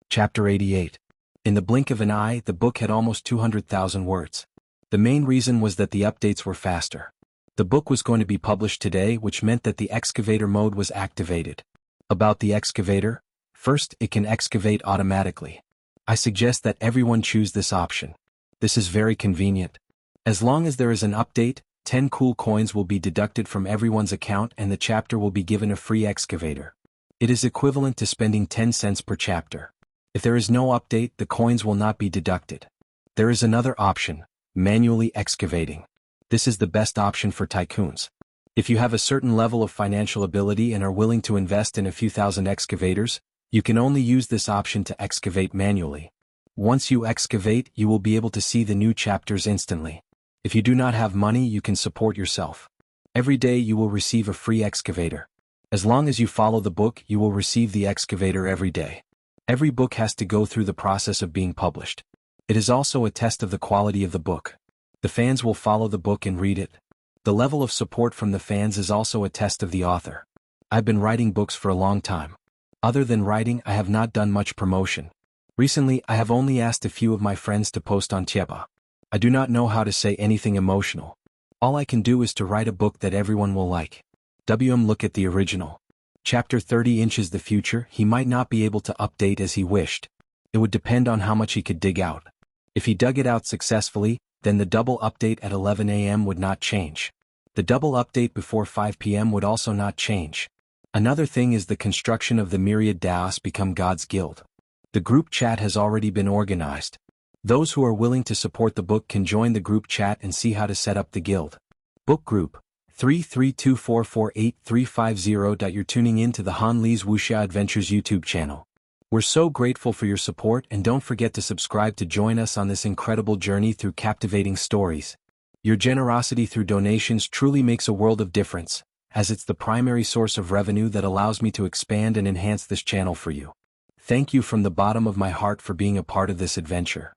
Chapter 88. In the blink of an eye, the book had almost 200,000 words. The main reason was that the updates were faster. The book was going to be published today, which meant that the excavator mode was activated. About the excavator, first, it can excavate automatically. I suggest that everyone choose this option. This is very convenient. As long as there is an update, 10 cool coins will be deducted from everyone's account and the chapter will be given a free excavator. It is equivalent to spending 10 cents per chapter. If there is no update, the coins will not be deducted. There is another option, manually excavating. This is the best option for tycoons. If you have a certain level of financial ability and are willing to invest in a few thousand excavators, you can only use this option to excavate manually. Once you excavate, you will be able to see the new chapters instantly. If you do not have money, you can support yourself. Every day you will receive a free excavator. As long as you follow the book, you will receive the excavator every day. Every book has to go through the process of being published. It is also a test of the quality of the book. The fans will follow the book and read it. The level of support from the fans is also a test of the author. I've been writing books for a long time. Other than writing, I have not done much promotion. Recently, I have only asked a few of my friends to post on Tiepa. I do not know how to say anything emotional. All I can do is to write a book that everyone will like. Look at the original. Chapter 30 inches the future, he might not be able to update as he wished. It would depend on how much he could dig out. If he dug it out successfully, then the double update at 11 AM would not change. The double update before 5 PM would also not change. Another thing is the construction of the myriad Daos become God's guild. The group chat has already been organized. Those who are willing to support the book can join the group chat and see how to set up the guild. Book group 332448350. You're tuning in to the Han Lee's Wuxia Adventures YouTube channel. We're so grateful for your support, and don't forget to subscribe to join us on this incredible journey through captivating stories. Your generosity through donations truly makes a world of difference, as it's the primary source of revenue that allows me to expand and enhance this channel for you. Thank you from the bottom of my heart for being a part of this adventure.